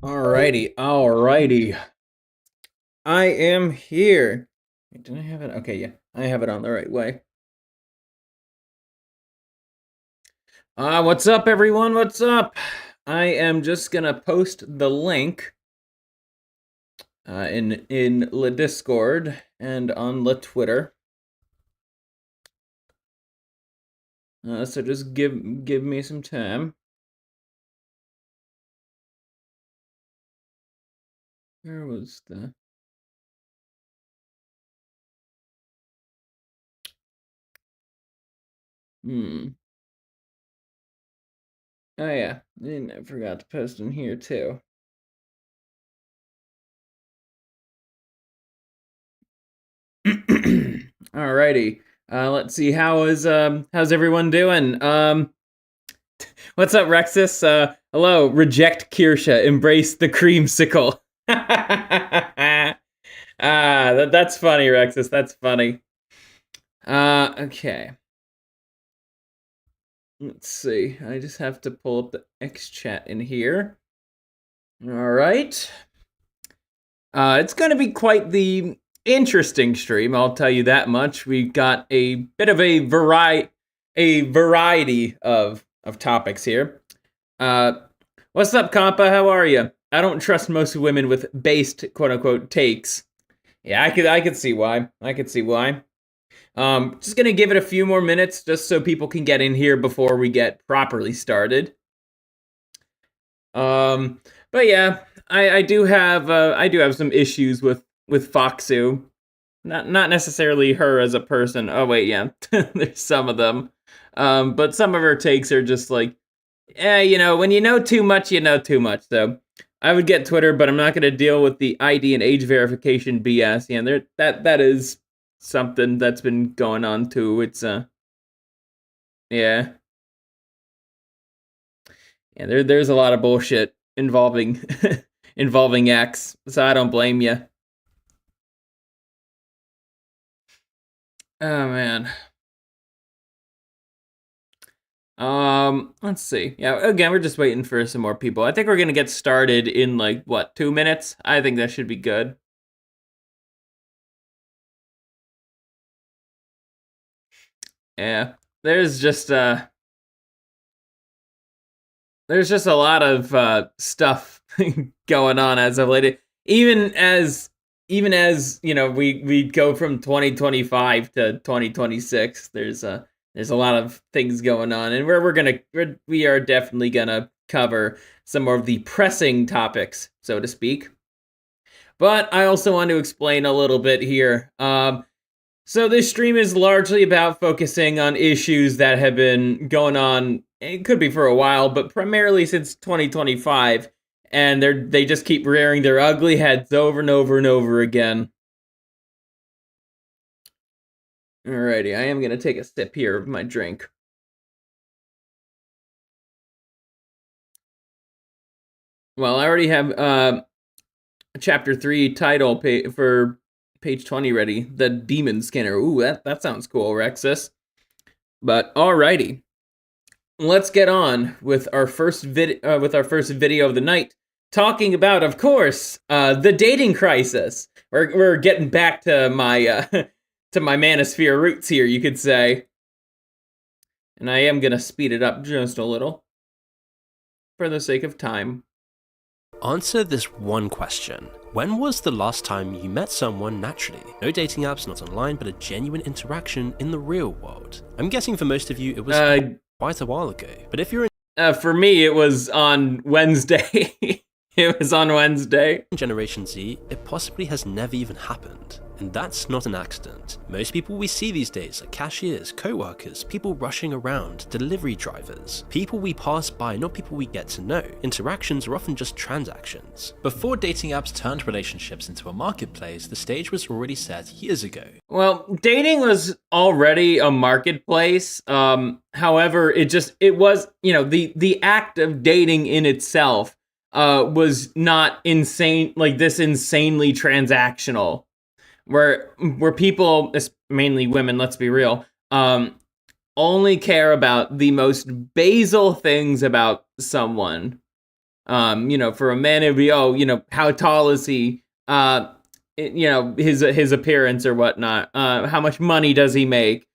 Alrighty. I am here. Wait, did I have it? Okay, yeah. I have it on the right way. What's up, everyone? What's up? I am just gonna post the link in the Discord and on the Twitter. So just give me some time. Where was the... Oh yeah, and I forgot to post in here too. Alrighty. Let's see. How's everyone doing? What's up, Rexus? Hello. Reject Kirsha. Embrace the creamsicle. That's funny, Rexus. That's funny. Okay. Let's see. I just have to pull up the X chat in here. All right. It's going to be quite the interesting stream, I'll tell you that much. We've got a bit of a variety of topics here. What's up, Compa? How are you? I don't trust most women with based quote-unquote takes. Yeah, I could see why. Just gonna give it a few more minutes just so people can get in here before we get properly started. But yeah, I do have some issues with Foxu. Not necessarily her as a person. Oh wait, yeah, there's some of them. But some of her takes are just like, when you know too much, you know too much. So I would get Twitter, but I'm not going to deal with the ID and age verification BS. Yeah, that is something that's been going on too. It's yeah, there's a lot of bullshit involving involving X. So I don't blame you. Oh man. Let's see. Yeah, again, we're just waiting for some more people. I think we're gonna get started in like what, 2 minutes? I think that should be good. Yeah, there's just a lot of stuff going on as of late. Even as we go from 2025 to 2026. There's a lot of things going on, and we are definitely gonna cover some more of the pressing topics, so to speak. But I also want to explain a little bit here. So this stream is largely about focusing on issues that have been going on. It could be for a while, but primarily since 2025, and they just keep rearing their ugly heads over and over and over again. Alrighty, I am gonna take a sip here of my drink. Well, I already have chapter 3 title for page 20 ready. The Demon Skinner. Ooh, that sounds cool, Rexus. But alrighty, let's get on with our first video of the night, talking about, of course, the dating crisis. We're getting back to my to my manosphere roots here, you could say. And I am gonna speed it up just a little for the sake of time. Answer this one question. When was the last time you met someone naturally? No dating apps, not online, but a genuine interaction in the real world. I'm guessing for most of you it was quite a while ago. But if you're for me, it was on Wednesday. It was on Wednesday. In Generation Z, it possibly has never even happened. And that's not an accident. Most people we see these days are cashiers, co-workers, people rushing around, delivery drivers. People we pass by, not people we get to know. Interactions are often just transactions. Before dating apps turned relationships into a marketplace, the stage was already set years ago. Well, dating was already a marketplace. However, it was, the act of dating in itself was not insane, like this insanely transactional. Where people, mainly women, let's be real, only care about the most basal things about someone. For a man, it'd be, how tall is he? His appearance or whatnot. How much money does he make?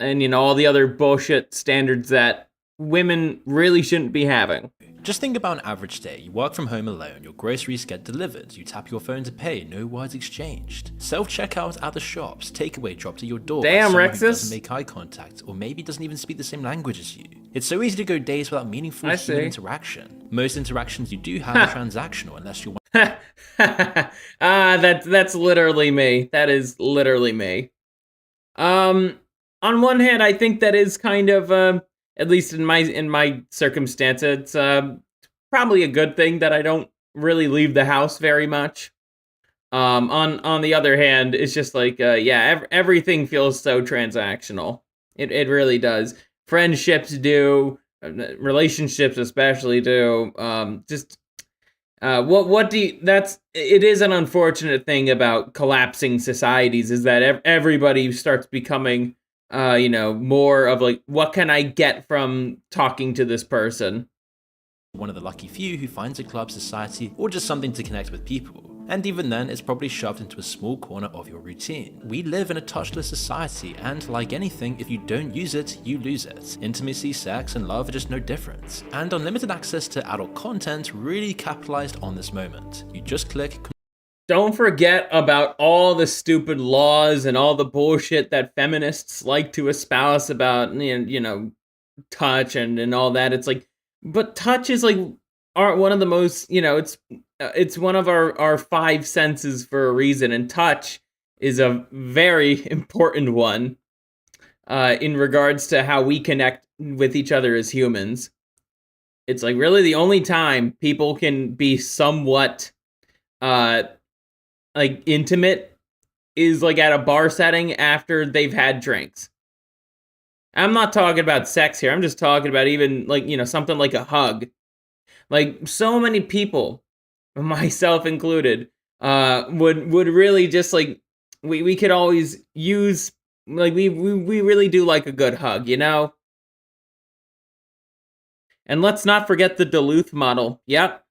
And, all the other bullshit standards that women really shouldn't be having. Just think about an average day. You work from home alone, your groceries get delivered, you tap your phone to pay, no words exchanged. Self-checkout at the shops, takeaway dropped at your door. Damn, by someone who Rexus. doesn't make eye contact, or maybe doesn't even speak the same language as you. It's so easy to go days without meaningful human interaction. Most interactions you do have are transactional unless you're that's literally me. That is literally me. On one hand, I think that is kind of, at least in my circumstance, it's probably a good thing that I don't really leave the house very much. On the other hand, it's just like, everything feels so transactional. It really does. Friendships do, relationships especially do. It is an unfortunate thing about collapsing societies is that everybody starts becoming, more of like, what can I get from talking to this person? one of the lucky few who finds a club, society, or just something to connect with people. And even then, it's probably shoved into a small corner of your routine. We live in a touchless society, and like anything, if you don't use it, you lose it. Intimacy, sex, and love are just no different. And unlimited access to adult content really capitalized on this moment. You just click. Don't forget about all the stupid laws and all the bullshit that feminists like to espouse about, touch and all that. It's like, but touch is like one of the most, it's one of our five senses for a reason, and touch is a very important one in regards to how we connect with each other as humans. It's like really the only time people can be somewhat like intimate is like at a bar setting after they've had drinks. I'm not talking about sex here. I'm just talking about even like, something like a hug. Like so many people, myself included, would really just like we could always use like we really do like a good hug, And let's not forget the Duluth model. Yep.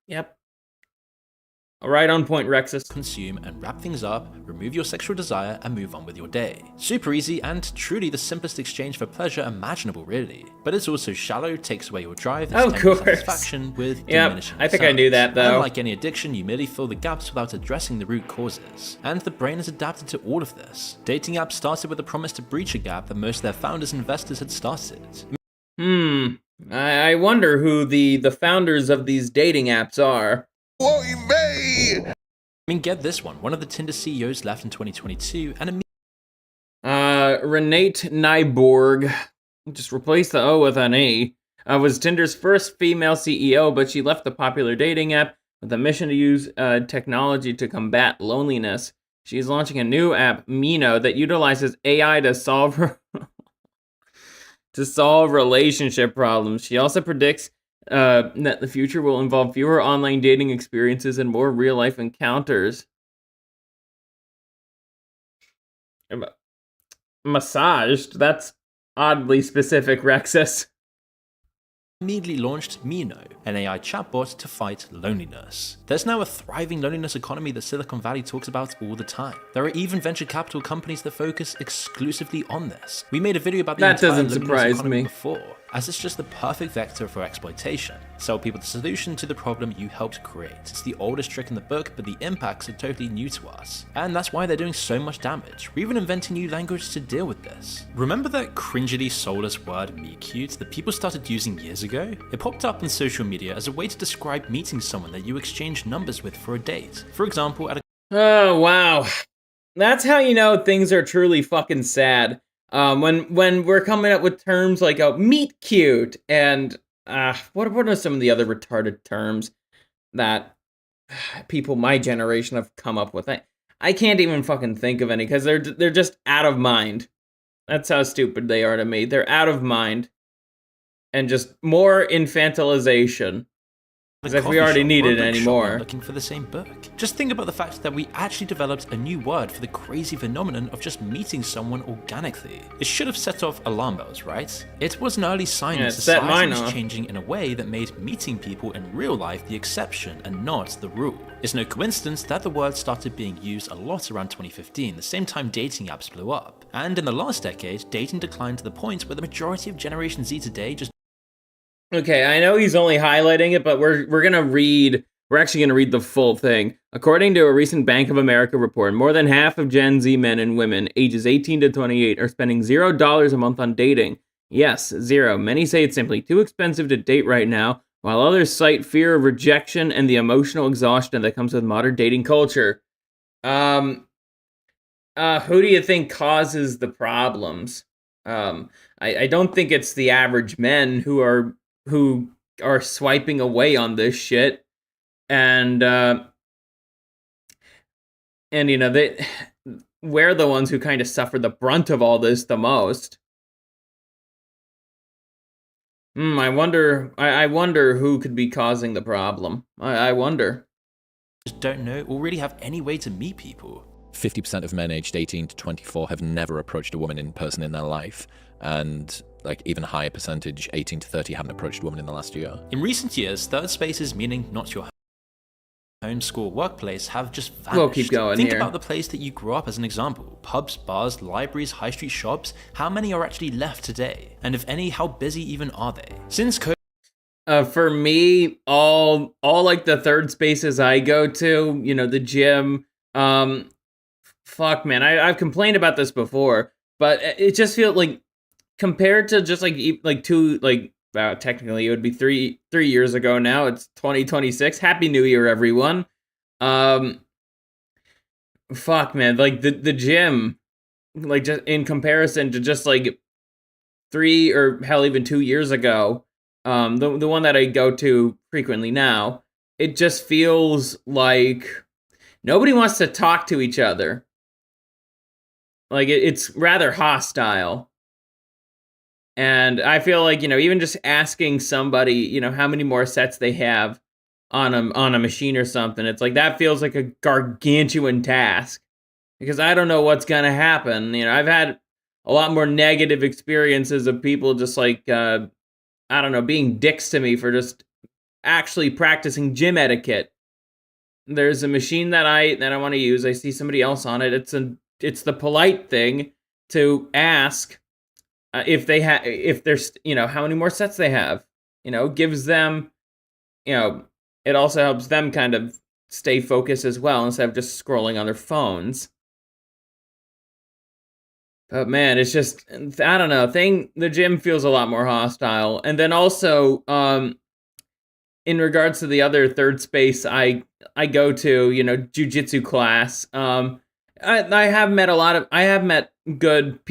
Right on point, Rexus. Consume and wrap things up, remove your sexual desire, and move on with your day. Super easy and truly the simplest exchange for pleasure imaginable, really. But it's also shallow, takes away your drive, of course. Satisfaction with diminishing I think I knew that, though. Unlike any addiction, you merely fill the gaps without addressing the root causes. And the brain is adapted to all of this. Dating apps started with a promise to breach a gap that most of their founders and investors had started. I wonder who the founders of these dating apps are. I mean, get this one. One of the Tinder CEOs left in 2022, and Renate Nyborg, just replace the O with an E, was Tinder's first female CEO, but she left the popular dating app with a mission to use technology to combat loneliness. She's launching a new app, Mino, that utilizes AI to solve relationship problems. She also predicts that the future will involve fewer online dating experiences and more real-life encounters. Massaged? That's oddly specific, Rexus. Immediately launched Mino, an AI chatbot to fight loneliness. There's now a thriving loneliness economy that Silicon Valley talks about all the time. There are even venture capital companies that focus exclusively on this. We made a video about the entire loneliness economy before, as it's just the perfect vector for exploitation. Sell people the solution to the problem you helped create. It's the oldest trick in the book, but the impacts are totally new to us. And that's why they're doing so much damage. We're even inventing new language to deal with this. Remember that cringily soulless word meet cute that people started using years ago? It popped up on social media as a way to describe meeting someone that you exchange numbers with for a date. For example, at a— Oh, wow. That's how you know things are truly fucking sad. When we're coming up with terms like meet cute and what are some of the other retarded terms that people my generation have come up with? I can't even fucking think of any because they're just out of mind. That's how stupid they are to me. They're out of mind and just more infantilization. As if we already need it anymore. Looking for the same book. Just think about the fact that we actually developed a new word for the crazy phenomenon of just meeting someone organically. It should have set off alarm bells, right? It was an early sign that society was changing in a way that made meeting people in real life the exception and not the rule. It's no coincidence that the word started being used a lot around 2015, the same time dating apps blew up. And in the last decade, dating declined to the point where the majority of Generation Z today just... Okay, I know he's only highlighting it, but we're actually gonna read the full thing. According to a recent Bank of America report, more than half of Gen Z men and women ages 18 to 28 are spending $0 a month on dating. Yes, zero. Many say it's simply too expensive to date right now, while others cite fear of rejection and the emotional exhaustion that comes with modern dating culture. Who do you think causes the problems? I don't think it's the average men who are swiping away on this shit, and you know, we're the ones who kind of suffer the brunt of all this the most. I wonder who could be causing the problem. I wonder. Just don't know or really have any way to meet people. 50% of men aged 18 to 24 have never approached a woman in person in their life, and like even a higher percentage, 18 to 30, haven't approached a woman in the last year. In recent years, third spaces, meaning not your home, school, workplace, have just vanished. We'll keep going Think here. about the place that you grew up as an example. Pubs, bars, libraries, high street shops. How many are actually left today? And if any, how busy even are they? Since COVID, for me, all like the third spaces I go to, you know, the gym, fuck man, I've complained about this before, but it just feels like, compared to just technically it would be three years ago now, it's 2026. Happy New Year, everyone. Fuck man, like the gym, like just in comparison to just like 3 or hell even 2 years ago, the one that I go to frequently now, it just feels like nobody wants to talk to each other. Like it's rather hostile. And I feel like, you know, even just asking somebody, you know, how many more sets they have on a machine or something, it's like that feels like a gargantuan task, because I don't know what's gonna happen. You know, I've had a lot more negative experiences of people just like I don't know, being dicks to me for just actually practicing gym etiquette. There's a machine that I want to use. I see somebody else on it. It's the polite thing to ask if there's, you know, how many more sets they have. You know, gives them, you know, it also helps them kind of stay focused as well instead of just scrolling on their phones. But man, it's just, I don't know, the gym feels a lot more hostile. And then also, in regards to the other third space I go to, you know, jujitsu class, I have met a lot of good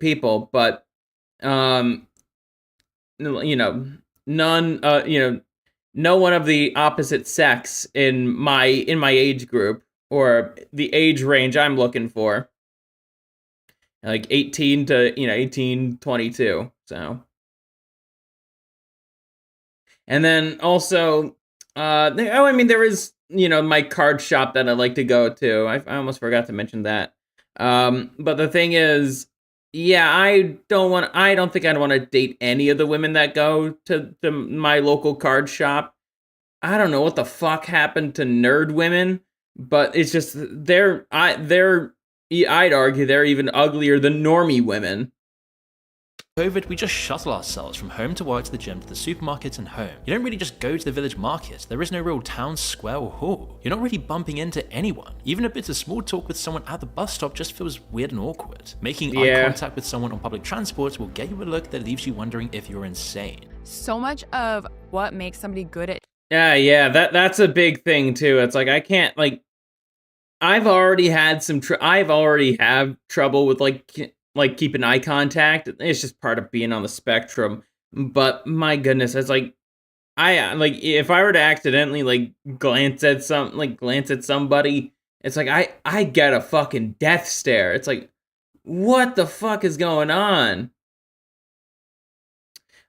people, but you know, none, you know, no one of the opposite sex in my age group or the age range I'm looking for, like 18 to, you know, 18, 22. So, and then also, there is, you know, my card shop that I like to go to. I almost forgot to mention that. But the thing is, yeah, I don't think I'd want to date any of the women that go to my local card shop. I don't know what the fuck happened to nerd women, but it's just I'd argue they're even uglier than normie women. COVID, we just shuttle ourselves from home to work, to the gym, to the supermarket and home. You don't really just go to the village market. There is no real town, square or hall. You're not really bumping into anyone. Even a bit of small talk with someone at the bus stop just feels weird and awkward. Making eye contact with someone on public transport will get you a look that leaves you wondering if you're insane. So much of what makes somebody good at... Yeah, that's a big thing too. It's like, I can't, like, I've already have trouble with like keeping eye contact. It's just part of being on the spectrum. But my goodness, it's like, if I were to accidentally like glance at somebody, it's like I get a fucking death stare. It's like, what the fuck is going on?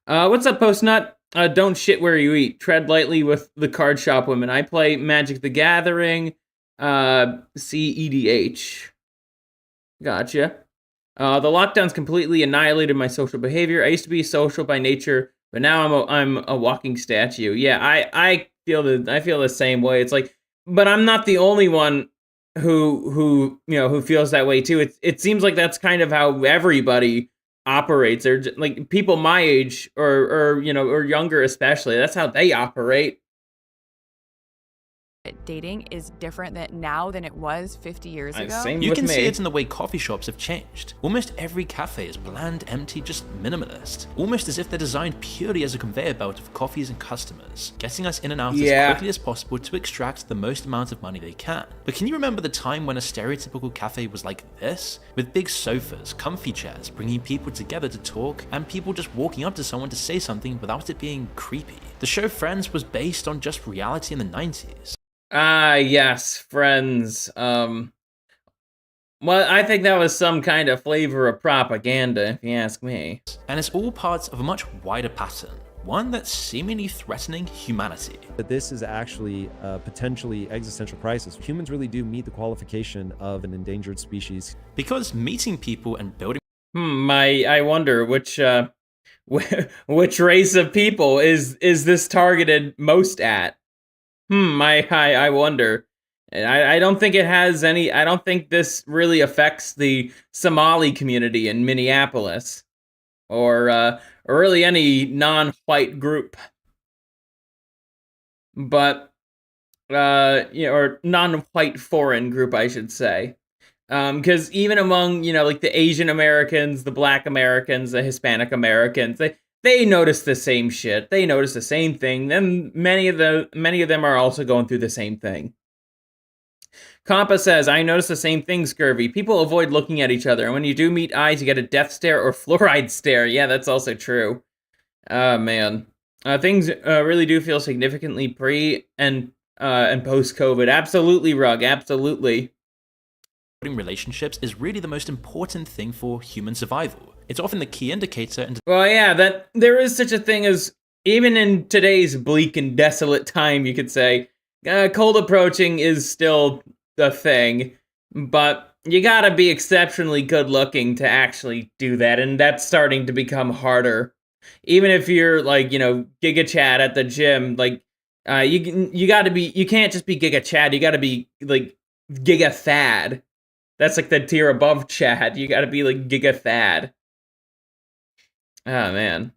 What's up, Postnut? Don't shit where you eat. Tread lightly with the card shop women. I play Magic the Gathering. CEDH. Gotcha. The lockdowns completely annihilated my social behavior. I used to be social by nature, but now I'm a walking statue. Yeah, I feel the same way. It's like, but I'm not the only one who feels that way too. It seems like that's kind of how everybody operates. They're like people my age or younger especially. That's how they operate. Dating is different now than it was 50 years ago. Same You with can me. see it in the way coffee shops have changed. Almost every cafe is bland, empty, just minimalist. Almost as if they're designed purely as a conveyor belt of coffees and customers, getting us in and out as quickly as possible to extract the most amount of money they can. But can you remember the time when a stereotypical cafe was like this? With big sofas, comfy chairs, bringing people together to talk, and people just walking up to someone to say something without it being creepy. The show Friends was based on just reality in the 90s. Ah, yes, Friends. Well, I think that was some kind of flavor of propaganda, if you ask me. And it's all part of a much wider pattern, one that's seemingly threatening humanity. But this is actually a potentially existential crisis. Humans really do meet the qualification of an endangered species. Because meeting people and building I wonder which race of people is this targeted most at? I wonder. And I don't think it has any. I don't think this really affects the Somali community in Minneapolis, or really any non-white group. But or non-white foreign group, I should say. Because even among like the Asian Americans, the Black Americans, the Hispanic Americans, they notice the same shit. They notice the same thing. Then many of them are also going through the same thing. Compa says, I notice the same thing, Scurvy. People avoid looking at each other, and when you do meet eyes, you get a death stare or fluoride stare. Yeah, that's also true. Man. Things really do feel significantly pre and post-COVID. Absolutely, Rug. Absolutely. relationships is really the most important thing for human survival. It's often the key indicator in Well, yeah, that there is such a thing as, even in today's bleak and desolate time, you could say, cold approaching is still a thing, but you gotta be exceptionally good looking to actually do that, and that's starting to become harder. Even if you're like, Giga Chad at the gym, like, you gotta be, you can't just be Giga Chad, you gotta be like Giga Thad. That's like the tier above Chad. You gotta be like Giga Thad. Oh, man.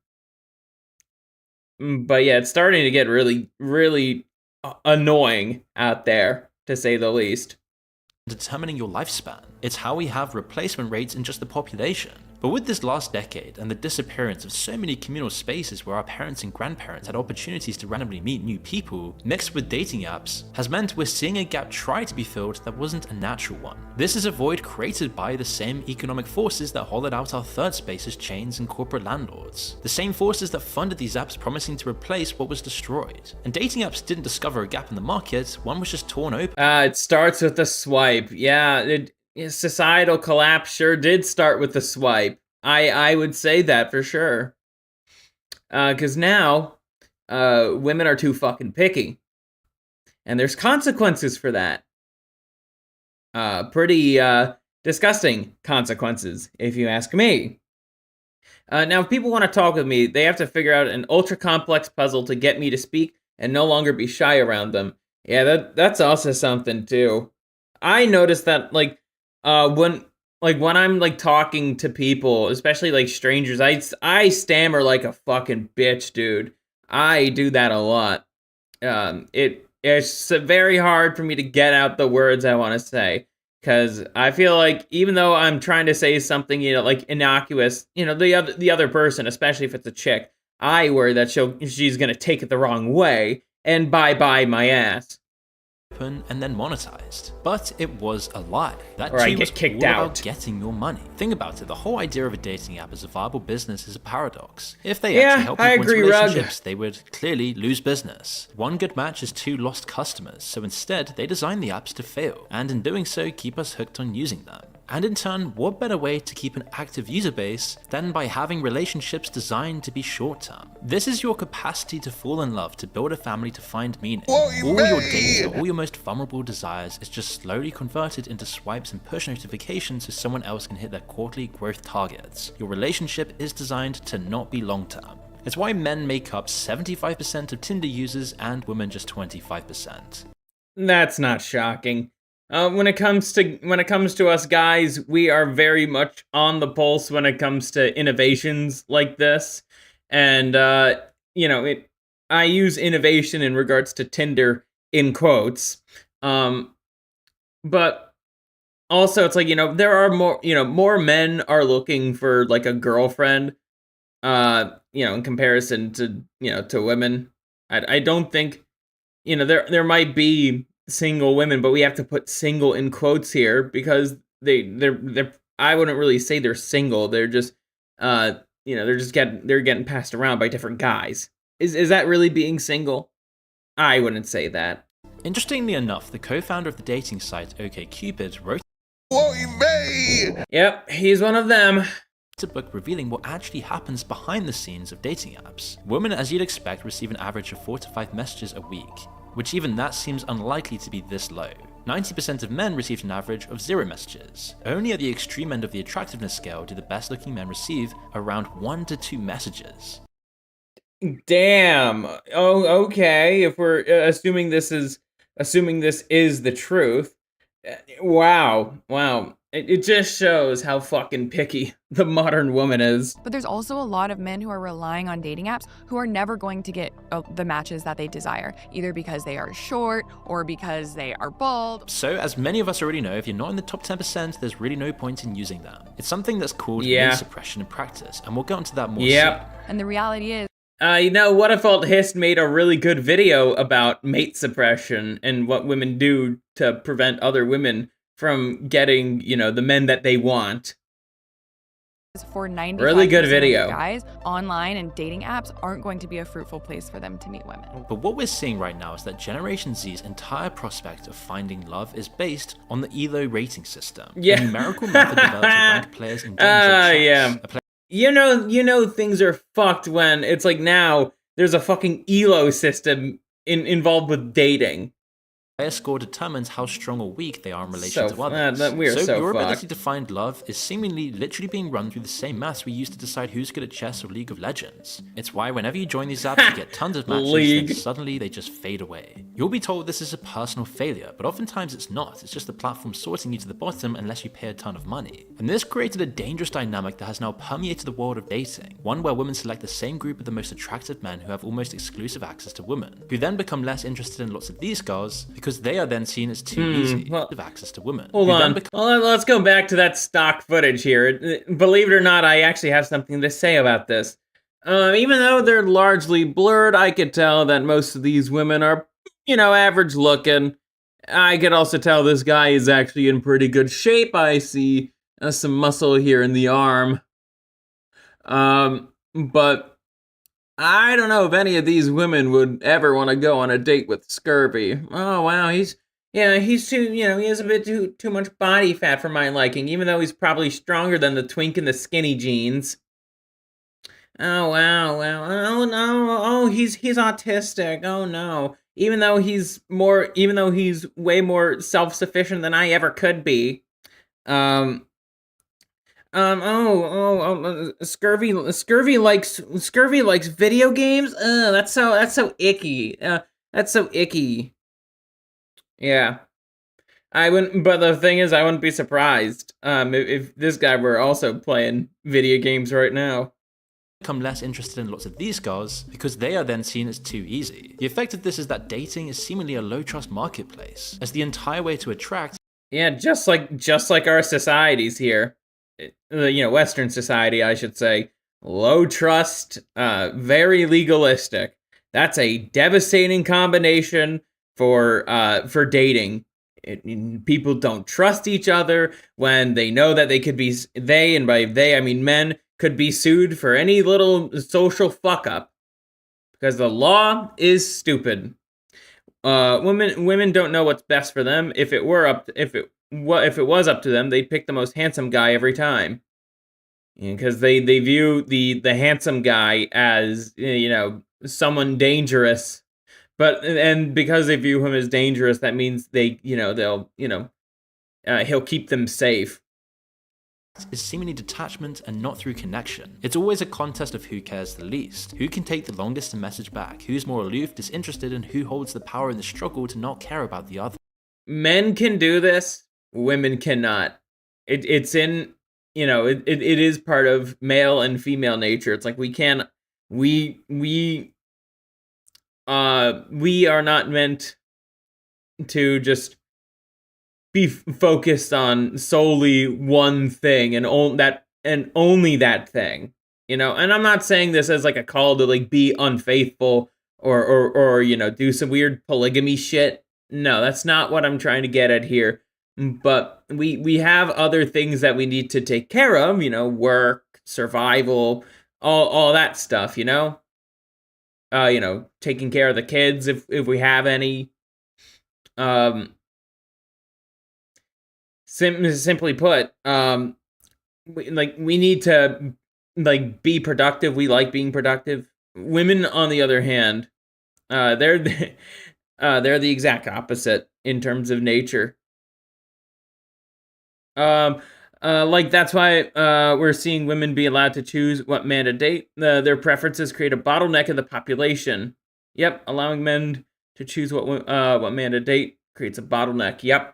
But yeah, it's starting to get really, really annoying out there, to say the least. determining your lifespan. It's how we have replacement rates in just the population. But with this last decade and the disappearance of so many communal spaces where our parents and grandparents had opportunities to randomly meet new people, mixed with dating apps, has meant we're seeing a gap try to be filled that wasn't a natural one. This is a void created by the same economic forces that hollowed out our third space as chains and corporate landlords. The same forces that funded these apps promising to replace what was destroyed. And dating apps didn't discover a gap in the market, one was just torn open. It starts with the swipe. Yeah, societal collapse sure did start with the swipe. I would say that for sure. Because now, women are too fucking picky. And there's consequences for that. Pretty disgusting consequences, if you ask me. Now, if people want to talk with me, they have to figure out an ultra-complex puzzle to get me to speak and no longer be shy around them. Yeah, that's also something, too. I noticed that, when I'm like talking to people, especially like strangers, I stammer like a fucking bitch, dude. I do that a lot. It's very hard for me to get out the words I want to say, because I feel like even though I'm trying to say something, like innocuous, the other person, especially if it's a chick, I worry that she's gonna take it the wrong way and bye my ass. And then monetized. But it was a lie. That or I too get was kicked all out. about getting your money. Think about it, the whole idea of a dating app as a viable business is a paradox. If they actually help people into relationships, they would clearly lose business. One good match is two lost customers, so instead they designed the apps to fail, and in doing so keep us hooked on using them. And in turn, what better way to keep an active user base than by having relationships designed to be short-term? This is your capacity to fall in love, to build a family, to find meaning. All your data, all your most vulnerable desires is just slowly converted into swipes and push notifications so someone else can hit their quarterly growth targets. Your relationship is designed to not be long-term. It's why men make up 75% of Tinder users and women just 25%. That's not shocking. When it comes to us guys, we are very much on the pulse when it comes to innovations like this, and I use innovation in regards to Tinder in quotes, but also it's like there are more men are looking for like a girlfriend, in comparison to to women. I don't think there might be single women, but we have to put single in quotes here because they're I wouldn't really say they're single. They're just they're getting passed around by different guys. Is that really being single? I wouldn't say that. Interestingly enough, the co-founder of the dating site OkCupid wrote Yep, he's one of them. a book revealing what actually happens behind the scenes of dating apps. Women, as you'd expect, receive an average of 4 to 5 messages a week, which even that seems unlikely to be this low. 90% of men received an average of 0 messages. Only at the extreme end of the attractiveness scale do the best looking men receive around 1 to 2 messages. Damn. Oh, okay. If we're assuming this is the truth. Wow. It just shows how fucking picky the modern woman is. But there's also a lot of men who are relying on dating apps who are never going to get the matches that they desire, either because they are short or because they are bald. So, as many of us already know, if you're not in the top 10%, there's really no point in using them. It's something that's called mate suppression in practice, and we'll get into that more soon. And the reality is, What If Alt Hist made a really good video about mate suppression and what women do to prevent other women from getting, the men that they want. for 95% really good video. of guys, online and dating apps aren't going to be a fruitful place for them to meet women. But what we're seeing right now is that Generation Z's entire prospect of finding love is based on the ELO rating system. Yeah. A numerical method developed to rank players in games of chess. Things are fucked when it's like now there's a fucking ELO system involved with dating. Player score determines how strong or weak they are in relation to others. So your ability fucked. to find love is seemingly literally being run through the same maths we use to decide who's good at chess or League of Legends. It's why whenever you join these apps, you get tons of matches, League. then suddenly they just fade away. You'll be told this is a personal failure, but oftentimes it's not. It's just the platform sorting you to the bottom unless you pay a ton of money. And this created a dangerous dynamic that has now permeated the world of dating, one where women select the same group of the most attractive men who have almost exclusive access to women, who then become less interested in lots of these girls because they are then seen as too easy to have access to women. Hold on. Let's go back to that stock footage here. Believe it or not, I actually have something to say about this. Even though they're largely blurred, I could tell that most of these women are, average looking. I could also tell this guy is actually in pretty good shape. I see some muscle here in the arm. But I don't know if any of these women would ever want to go on a date with Scurvy. Oh, wow, he's too, he has a bit too much body fat for my liking, even though he's probably stronger than the twink in the skinny jeans. Oh, wow, oh no, he's autistic, oh no. Even though he's way more self-sufficient than I ever could be. Scurvy likes video games? That's so icky. That's so icky. Yeah. But the thing is, I wouldn't be surprised if this guy were also playing video games right now. Become less interested in lots of these girls because they are then seen as too easy. The effect of this is that dating is seemingly a low trust marketplace, as the entire way to attract. Yeah, just like our societies here. Western society, I should say. Low trust, very legalistic. That's a devastating combination for dating. People don't trust each other when they know that they, and by they I mean men, could be sued for any little social fuck up because the law is stupid. Women don't know what's best for them. If it what if it was up to them, they'd pick the most handsome guy every time. Because they view the handsome guy as, someone dangerous. And because they view him as dangerous, that means they'll he'll keep them safe. Is seemingly detachment and not through connection. It's always a contest of who cares the least, who can take the longest to message back, who's more aloof, disinterested, and who holds the power in the struggle to not care about the other. Men can do this, women cannot. It's in, it is part of male and female nature. It's like we are not meant to just be focused on solely one thing and only that thing, and I'm not saying this as like a call to like be unfaithful or do some weird polygamy shit. No, that's not what I'm trying to get at here. But we have other things that we need to take care of, work, survival, all that stuff, taking care of the kids if we have any. Simply put, we need to be productive. We like being productive. Women, on the other hand, they're the exact opposite in terms of nature. That's why we're seeing women be allowed to choose what man to date. Their preferences create a bottleneck in the population. Yep, allowing men to choose what man to date creates a bottleneck. Yep.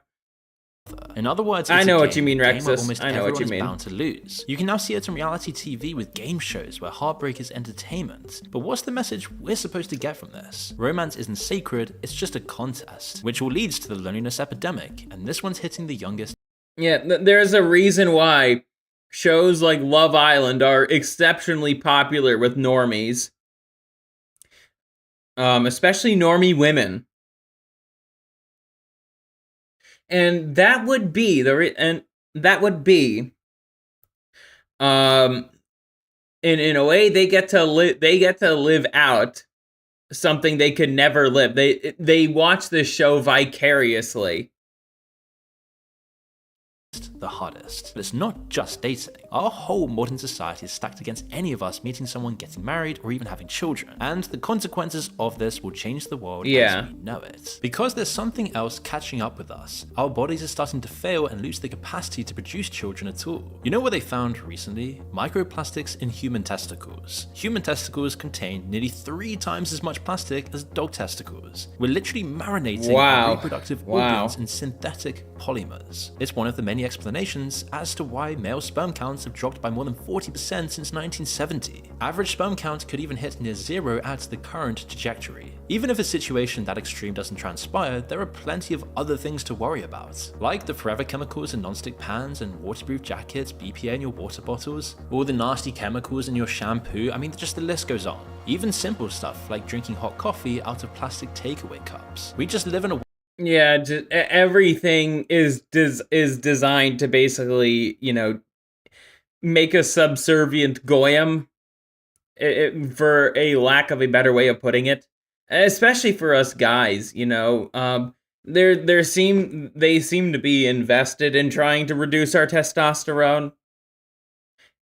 In other words, I know what you mean, Rexus. I know what you mean. Bound to lose. You can now see it on reality TV with game shows where heartbreak is entertainment. But what's the message we're supposed to get from this? Romance isn't sacred, it's just a contest, which all leads to the loneliness epidemic, and this one's hitting the youngest. Yeah, there's a reason why shows like Love Island are exceptionally popular with normies. Especially normie women. And that would be in a way they get to live out something they could never live. They watch this show vicariously. The hardest. But it's not just dating. Our whole modern society is stacked against any of us meeting someone, getting married, or even having children. And the consequences of this will change the world as we know it. Because there's something else catching up with us. Our bodies are starting to fail and lose the capacity to produce children at all. You know what they found recently? Microplastics in human testicles. Human testicles contain nearly 3 times as much plastic as dog testicles. We're literally marinating our reproductive organs in synthetic polymers. It's one of the many explanations as to why male sperm counts have dropped by more than 40% since 1970. Average sperm count could even hit near zero at the current trajectory. Even if a situation that extreme doesn't transpire, there are plenty of other things to worry about, like the forever chemicals in non-stick pans and waterproof jackets, BPA in your water bottles, all the nasty chemicals in your shampoo. I mean, just the list goes on. Even simple stuff like drinking hot coffee out of plastic takeaway cups. We just live in a Yeah, everything is designed to basically, make a subservient goyim, for a lack of a better way of putting it. Especially for us guys, they seem to be invested in trying to reduce our testosterone.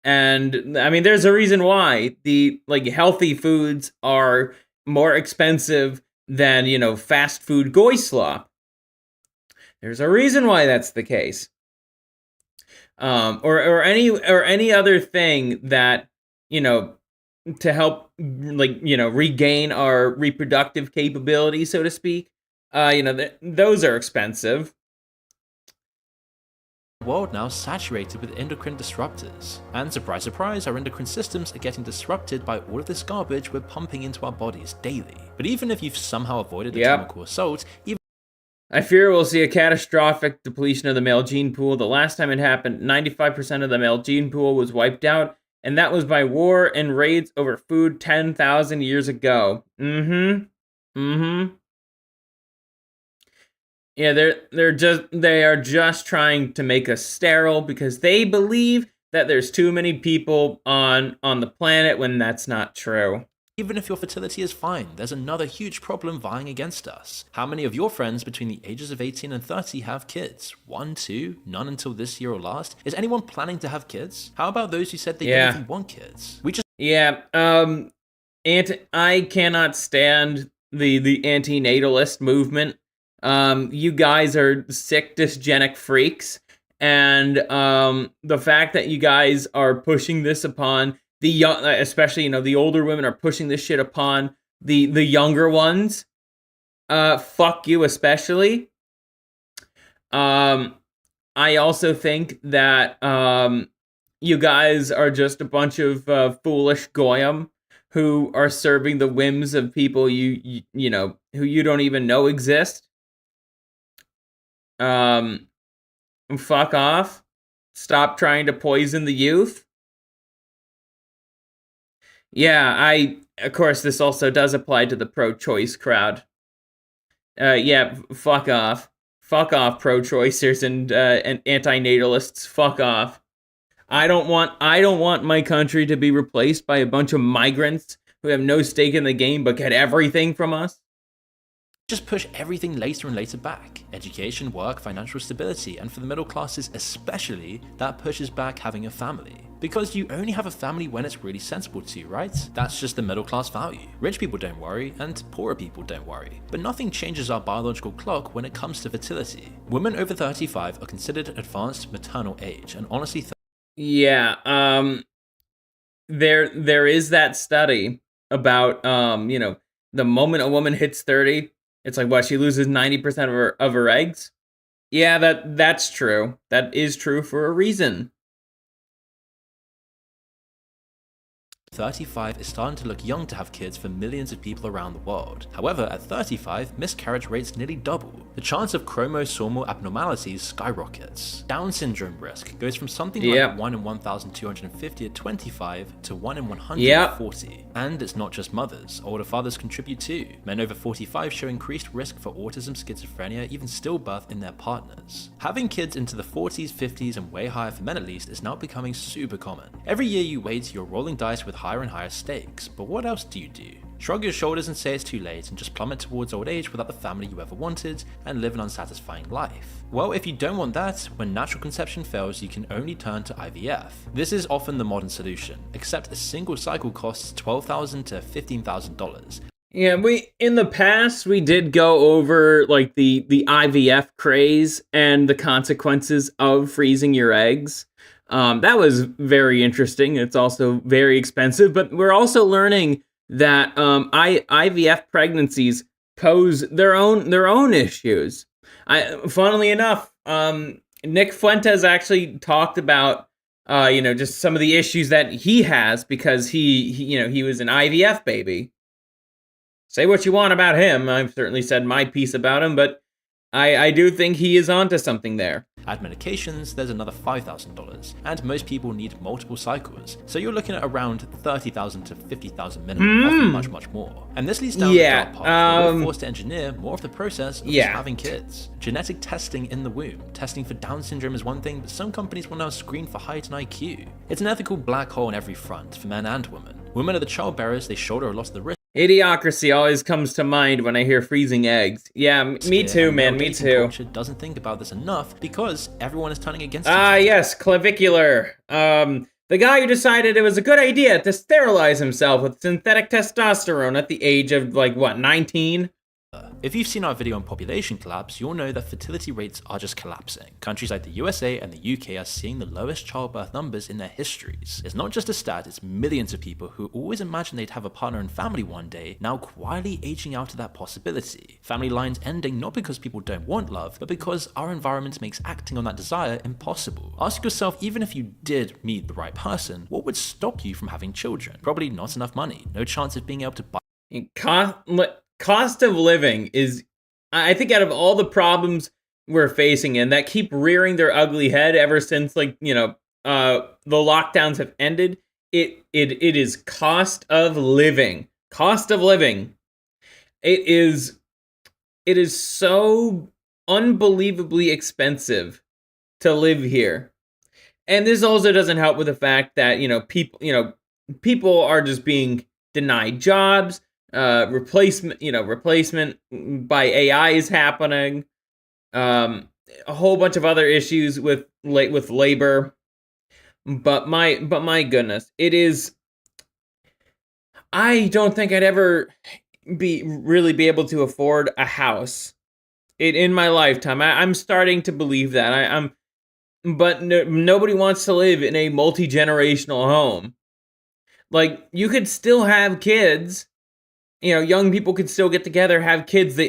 And I mean, there's a reason why the healthy foods are more expensive than, fast food goy slop. There's a reason why that's the case. Or any other thing that, to help regain our reproductive capability, so to speak. Those are expensive. World now saturated with endocrine disruptors. And surprise, surprise, our endocrine systems are getting disrupted by all of this garbage we're pumping into our bodies daily. But even if you've somehow avoided the chemical assault, I fear we'll see a catastrophic depletion of the male gene pool. The last time it happened, 95% of the male gene pool was wiped out, and that was by war and raids over food 10,000 years ago. Yeah, they are just trying to make us sterile because they believe that there's too many people on the planet when that's not true. Even if your fertility is fine, there's another huge problem vying against us. How many of your friends between the ages of 18 and 30 have kids? 1, 2, none until this year or last? Is anyone planning to have kids? How about those who said they don't even want kids? I cannot stand the anti-natalist movement. You guys are sick, dysgenic freaks, and the fact that you guys are pushing this upon the young, especially the older women are pushing this shit upon the younger ones. Fuck you, especially. I also think that you guys are just a bunch of foolish goyim who are serving the whims of people who you don't even know exist. Fuck off. Stop trying to poison the youth. Yeah, of course, this also does apply to the pro-choice crowd. Fuck off. Fuck off, pro-choicers and anti-natalists. Fuck off. I don't want my country to be replaced by a bunch of migrants who have no stake in the game but get everything from us. Just push everything later and later back. Education, work, financial stability, and for the middle classes especially, that pushes back having a family. Because you only have a family when it's really sensible to you, right? That's just the middle class value. Rich people don't worry, and poorer people don't worry. But nothing changes our biological clock when it comes to fertility. Women over 35 are considered advanced maternal age, and honestly, there is that study about the moment a woman hits 30, it's like what, she loses 90% of her eggs. Yeah, that's true. That is true for a reason. 35 is starting to look young to have kids for millions of people around the world. However, at 35, miscarriage rates nearly double. The chance of chromosomal abnormalities skyrockets. Down syndrome risk goes from something like 1 in 1,250 at 25 to 1 in 140. And it's not just mothers, older fathers contribute too. Men over 45 show increased risk for autism, schizophrenia, even stillbirth in their partners. Having kids into the 40s, 50s, and way higher for men at least is now becoming super common. Every year you wait, you're rolling dice with higher and higher stakes, but what else do you do? Shrug your shoulders and say it's too late and just plummet towards old age without the family you ever wanted and live an unsatisfying life. Well, if you don't want that, when natural conception fails, you can only turn to IVF. This is often the modern solution, except a single cycle costs $12,000 to $15,000. Yeah, in the past we did go over like the IVF craze and the consequences of freezing your eggs. That was very interesting. It's also very expensive, but we're also learning that IVF pregnancies pose their own issues. Funnily enough, Nick Fuentes actually talked about just some of the issues that he has because he was an IVF baby. Say what you want about him. I've certainly said my piece about him, but I do think he is onto something there. Add medications, there's another $5,000, and most people need multiple cycles, so you're looking at around $30,000 to $50,000 minimum, often much, much more. And this leads down the dark path, where we're forced to engineer more of the process of just having kids. Genetic testing in the womb. Testing for Down syndrome is one thing, but some companies will now screen for height and IQ. It's an ethical black hole on every front, for men and women. Women are the childbearers, they shoulder a lot of the risk. Idiocracy always comes to mind when I hear freezing eggs. Yeah, me too, man, me too. Culture doesn't think about this enough because everyone is turning against each other. Yes, clavicular. The guy who decided it was a good idea to sterilize himself with synthetic testosterone at the age of, 19? If you've seen our video on population collapse, you'll know that fertility rates are just collapsing. Countries like the USA and the UK are seeing the lowest childbirth numbers in their histories. It's not just a stat, it's millions of people who always imagined they'd have a partner and family one day, now quietly aging out of that possibility. Family lines ending not because people don't want love, but because our environment makes acting on that desire impossible. Ask yourself, even if you did meet the right person, what would stop you from having children? Probably not enough money, no chance of being able to buy. Cost of living is, I think, out of all the problems we're facing and that keep rearing their ugly head ever since the lockdowns have ended, it is cost of living. Cost of living. It is so unbelievably expensive to live here. And this also doesn't help with the fact that, people are just being denied jobs, replacement by AI is happening. A whole bunch of other issues with labor. But my goodness, it is. I don't think I'd ever be able to afford a house in my lifetime. I'm starting to believe that. But nobody wants to live in a multi-generational home. Like, you could still have kids. Young people could still get together, have kids.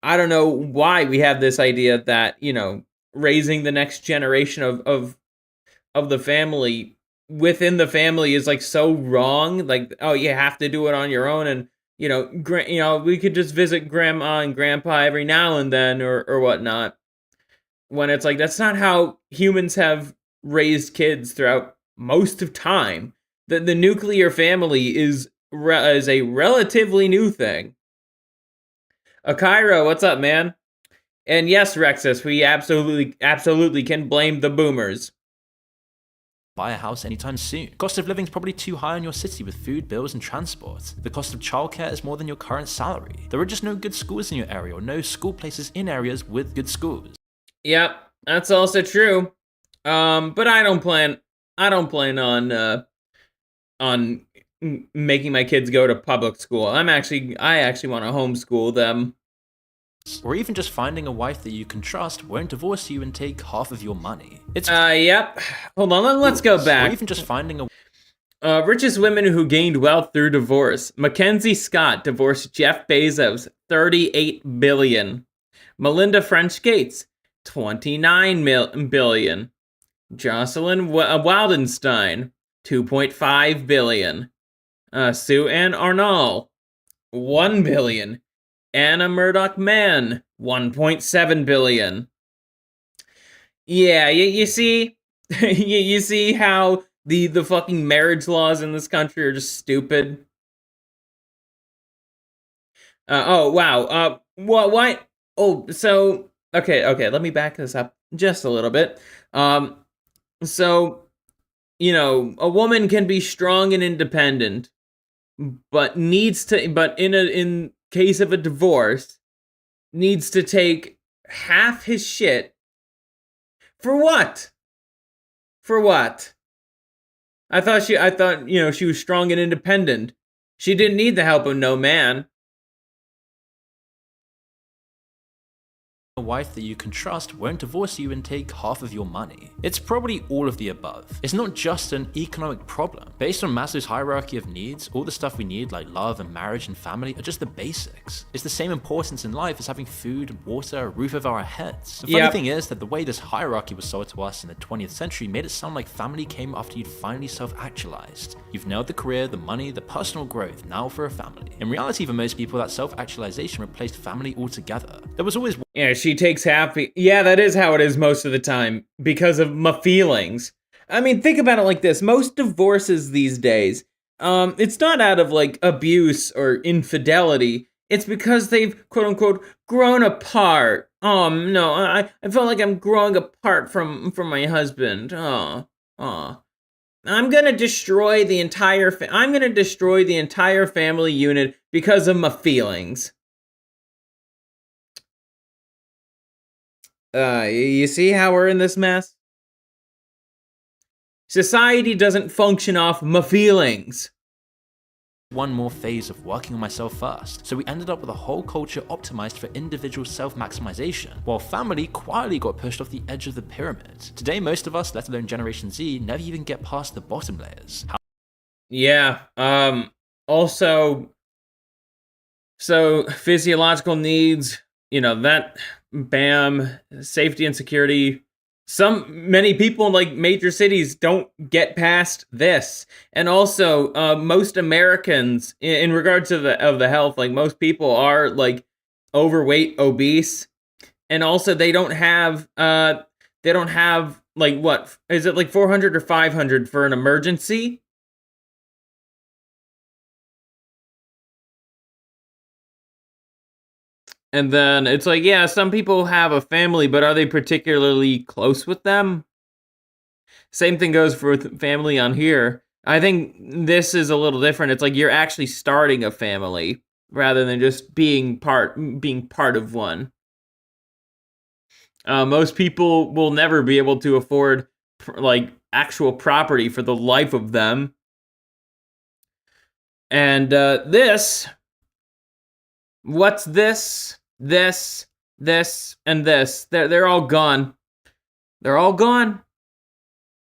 I don't know why we have this idea that, raising the next generation of the family within the family is like so wrong. Like, oh, you have to do it on your own, and we could just visit grandma and grandpa every now and then or whatnot. When it's like, that's not how humans have raised kids throughout most of time. The nuclear family is a relatively new thing. Akairo, what's up, man? And yes, Rexus, we absolutely can blame the boomers. Buy a house anytime soon. Cost of living is probably too high in your city with food, bills, and transport. The cost of childcare is more than your current salary. There are just no good schools in your area, or no school places in areas with good schools. Yep, that's also true. But I don't plan on making my kids go to public school. I actually want to homeschool them. Or even just finding a wife that you can trust won't divorce you and take half of your money. Yep. Hold on, let's go back. Or even just finding a richest women who gained wealth through divorce. Mackenzie Scott divorced Jeff Bezos, $38 billion. Melinda French Gates, $29 billion. Jocelyn Wildenstein, $2.5 billion. Sue Ann Arnall, $1 billion. Anna Murdoch Mann, $1.7 billion. Yeah, you see, you see how the fucking marriage laws in this country are just stupid. Oh wow. Why? Oh, so okay. Let me back this up just a little bit. So, a woman can be strong and independent, but in case of a divorce, needs to take half his shit. For what? I thought she was strong and independent. She didn't need the help of no man. A wife that you can trust won't divorce you and take half of your money. It's probably all of the above. It's not just an economic problem. Based on Maslow's hierarchy of needs, all the stuff we need like love and marriage and family are just the basics. It's the same importance in life as having food, water, a roof over our heads. The funny thing is that the way this hierarchy was sold to us in the 20th century made it sound like family came after you'd finally self-actualized. You've nailed the career, the money, the personal growth, now for a family. In reality, for most people, that self-actualization replaced family altogether. There was always she takes half. Yeah, that is how it is most of the time, because of my feelings. I mean, think about it like this. Most divorces these days, it's not out of, like, abuse or infidelity. It's because they've, quote-unquote, grown apart. Oh, no, I felt like I'm growing apart from my husband. I'm gonna destroy the entire family unit because of my feelings. You see how we're in this mess? Society doesn't function off my feelings. One more phase of working on myself first, so we ended up with a whole culture optimized for individual self-maximization, while family quietly got pushed off the edge of the pyramid. Today, most of us, let alone Generation Z, never even get past the bottom layers. Yeah, also, so physiological needs, that, bam, safety and security. Many people in, like, major cities don't get past this. And also, most Americans, in regards to the health, like, most people are, like, overweight, obese. And also, they don't have, like, what, is it like 400 or 500 for an emergency? And then it's like, yeah, some people have a family, but are they particularly close with them? Same thing goes for family on here. I think this is a little different. It's like you're actually starting a family rather than just being part of one. Most people will never be able to afford like actual property for the life of them. And what's this, and this? They're all gone. They're all gone.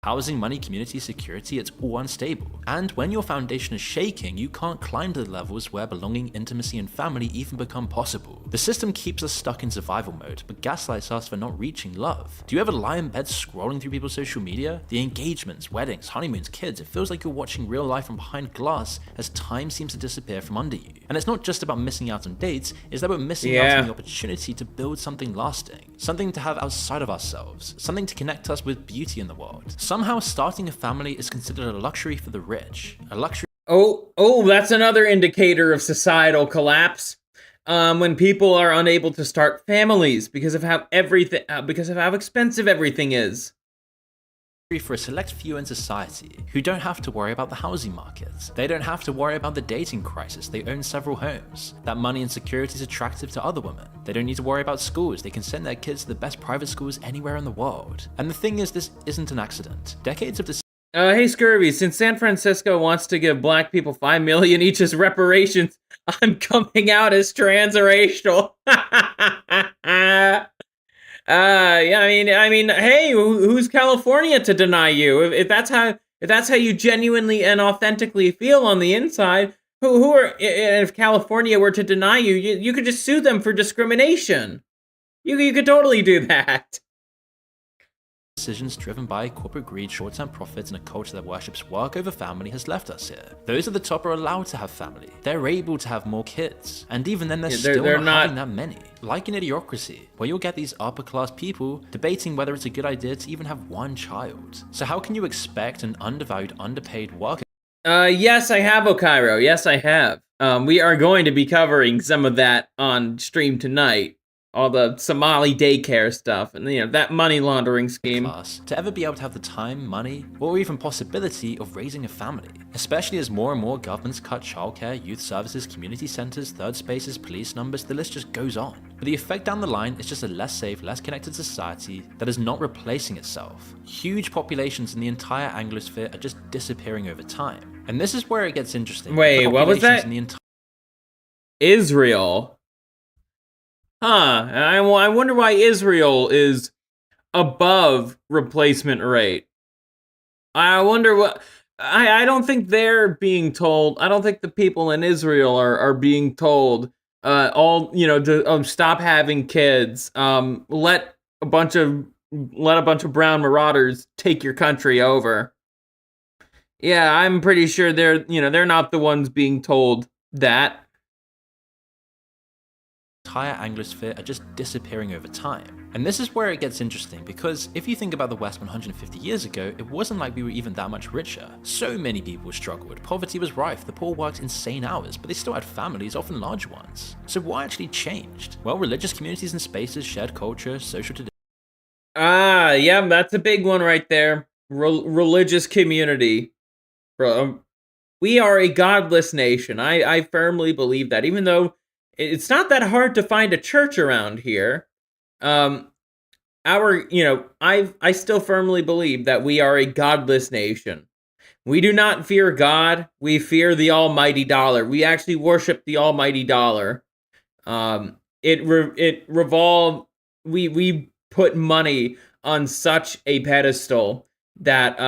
Housing, money, community, security, it's all unstable. And when your foundation is shaking, you can't climb to the levels where belonging, intimacy, and family even become possible. The system keeps us stuck in survival mode, but gaslights us for not reaching love. Do you ever lie in bed scrolling through people's social media? The engagements, weddings, honeymoons, kids, it feels like you're watching real life from behind glass as time seems to disappear from under you. And it's not just about missing out on dates, it's that we're missing out on the opportunity to build something lasting, something to have outside of ourselves, something to connect us with beauty in the world. Somehow starting a family is considered a luxury for the rich, a luxury. Oh, that's another indicator of societal collapse. When people are unable to start families because of how expensive everything is. For a select few in society who don't have to worry about the housing market. They don't have to worry about the dating crisis. They own several homes. That money and security is attractive to other women. They don't need to worry about schools. They can send their kids to the best private schools anywhere in the world. And the thing is, this isn't an accident. Decades of this. Hey Scurvy, since San Francisco wants to give black people $5 million each as reparations, I'm coming out as transracial. Yeah, I mean, hey, who's California to deny you? If that's how you genuinely and authentically feel on the inside, if California were to deny you, you could just sue them for discrimination. You could totally do that. Decisions driven by corporate greed, short-term profits, and a culture that worships work over family has left us here. Those at the top are allowed to have family. They're able to have more kids. And even then, they're still not having that many. Like an idiocracy, where you'll get these upper-class people debating whether it's a good idea to even have one child. So how can you expect an undervalued, underpaid worker? Yes, I have, Okairo. Yes, I have. We are going to be covering some of that on stream tonight. All the Somali daycare stuff and, that money laundering scheme. To ever be able to have the time, money, or even possibility of raising a family. Especially as more and more governments cut childcare, youth services, community centers, third spaces, police numbers, the list just goes on. But the effect down the line is just a less safe, less connected society that is not replacing itself. Huge populations in the entire Anglosphere are just disappearing over time. And this is where it gets interesting. Wait, what was that? Israel. Huh, I wonder why Israel is above replacement rate. I wonder what... I don't think they're being told... I don't think the people in Israel are being told, to stop having kids. Let a bunch of brown marauders take your country over. Yeah, I'm pretty sure they're not the ones being told that. Entire Anglosphere are just disappearing over time. And this is where it gets interesting, because if you think about the West 150 years ago, it wasn't like we were even that much richer. So many people struggled, poverty was rife, the poor worked insane hours, but they still had families, often large ones. So what actually changed? Well, religious communities and spaces, shared culture, social tradition. Yeah, that's a big one right there. Religious community. We are a godless nation. I firmly believe that, even though it's not that hard to find a church around here. I still firmly believe that we are a godless nation. We do not fear God. We fear the almighty dollar. We actually worship the almighty dollar. We put money on such a pedestal that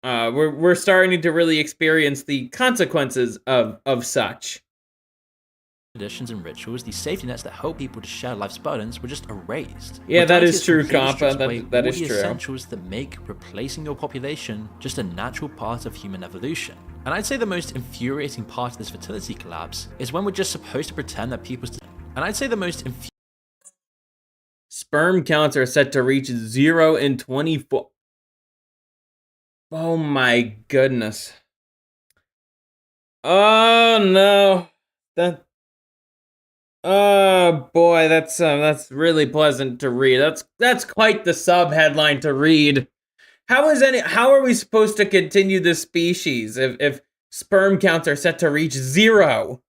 we're starting to really experience the consequences of such. Traditions and rituals, these safety nets that help people to share life's burdens, were just erased. Yeah, that is true, Compa. That is true. The essentials that make replacing your population just a natural part of human evolution. And I'd say the most infuriating part of this fertility collapse is when we're just supposed to pretend that sperm counts are set to reach 0 in 24. Oh my goodness. Oh no. Oh boy, that's really pleasant to read. That's quite the sub headline to read. how are we supposed to continue this species if sperm counts are set to reach 0?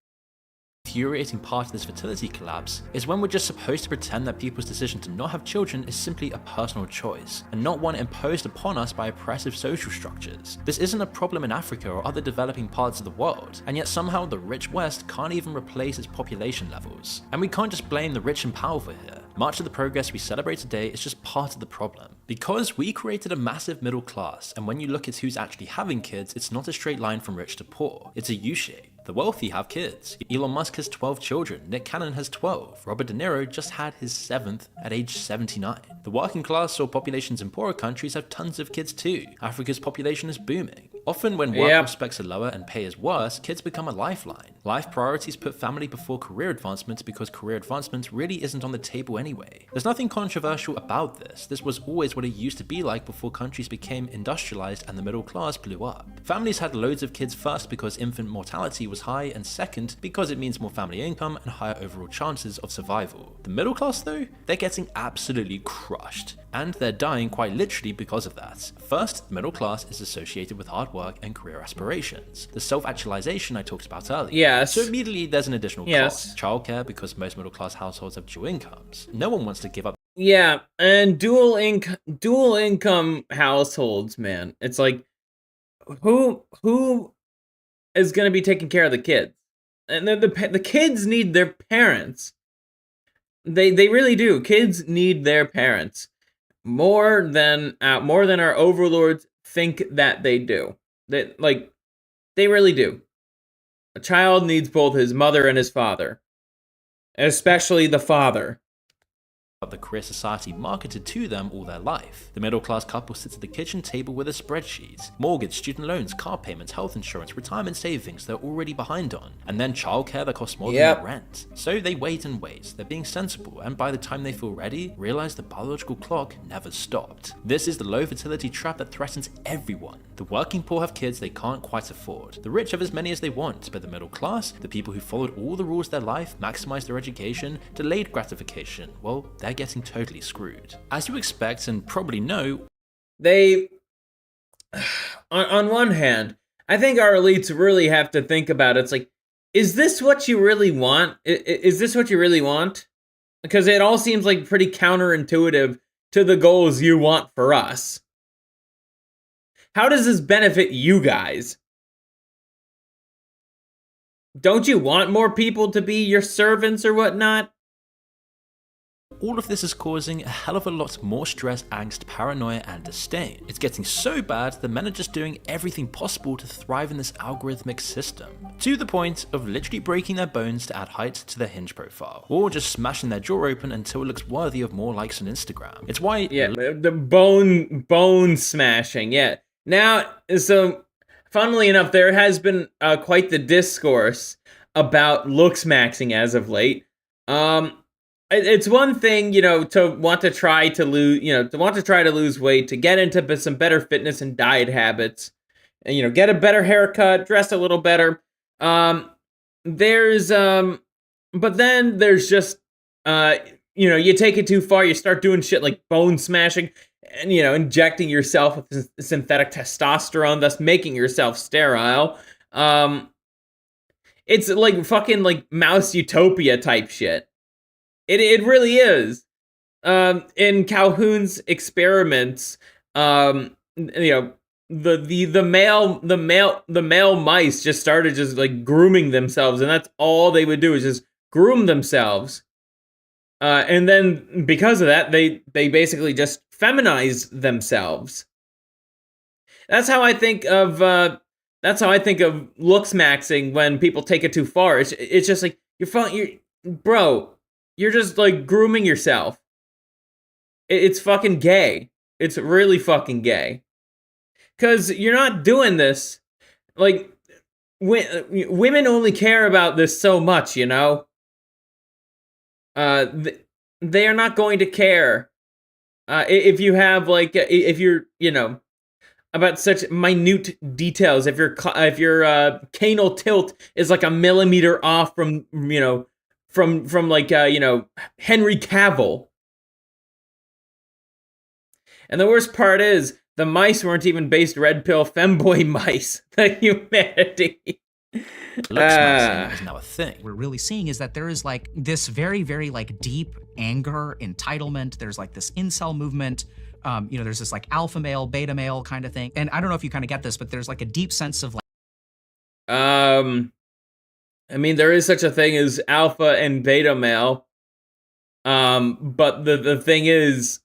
Infuriating part of this fertility collapse is when we're just supposed to pretend that people's decision to not have children is simply a personal choice, and not one imposed upon us by oppressive social structures. This isn't a problem in Africa or other developing parts of the world, and yet somehow the rich West can't even replace its population levels. And we can't just blame the rich and powerful here. Much of the progress we celebrate today is just part of the problem. Because we created a massive middle class, and when you look at who's actually having kids, it's not a straight line from rich to poor, it's a U-shape. The wealthy have kids. Elon Musk has 12 children, Nick Cannon has 12, Robert De Niro just had his 7th at age 79. The working class or populations in poorer countries have tons of kids too. Africa's population is booming. Often when work prospects are lower and pay is worse, kids become a lifeline. Life priorities put family before career advancement because career advancement really isn't on the table anyway. There's nothing controversial about this. This was always what it used to be like before countries became industrialized and the middle class blew up. Families had loads of kids first because infant mortality was high, and second because it means more family income and higher overall chances of survival. The middle class though, they're getting absolutely crushed, and they're dying quite literally because of that. First, the middle class is associated with hard work and career aspirations, the self-actualization I talked about earlier. Yes. So immediately there's an additional cost. Childcare, because most middle class households have dual incomes. No one wants to give up. Yeah, and dual income households, man. It's like, who is going to be taking care of the kids? And the kids need their parents. They really do. Kids need their parents more than our overlords think that they do. They really do. A child needs both his mother and his father, especially the father. The career society marketed to them all their life. The middle class couple sits at the kitchen table with a spreadsheet. Mortgage, student loans, car payments, health insurance, retirement savings they're already behind on. And then childcare that costs more than their rent. So they wait and wait. They're being sensible, and by the time they feel ready, realize the biological clock never stopped. This is the low fertility trap that threatens everyone. The working poor have kids they can't quite afford. The rich have as many as they want, but the middle class, the people who followed all the rules of their life, maximized their education, delayed gratification, well, they're getting totally screwed. As you expect and probably know, they, on one hand, I think our elites really have to think about it. It's like, is this what you really want? Is this what you really want? Because it all seems like pretty counterintuitive to the goals you want for us. How does this benefit you guys? Don't you want more people to be your servants or whatnot? all of this is causing a hell of a lot more stress, angst, paranoia, and disdain. It's getting so bad that men are just doing everything possible to thrive in this algorithmic system, to the point of literally breaking their bones to add height to their Hinge profile, or just smashing their jaw open until it looks worthy of more likes on Instagram. It's why the bone smashing. Yeah. Now, so funnily enough, there has been quite the discourse about looks maxing as of late. It's one thing, to want to try to lose weight, to get into some better fitness and diet habits, and get a better haircut, dress a little better. But then there's just you take it too far, you start doing shit like bone smashing and injecting yourself with synthetic testosterone, thus making yourself sterile. It's like fucking like Mouse Utopia type shit. It really is. In Calhoun's experiments, the male mice just started just like grooming themselves, and that's all they would do is just groom themselves. And then because of that, they basically just feminize themselves. That's how I think of looks maxing when people take it too far. It's just like you're just like grooming yourself. It's fucking gay. It's really fucking gay. Cause you're not doing this. Like women only care about this so much, they are not going to care if you have if you're about such minute details. If your canal tilt is like a millimeter off from Henry Cavill. And the worst part is the mice weren't even based red pill femboy mice. The humanity. Looks maxing is now a thing. We're really seeing is that there is like this very, very like deep anger, entitlement. There's like this incel movement. There's this like alpha male, beta male kind of thing. And I don't know if you kind of get this, but there's like a deep sense of like. I mean, there is such a thing as alpha and beta male. But the thing is,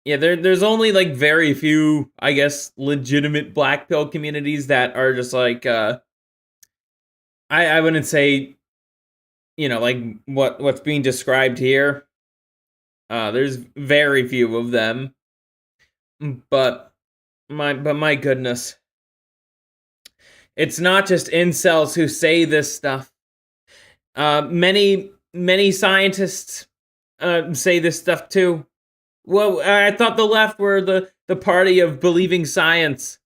there's only like very few, I guess, legitimate black pill communities that are just like, I wouldn't say, like what's being described here. There's very few of them, but my goodness, it's not just incels who say this stuff. Many scientists say this stuff too. Well, I thought the left were the party of believing science.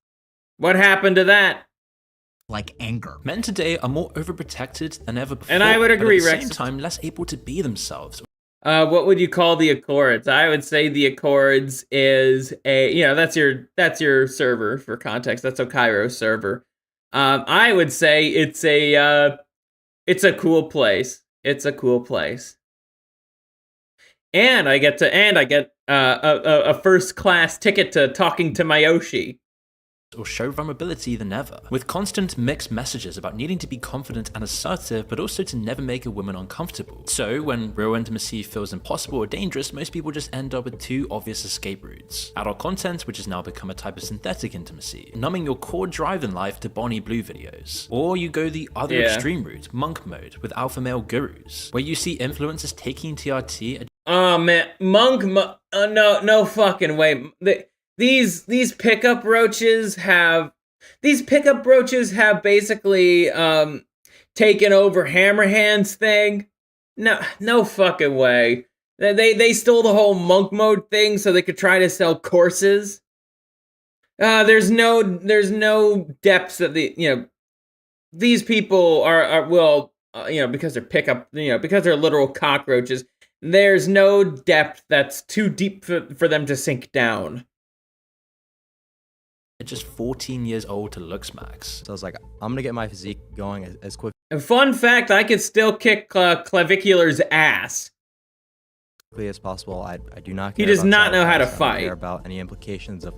What happened to that? Like anger. Men today are more overprotected than ever before. And I would agree, but at the Rex. same time, less able to be themselves. What would you call the Accords? I would say the Accords is that's your server for context. That's a Cairo server. I would say it's a cool place. It's a cool place. And I get a first class ticket to talking to Mayoshi. Or show vulnerability than ever, with constant mixed messages about needing to be confident and assertive, but also to never make a woman uncomfortable. So when real intimacy feels impossible or dangerous, most people just end up with two obvious escape routes. Adult content, which has now become a type of synthetic intimacy, numbing your core drive in life to Bonnie Blue videos. Or you go the other extreme route, monk mode, with alpha male gurus, where you see influencers taking TRT. Oh man, no fucking way. These pickup roaches have basically taken over Hammerhand's thing. No fucking way. They stole the whole monk mode thing so they could try to sell courses. There's no depths that these people are because they're because they're literal cockroaches. There's no depth that's too deep for them to sink down. Just 14 years old to looks max. So I was like, I'm gonna get my physique going as quickly Fun fact, I could still kick Clavicular's ass. as possible. I do not care. He does about not know how to side effects. I don't fight. care about any implications of,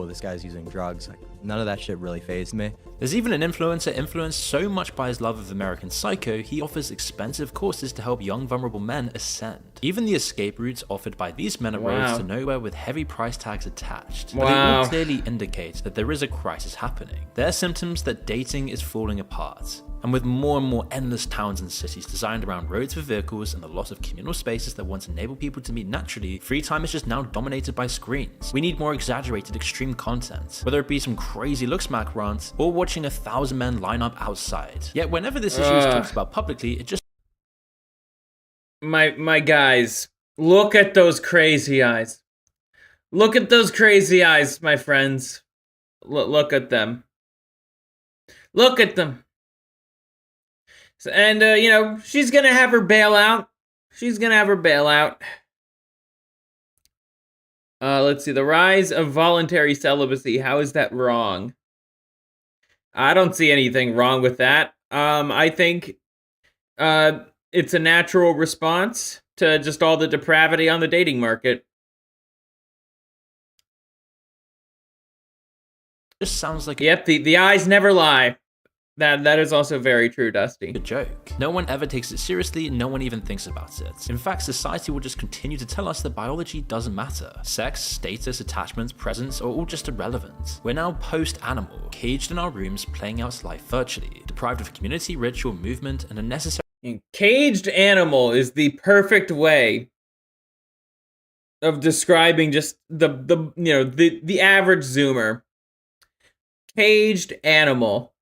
this guy's using drugs. Like, none of that shit really fazed me. There's even an influencer influenced so much by his love of American Psycho, he offers expensive courses to help young vulnerable men ascend. Even the escape routes offered by these men are roads to nowhere with heavy price tags attached. But they all clearly indicate that there is a crisis happening. There are symptoms that dating is falling apart. And with more and more endless towns and cities designed around roads for vehicles and the loss of communal spaces that once enabled people to meet naturally, free time is just now dominated by screens. We need more exaggerated extreme content, whether it be some crazy looks mac rant or watching 1,000 men line up outside. Yet whenever this issue is talked about publicly, it just... My guys, look at those crazy eyes. Look at those crazy eyes, my friends. Look at them. Look at them. And, she's gonna have her bailout. Let's see. The rise of voluntary celibacy. How is that wrong? I don't see anything wrong with that. I think it's a natural response to just all the depravity on the dating market. just sounds like Yep, the eyes never lie. That is also very true, Dusty. a joke. No one ever takes it seriously, no one even thinks about it. In fact, society will just continue to tell us that biology doesn't matter. Sex, status, attachments, presence are all just irrelevant. We're now post-animal, caged in our rooms playing out life virtually, deprived of community, ritual, movement, and a necessary Caged animal is the perfect way of describing just the average Zoomer. Caged animal.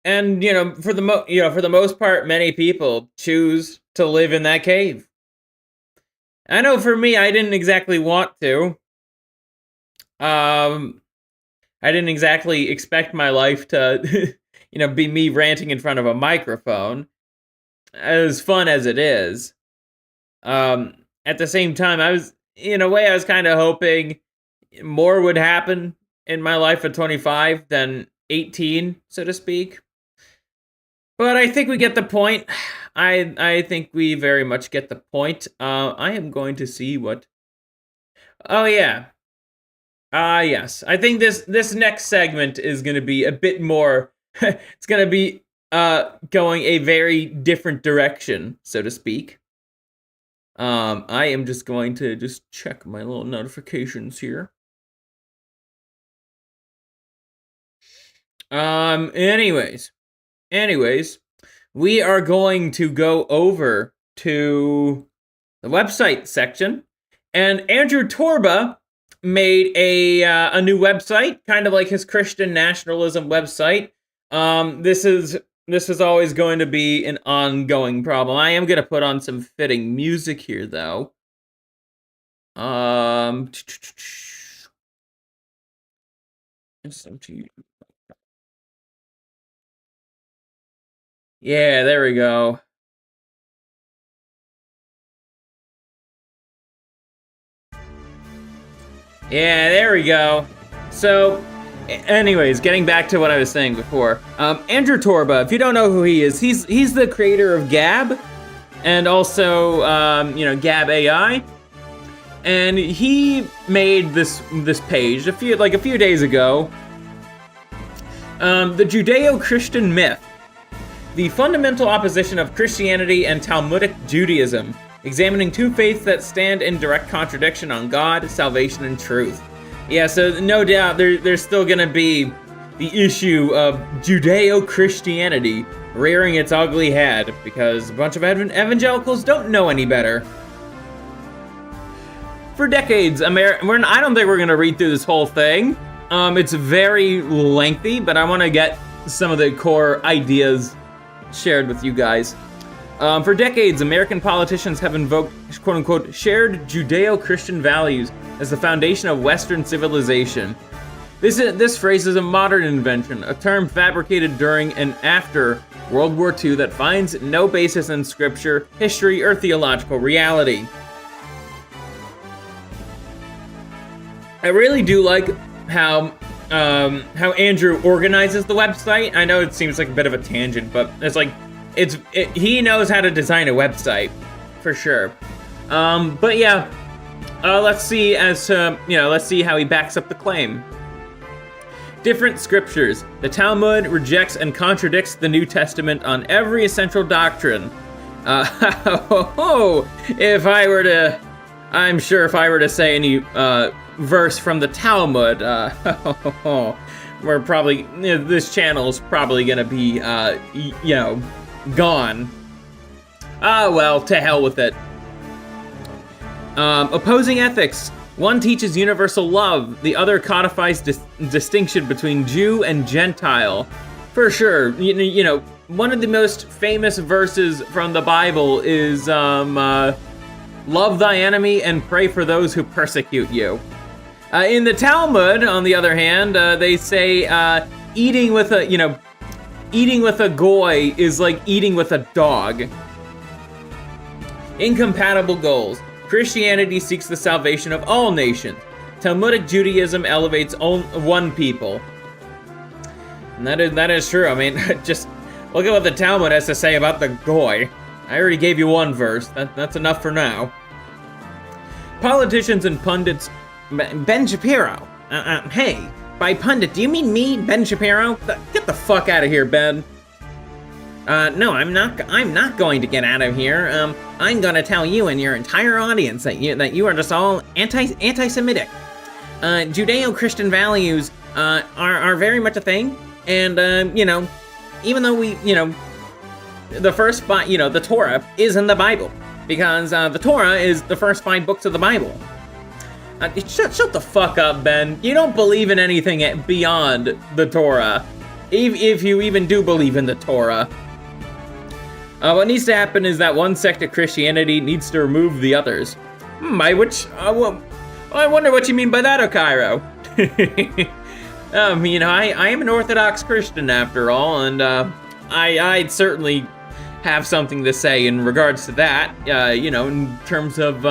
And for the most part, many people choose to live in that cave. I know for me, I didn't exactly want to. I didn't exactly expect my life to, be me ranting in front of a microphone. As fun as it is. At the same time, in a way, I was kind of hoping more would happen in my life at 25 than 18, so to speak. But I think we get the point. I think we very much get the point. I am going to see what... Oh, yeah. Yes. I think this next segment is going to be a bit more... it's going to be going a very different direction, so to speak. I am just going to just check my little notifications here. Anyways, we are going to go over to the website section, and Andrew Torba made a new website, kind of like his Christian nationalism website. This is always going to be an ongoing problem. I am going to put on some fitting music here, though. Yeah, there we go. Yeah, there we go. So, anyways, getting back to what I was saying before. Andrew Torba, if you don't know who he is, he's the creator of Gab, and also, Gab AI. And he made this page a few days ago. The Judeo-Christian myth. The fundamental opposition of Christianity and Talmudic Judaism, examining two faiths that stand in direct contradiction on God, salvation, and truth. Yeah, so no doubt there's still gonna be the issue of Judeo-Christianity rearing its ugly head, because a bunch of evangelicals don't know any better. For decades, I don't think we're gonna read through this whole thing. It's very lengthy, but I wanna get some of the core ideas shared with you guys. For decades, American politicians have invoked, quote-unquote, shared Judeo-Christian values as the foundation of Western civilization. This phrase is a modern invention, a term fabricated during and after World War II that finds no basis in scripture, history, or theological reality. I really do like how Andrew organizes the website. I know it seems like a bit of a tangent, but it's like, he knows how to design a website, for sure. But yeah, let's see let's see how he backs up the claim. Different scriptures. The Talmud rejects and contradicts the New Testament on every essential doctrine. I'm sure if I were to say any, verse from the Talmud, we're probably, this channel's probably gonna be, gone. Well, to hell with it. Opposing ethics. One teaches universal love, the other codifies distinction between Jew and Gentile. For sure, one of the most famous verses from the Bible is, love thy enemy and pray for those who persecute you. In the Talmud, on the other hand, they say eating with a goy is like eating with a dog. Incompatible goals. Christianity seeks the salvation of all nations. Talmudic Judaism elevates one people. And that is true. I mean, just look at what the Talmud has to say about the goy. I already gave you one verse. That's enough for now. Politicians and pundits. Ben Shapiro. Hey, by pundit, do you mean me, Ben Shapiro? Get the fuck out of here, Ben. No, I'm not going to get out of here. I'm gonna tell you and your entire audience that you are just all anti-Semitic. Judeo-Christian values are very much a thing, and even though the first the Torah is in the Bible, because the Torah is the first 5 books of the Bible. Shut the fuck up, Ben. You don't believe in anything beyond the Torah, if you even do believe in the Torah. What needs to happen is that one sect of Christianity needs to remove the others. I wonder what you mean by that, Okairo. I am an Orthodox Christian after all, and I'd certainly have something to say in regards to that, in terms of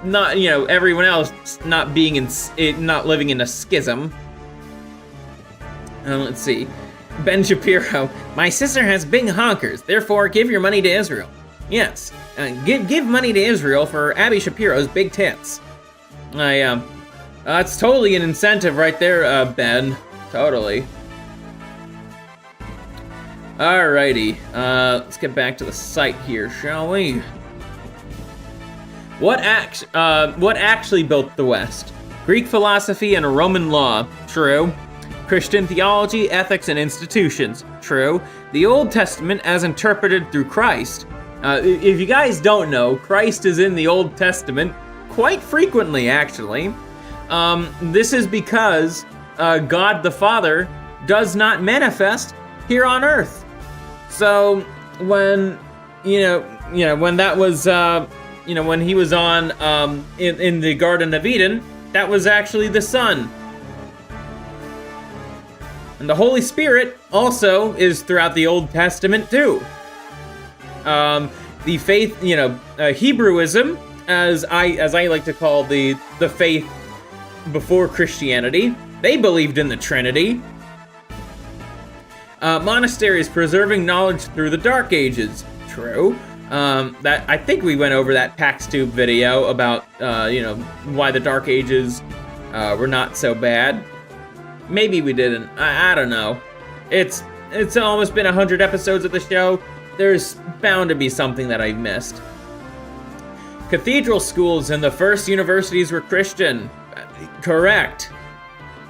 not everyone else not being not living in a schism. Let's see. Ben Shapiro, my sister has big honkers, therefore give your money to Israel. Yes, give money to Israel for Abby Shapiro's big tits. That's totally an incentive right there, Ben. Totally. Alrighty, let's get back to the site here, shall we? What actually built the West? Greek philosophy and Roman law. True. Christian theology, ethics, and institutions. True. The Old Testament as interpreted through Christ. If you guys don't know, Christ is in the Old Testament quite frequently, actually. This is because God the Father does not manifest here on Earth. So when when that was when he was on in the Garden of Eden, that was actually the Son. And the Holy Spirit also is throughout the Old Testament too. The faith, Hebrewism, as I like to call the faith before Christianity, they believed in the Trinity. Monasteries preserving knowledge through the Dark Ages. True. That I think we went over that PaxTube video about why the Dark Ages were not so bad. Maybe we didn't. I don't know. It's almost been 100 episodes of the show. There's bound to be something that I missed. Cathedral schools and the first universities were Christian. Correct.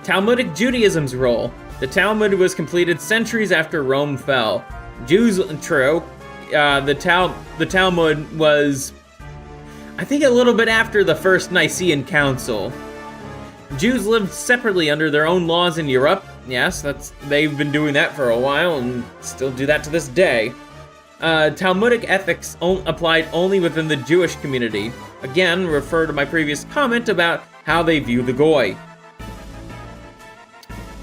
Talmudic Judaism's role. The Talmud was completed centuries after Rome fell. Jews, true. The Talmud was, I think, a little bit after the First Nicene Council. Jews lived separately under their own laws in Europe. Yes, they've been doing that for a while and still do that to this day. Talmudic ethics applied only within the Jewish community. Again, refer to my previous comment about how they view the goy.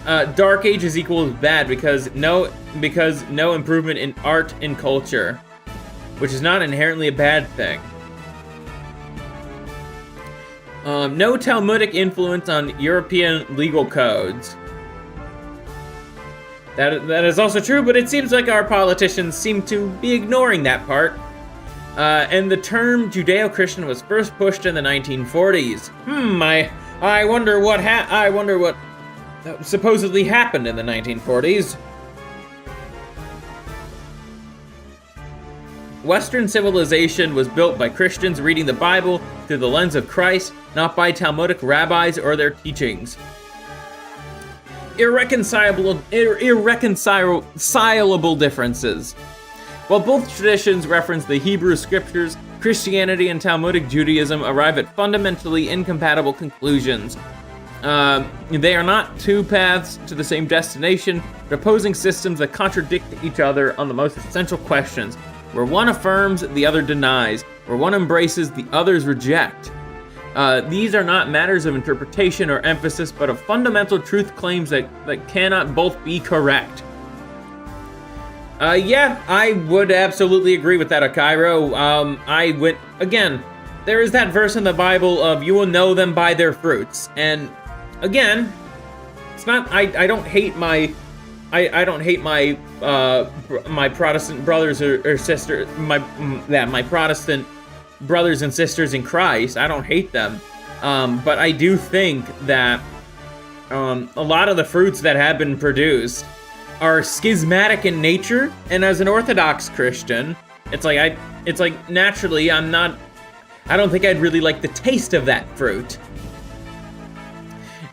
Dark Ages equals bad because no improvement in art and culture, which is not inherently a bad thing. No Talmudic influence on European legal codes. That is also true, but it seems like our politicians seem to be ignoring that part. And the term Judeo-Christian was first pushed in the 1940s. I wonder what supposedly happened in the 1940s. Western civilization was built by Christians reading the Bible through the lens of Christ, not by Talmudic rabbis or their teachings. Irreconcilable differences. While both traditions reference the Hebrew scriptures, Christianity and Talmudic Judaism arrive at fundamentally incompatible conclusions. They are not two paths to the same destination, but opposing systems that contradict each other on the most essential questions. Where one affirms, the other denies. Where one embraces, the others reject. These are not matters of interpretation or emphasis, but of fundamental truth claims that cannot both be correct. Yeah, I would absolutely agree with that, Akairo. Again, there is that verse in the Bible of you will know them by their fruits. And again, it's not, I don't hate my my Protestant brothers or sisters, my Protestant brothers and sisters in Christ. I don't hate them, but I do think that a lot of the fruits that have been produced are schismatic in nature. And as an Orthodox Christian, it's like naturally I don't think I'd really like the taste of that fruit.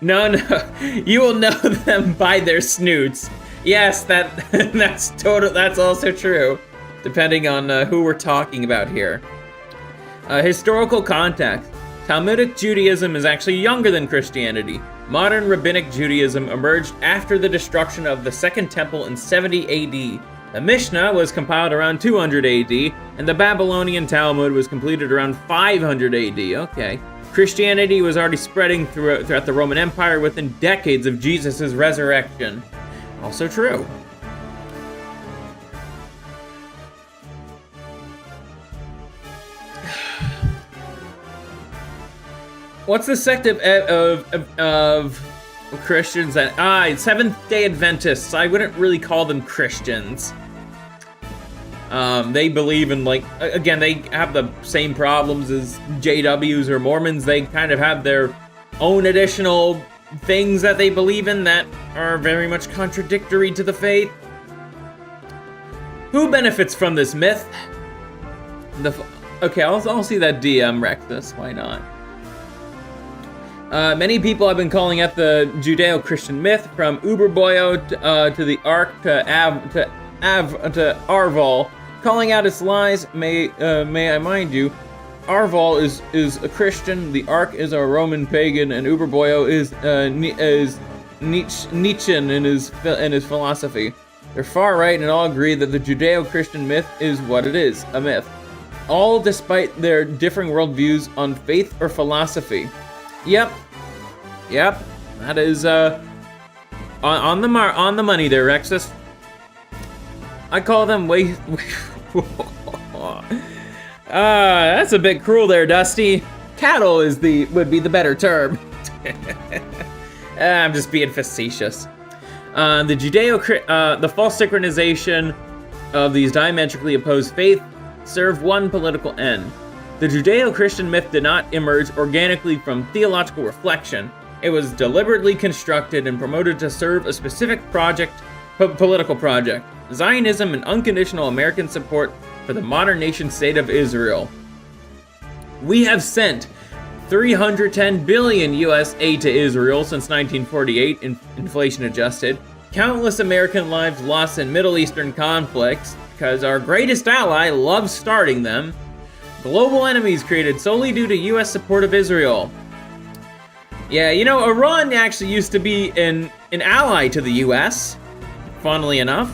No, you will know them by their snoots. Yes, that's also true, depending on who we're talking about here. Historical context. Talmudic Judaism is actually younger than Christianity. Modern Rabbinic Judaism emerged after the destruction of the Second Temple in 70 AD. The Mishnah was compiled around 200 AD, and the Babylonian Talmud was completed around 500 AD. Okay. Christianity was already spreading throughout the Roman Empire within decades of Jesus' resurrection. Also true. what's the sect of Christians that Seventh-day Adventists? I wouldn't really call them Christians. They believe in, like, again, they have the same problems as JWs or Mormons. They kind of have their own additional things that they believe in that are very much contradictory to the faith. Who benefits from this myth? Okay, I'll see that DM wreck this. Why not? Many people have been calling out the Judeo-Christian myth, from Uberboyo to the Ark to Arval, calling out its lies. May I mind you, Arval is a Christian, the Ark is a Roman pagan, and Uberboyo is Nietzschean in his philosophy. They're far right and all agree that the Judeo-Christian myth is what it is, a myth. All despite their differing worldviews on faith or philosophy. Yep, that is on the money there, Rexus. I call them that's a bit cruel there, Dusty. Cattle would be the better term. I'm just being facetious. The false synchronization of these diametrically opposed faiths serve one political end. The Judeo-Christian myth did not emerge organically from theological reflection. It was deliberately constructed and promoted to serve a specific political project: Zionism and unconditional American support for the modern nation state of Israel. We have sent $310 billion US aid to Israel since 1948, inflation adjusted. Countless American lives lost in Middle Eastern conflicts because our greatest ally loves starting them. Global enemies created solely due to US support of Israel. Yeah, you know, Iran actually used to be an ally to the US, funnily enough.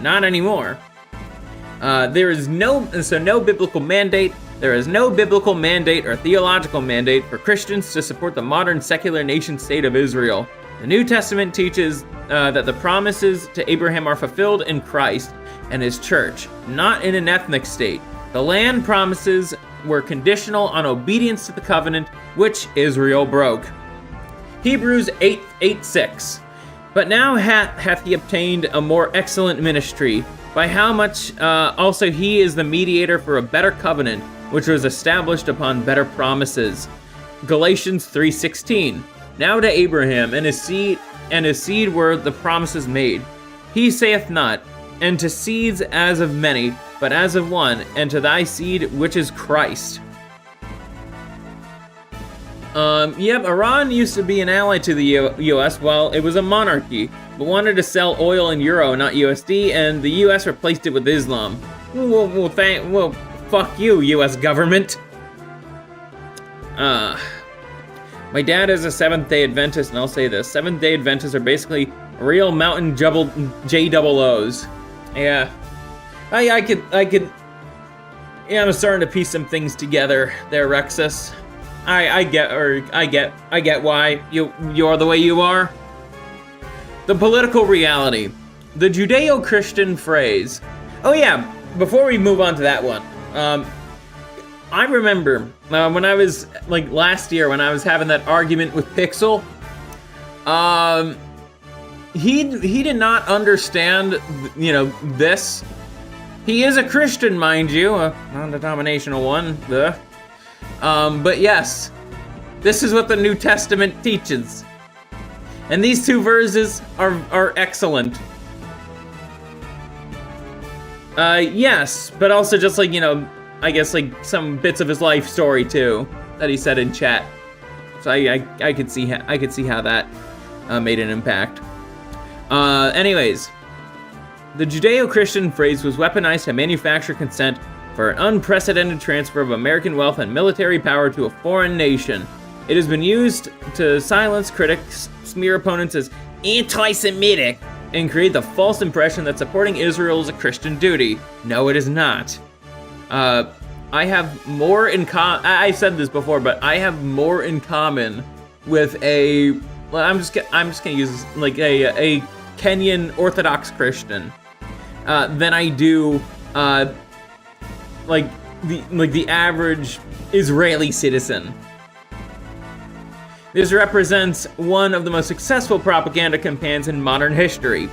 Not anymore. There is no biblical mandate. There is no biblical mandate or theological mandate for Christians to support the modern secular nation state of Israel. The New Testament teaches that the promises to Abraham are fulfilled in Christ and his church, not in an ethnic state. The land promises were conditional on obedience to the covenant, which Israel broke. Hebrews 8:6. But now hath he obtained a more excellent ministry, by how much also he is the mediator for a better covenant, which was established upon better promises. Galatians 3:16. Now to Abraham and his seed were the promises made. He saith not, and to seeds as of many, but as of one, and to thy seed, which is Christ. Iran used to be an ally to the US while it was a monarchy, but wanted to sell oil in euro, not USD, and the US replaced it with Islam. Well, fuck you, US government. My dad is a Seventh-day Adventist, and I'll say this: Seventh-day Adventists are basically real mountain JOOs. Yeah, I could. Yeah, I'm starting to piece some things together there, Rexus. I get why you're the way you are. The political reality, the Judeo-Christian phrase. Oh yeah, before we move on to that one, I remember when I was like last year when I was having that argument with Pixel. He did not understand, this. He is a Christian, mind you, a non-denominational one. But yes, this is what the New Testament teaches. And these two verses are excellent. Yes, but also just like, I guess like some bits of his life story too that he said in chat. So I could see how that made an impact. Anyways, the Judeo-Christian phrase was weaponized to manufacture consent for an unprecedented transfer of American wealth and military power to a foreign nation. It has been used to silence critics, smear opponents as anti-Semitic, and create the false impression that supporting Israel is a Christian duty. No, it is not. I have more in common. I've said this before, but I have more in common with I'm just gonna use like a Kenyan Orthodox Christian than I do like the average Israeli citizen. This represents one of the most successful propaganda campaigns in modern history.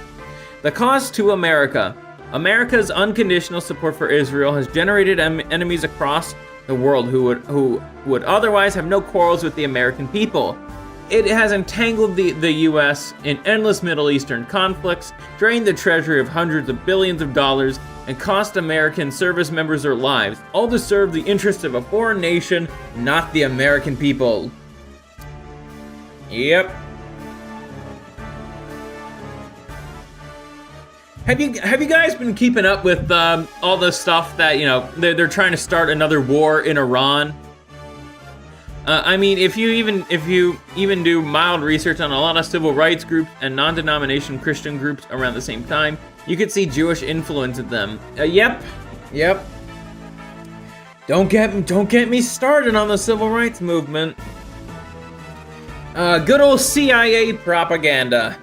The cost to America. America's unconditional support for Israel has generated enemies across the world who would otherwise have no quarrels with the American people. It has entangled the U.S. in endless Middle Eastern conflicts, drained the treasury of hundreds of billions of dollars, and cost American service members their lives, all to serve the interests of a foreign nation, not the American people. Yep. Have you guys been keeping up with all the stuff that, you know, they're trying to start another war in Iran? I mean, if you even do mild research on a lot of civil rights groups and non-denomination Christian groups around the same time, you could see Jewish influence in them. Yep. Don't get me started on the civil rights movement. Good old CIA propaganda.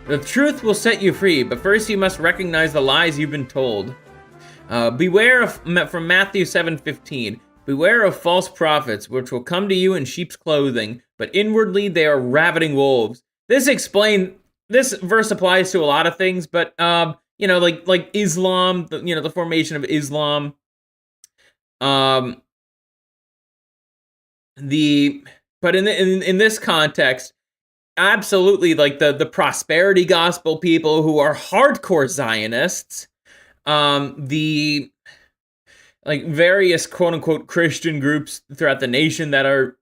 The truth will set you free, but first you must recognize the lies you've been told. Beware of, from Matthew 7:15. Beware of false prophets, which will come to you in sheep's clothing, but inwardly they are ravening wolves. This verse applies to a lot of things, but you know, like Islam, the formation of Islam. But in this context, absolutely, like the prosperity gospel people who are hardcore Zionists, the like various quote unquote Christian groups throughout the nation that are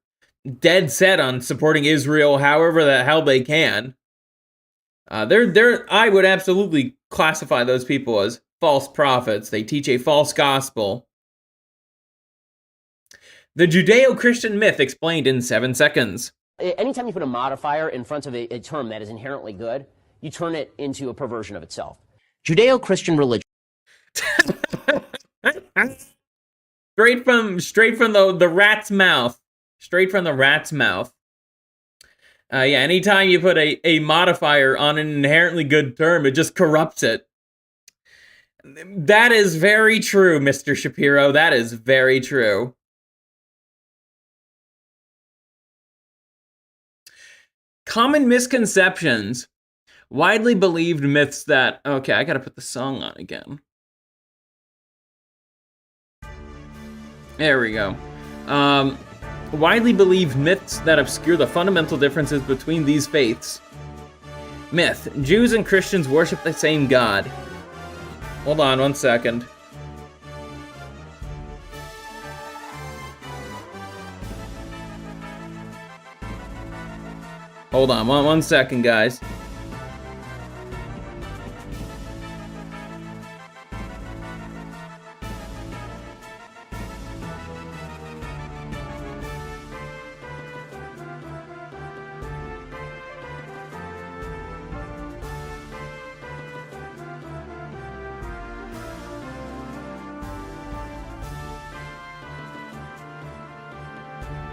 dead set on supporting Israel however the hell they can. I would absolutely classify those people as false prophets. They teach a false gospel. The Judeo-Christian myth explained in 7 seconds. Anytime you put a modifier in front of a term that is inherently good, you turn it into a perversion of itself. Judeo-Christian religion. Straight from the rat's mouth. Straight from the rat's mouth. Yeah, anytime you put a modifier on an inherently good term, it just corrupts it. That is very true, Mr. Shapiro. That is very true. Common misconceptions. Widely believed myths that... Okay, I gotta put the song on again. There we go. Widely believed myths that obscure the fundamental differences between these faiths. Myth. Jews and Christians worship the same God. Hold on 1 second. Hold on, one second, guys.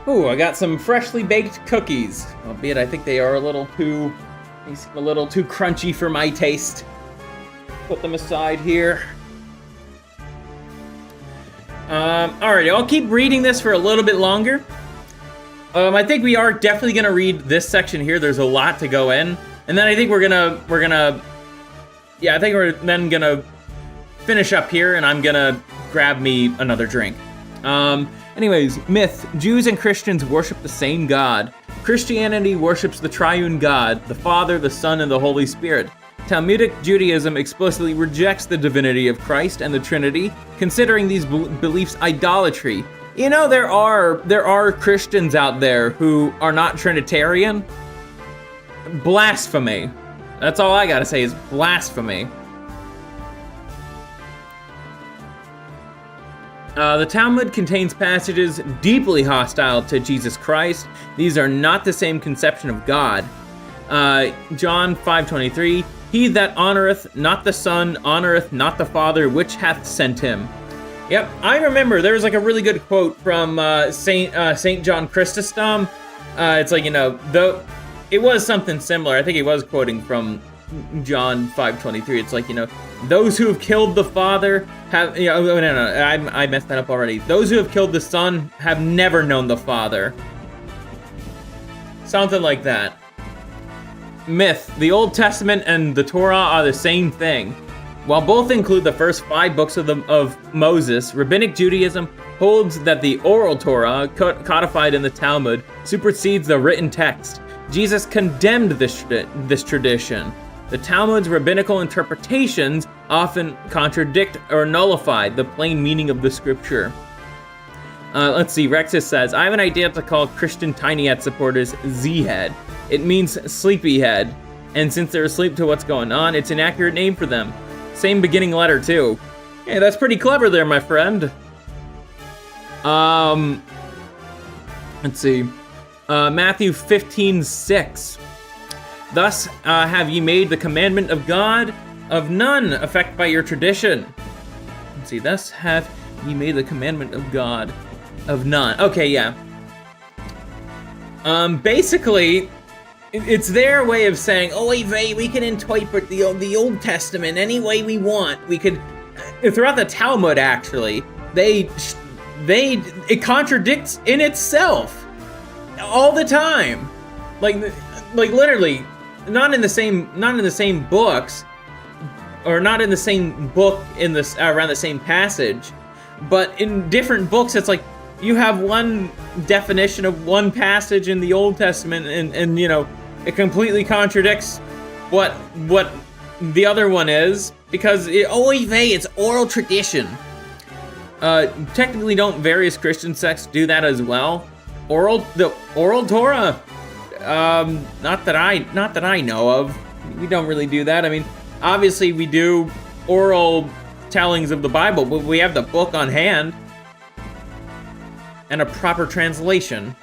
Ooh, I got some freshly baked cookies. Albeit I think they are a little too crunchy for my taste. Put them aside here. Alrighty, I'll keep reading this for a little bit longer. I think we are definitely gonna read this section here. There's a lot to go in. And then I think we're gonna yeah, I think we're then gonna finish up here and I'm gonna grab me another drink. Anyways, myth. Jews and Christians worship the same God. Christianity worships the triune God, the Father, the Son, and the Holy Spirit. Talmudic Judaism explicitly rejects the divinity of Christ and the Trinity, considering these beliefs idolatry. You know, there are Christians out there who are not Trinitarian. Blasphemy. That's all I gotta say is blasphemy. The Talmud contains passages deeply hostile to Jesus Christ. These are not the same conception of God. John 5:23, he that honoreth not the Son honoreth not the Father which hath sent him. Yep, I remember there was like a really good quote from Saint John Chrysostom. It's like, you know, it was something similar. I think he was quoting from John 5:23. It's like, you know, those who have killed the Father have, you know, no, I messed that up already. Those who have killed the Son have never known the Father. Something like that. Myth. The Old Testament and the Torah are the same thing. While both include the first 5 books of Moses, Rabbinic Judaism holds that the oral Torah, codified in the Talmud, supersedes the written text. Jesus condemned this tradition. The Talmud's rabbinical interpretations often contradict or nullify the plain meaning of the scripture. Let's see, Rexus says, I have an idea to call Christian Tiny Hat supporters Z-Head. It means sleepyhead, and since they're asleep to what's going on, it's an accurate name for them. Same beginning letter, too. Hey, that's pretty clever there, my friend. Let's see. Matthew 15:6. Thus have ye made the commandment of God of none effect by your tradition. Let's see, thus have ye made the commandment of God of none. Okay, yeah. Basically, it's their way of saying, oh, we can interpret the Old Testament any way we want. We could, throughout the Talmud, actually, it contradicts in itself all the time. Like literally, not in the same books, or not in the same book around the same passage, but in different books, it's like you have one definition of one passage in the Old Testament, and you know, it completely contradicts what the other one is, because it's oral tradition. Technically, don't various Christian sects do that as well? The oral Torah? Not that I know of. We don't really do that. I mean, obviously we do oral tellings of the Bible, but we have the book on hand and a proper translation.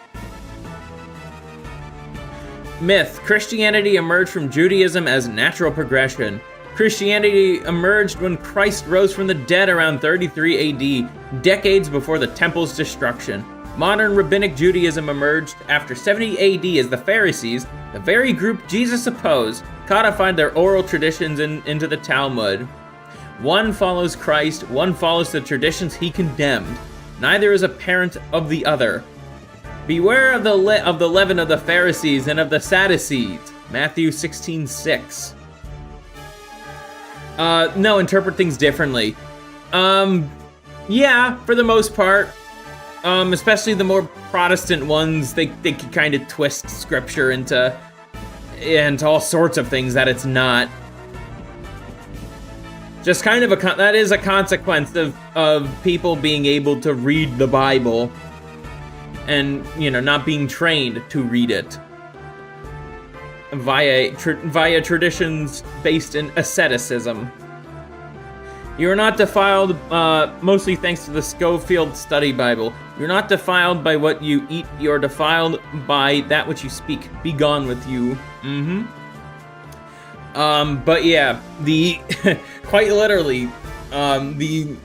Myth. Christianity emerged from Judaism as natural progression. Christianity emerged when Christ rose from the dead around 33 AD, decades before the temple's destruction. Modern rabbinic Judaism emerged after 70 AD as the Pharisees, the very group Jesus opposed, codified their oral traditions into the Talmud. One follows Christ, one follows the traditions he condemned. Neither is a parent of the other. Beware of the leaven of the Pharisees and of the Sadducees. Matthew 16:6. No, interpret things differently. Yeah, for the most part. Especially the more Protestant ones, they can kind of twist scripture into all sorts of things that it's not. Just kind of that is a consequence of people being able to read the Bible and, you know, not being trained to read it via traditions based in asceticism. You are not defiled, mostly thanks to the Schofield Study Bible. You're not defiled by what you eat, you are defiled by that which you speak. Be gone with you. But yeah, quite literally, the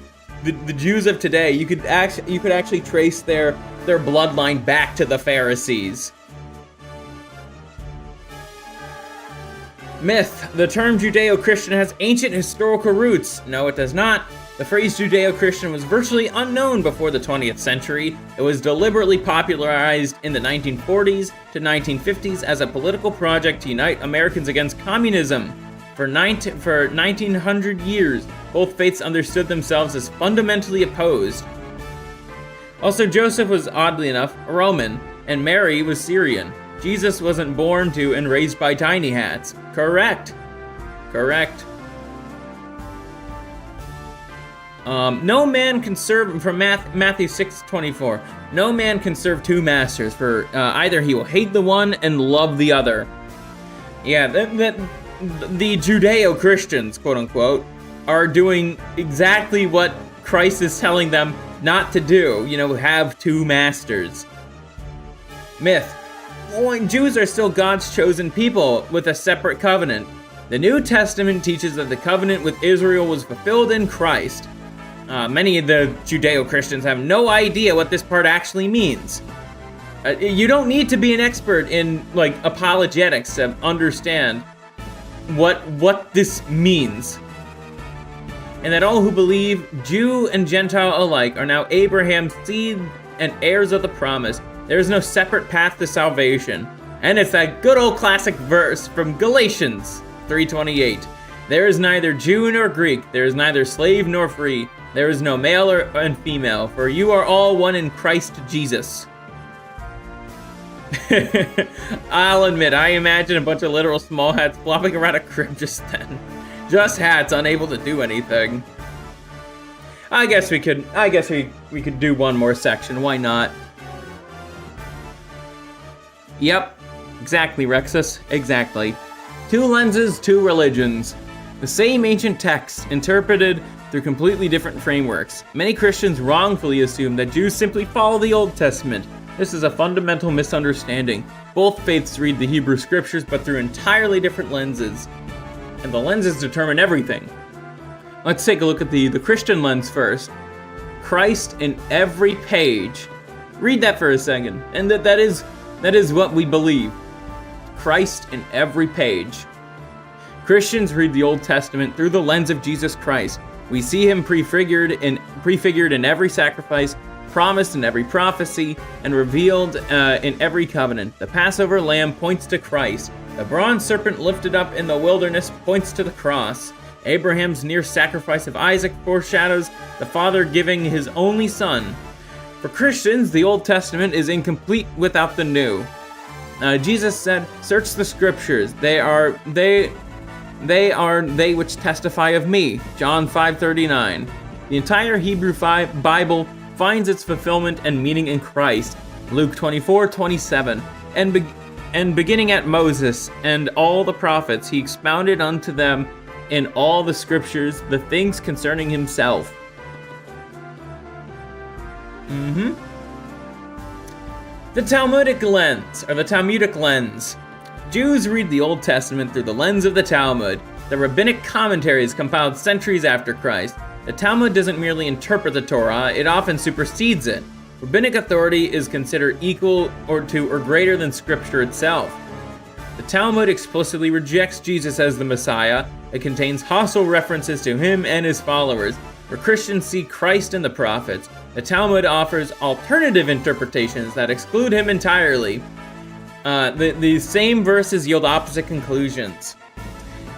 Jews of today, you could actually trace their bloodline back to the Pharisees. Myth. The term Judeo-Christian has ancient historical roots. No, it does not. The phrase Judeo-Christian was virtually unknown before the 20th century. It was deliberately popularized in the 1940s to 1950s as a political project to unite Americans against communism. For 1900 years, both faiths understood themselves as fundamentally opposed. Also, Joseph was, oddly enough, Roman, and Mary was Syrian. Jesus wasn't born to and raised by tiny hats. Correct. No man can serve, from Matthew 6:24. No man can serve two masters, for either he will hate the one and love the other. Yeah, the Judeo-Christians, quote unquote, are doing exactly what Christ is telling them not to do. You know, have two masters. Myth. Jews are still God's chosen people with a separate covenant. The New Testament teaches that the covenant with Israel was fulfilled in Christ. Many of the Judeo-Christians have no idea what this part actually means. You don't need to be an expert in, like, apologetics to understand what this means. And that all who believe, Jew and Gentile alike, are now Abraham's seed and heirs of the promise. There is no separate path to salvation. And it's that good old classic verse from Galatians 3:28. There is neither Jew nor Greek, there is neither slave nor free, there is no male and female, for you are all one in Christ Jesus. I'll admit, I imagine a bunch of literal small hats flopping around a crib just then. Just hats, unable to do anything. I guess we could do one more section, why not? Yep, exactly, Rexus, exactly. Two lenses, two religions. The same ancient text, interpreted through completely different frameworks. Many Christians wrongfully assume that Jews simply follow the Old Testament. This is a fundamental misunderstanding. Both faiths read the Hebrew scriptures, but through entirely different lenses. And the lenses determine everything. Let's take a look at the Christian lens first. Christ in every page. Read that for a second. And that is what we believe. Christ in every page. Christians read the Old Testament through the lens of Jesus Christ. We see him prefigured in every sacrifice, promised in every prophecy, and revealed in every covenant. The Passover lamb points to Christ. The bronze serpent lifted up in the wilderness points to the cross. Abraham's near sacrifice of Isaac foreshadows the Father giving his only son. For Christians, the Old Testament is incomplete without the New. Jesus said, "Search the scriptures; they are they which testify of me." John 5:39. The entire Hebrew Bible finds its fulfillment and meaning in Christ. Luke 24:27. And beginning at Moses and all the prophets, he expounded unto them in all the scriptures the things concerning himself. The Talmudic lens. Jews read the Old Testament through the lens of the Talmud. The rabbinic commentaries compiled centuries after Christ. The Talmud doesn't merely interpret the Torah, it often supersedes it. Rabbinic authority is considered equal or greater than Scripture itself. The Talmud explicitly rejects Jesus as the Messiah. It contains hostile references to him and his followers. Where Christians see Christ in the prophets, the Talmud offers alternative interpretations that exclude him entirely. The same verses yield opposite conclusions.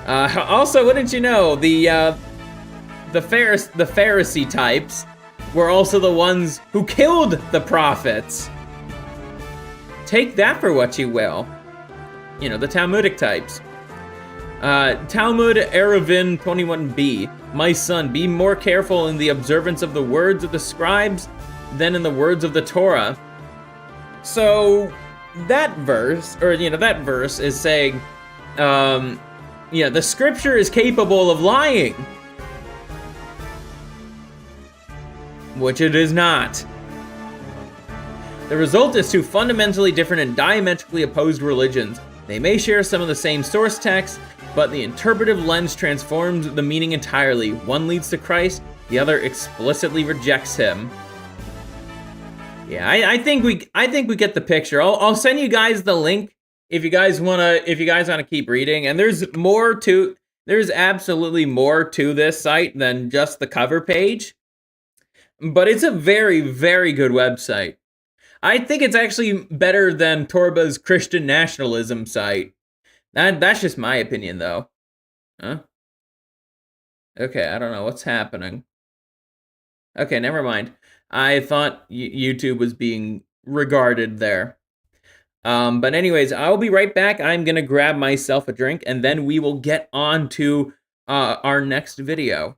Also, wouldn't you know, the Pharisee types were also the ones who killed the prophets. Take that for what you will. You know, the Talmudic types. Talmud Eruvin 21b. My son, be more careful in the observance of the words of the scribes than in the words of the Torah. So that verse is saying, the scripture is capable of lying. Which it is not. The result is two fundamentally different and diametrically opposed religions. They may share some of the same source text, but the interpretive lens transforms the meaning entirely. One leads to Christ, the other explicitly rejects him. Yeah, I think we get the picture. I'll send you guys the link if you guys wanna keep reading. And there's absolutely more to this site than just the cover page. But it's a very, very good website. I think it's actually better than Torba's Christian nationalism site. That's just my opinion, though. Huh? Okay, I don't know what's happening. Okay, never mind. I thought YouTube was being regarded there. But anyways, I'll be right back. I'm gonna grab myself a drink, and then we will get on to our next video.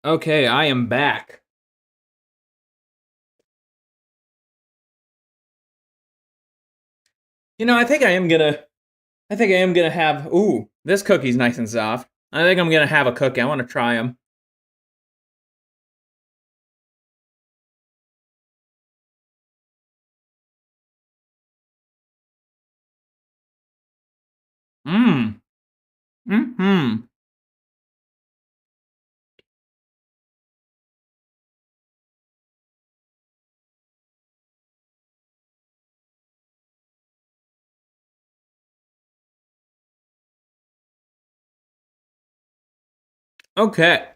Okay, I am back. You know, I think I am gonna have, ooh, this cookie's nice and soft. I think I'm gonna have a cookie. I want to try them. Mmm. Mm-hmm. Okay.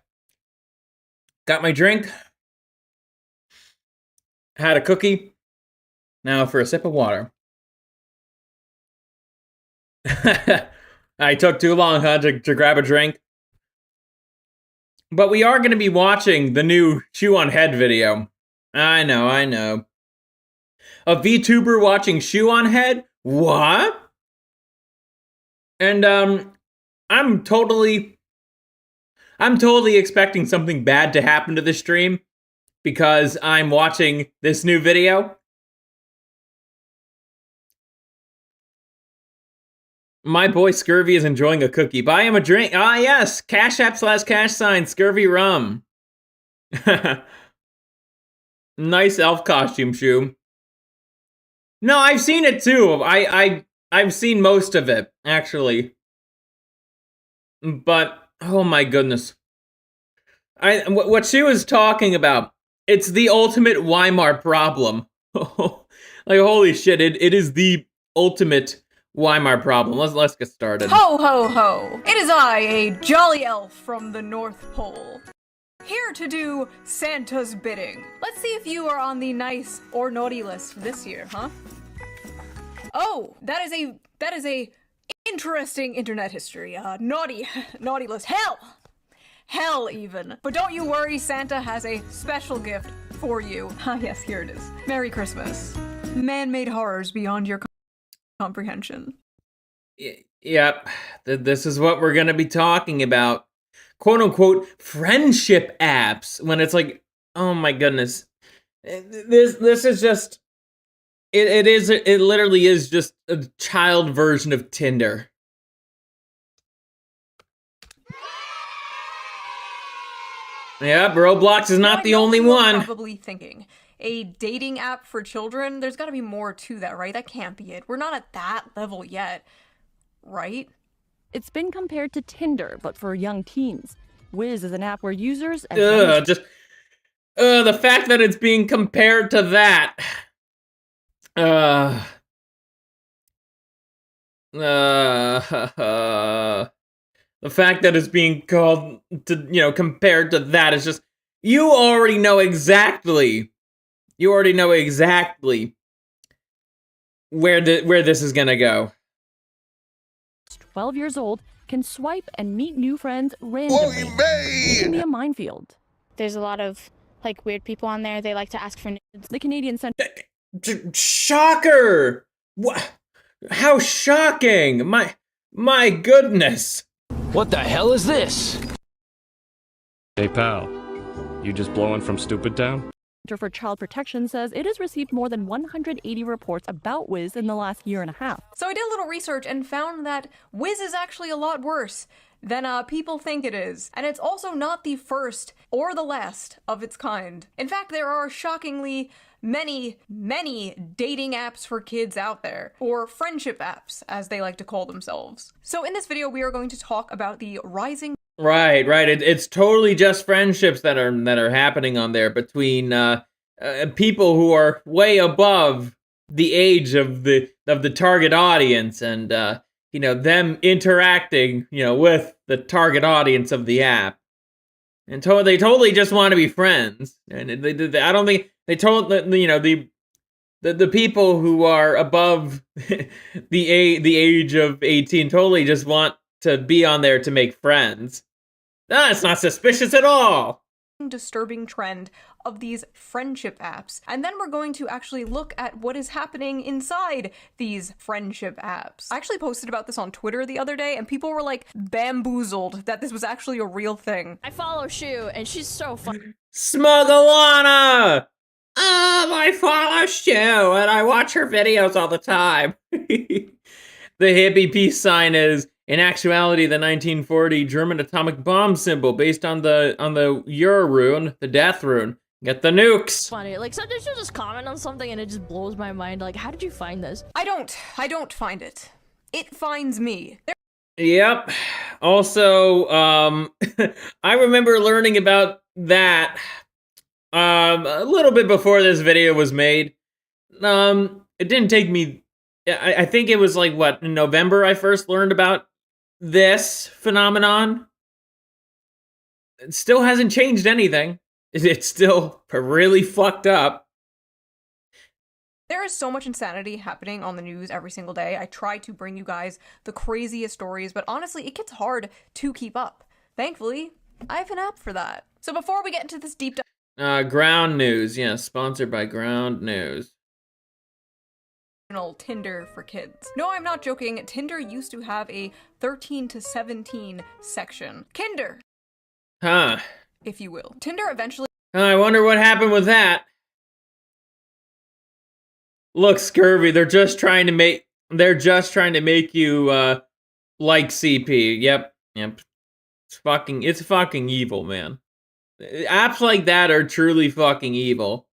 Got my drink. Had a cookie. Now for a sip of water. I took too long, huh, to grab a drink? But we are going to be watching the new Chew on Head video. I know. A VTuber watching Chew on Head? What? And, I'm totally expecting something bad to happen to the stream because I'm watching this new video. My boy Scurvy is enjoying a cookie. Buy him a drink. Ah, yes. Cashapp / cash sign ScurvyRum. Nice elf costume, Shoe. No, I've seen it too. I've seen most of it, actually. But, oh my goodness. What she was talking about, it's the ultimate Weimar problem. Like, holy shit, it is the ultimate Weimar problem. Let's get started. Ho ho ho! It is I, a jolly elf from the North Pole, here to do Santa's bidding. Let's see if you are on the nice or naughty list this year, huh? Oh, that is a interesting internet history. Naughty list. Hell even. But don't you worry, Santa has a special gift for you. Ah yes, here it is. Merry Christmas. Man-made horrors beyond your comprehension. Yep, this is what we're gonna be talking about. Quote unquote friendship apps. When it's like, oh my goodness, this is just it literally is just a child version of Tinder. Yep, Roblox is not the only one. Probably thinking, a dating app for children? There's gotta be more to that, right? That can't be it. We're not at that level yet, right? It's been compared to Tinder, but for young teens. Wiz is an app where users... the fact that it's being compared to that. The fact that it's being called to, compared to that is just, you already know exactly where this is gonna go. 12 years old can swipe and meet new friends randomly. It can be a minefield. There's a lot of weird people on there. They like to ask for nudes. The Canadian Center. Shocker! What? How shocking! My goodness! What the hell is this? Hey pal, you just blowing from Stupid Town? Center for Child Protection says it has received more than 180 reports about Wiz in the last year and a half. So I did a little research and found that Wiz is actually a lot worse than people think it is. And it's also not the first or the last of its kind. In fact, there are shockingly many dating apps for kids out there, or friendship apps, as they like to call themselves. So in this video, we are going to talk about the rising... Right. It's totally just friendships that are happening on there between people who are way above the age of the target audience, and them interacting with the target audience of the app, and they totally just want to be friends. And I don't think they told the people who are above the age of 18 totally just want to be on there to make friends. That's not suspicious at all. Disturbing trend of these friendship apps. And then we're going to actually look at what is happening inside these friendship apps. I actually posted about this on Twitter the other day, and people were like bamboozled that this was actually a real thing. I follow Shu, and she's so fun. Smugglewana! I follow Shu, and I watch her videos all the time. The hippie peace sign is, in actuality, the 1940 German atomic bomb symbol based on the Ur rune, the death rune. Get the nukes! Funny, like sometimes you'll just comment on something and it just blows my mind. Like, how did you find this? I don't find it. It finds me. Yep. Also, I remember learning about that a little bit before this video was made. It didn't take me... I think it was like, what, in November I first learned about this phenomenon. It still hasn't changed anything. It's still really fucked up. There is so much insanity happening on the news every single day. I try to bring you guys the craziest stories, but honestly, it gets hard to keep up. Thankfully, I have an app for that. So before we get into this deep dive... Ground News. Yeah, sponsored by Ground News. Tinder for kids. No, I'm not joking. Tinder used to have a 13 to 17 section. Kinder! Huh. If you will. Tinder eventually... I wonder what happened with that. Look, Scurvy, they're just trying to make you like CP. Yep. It's fucking evil, man. Apps like that are truly fucking evil.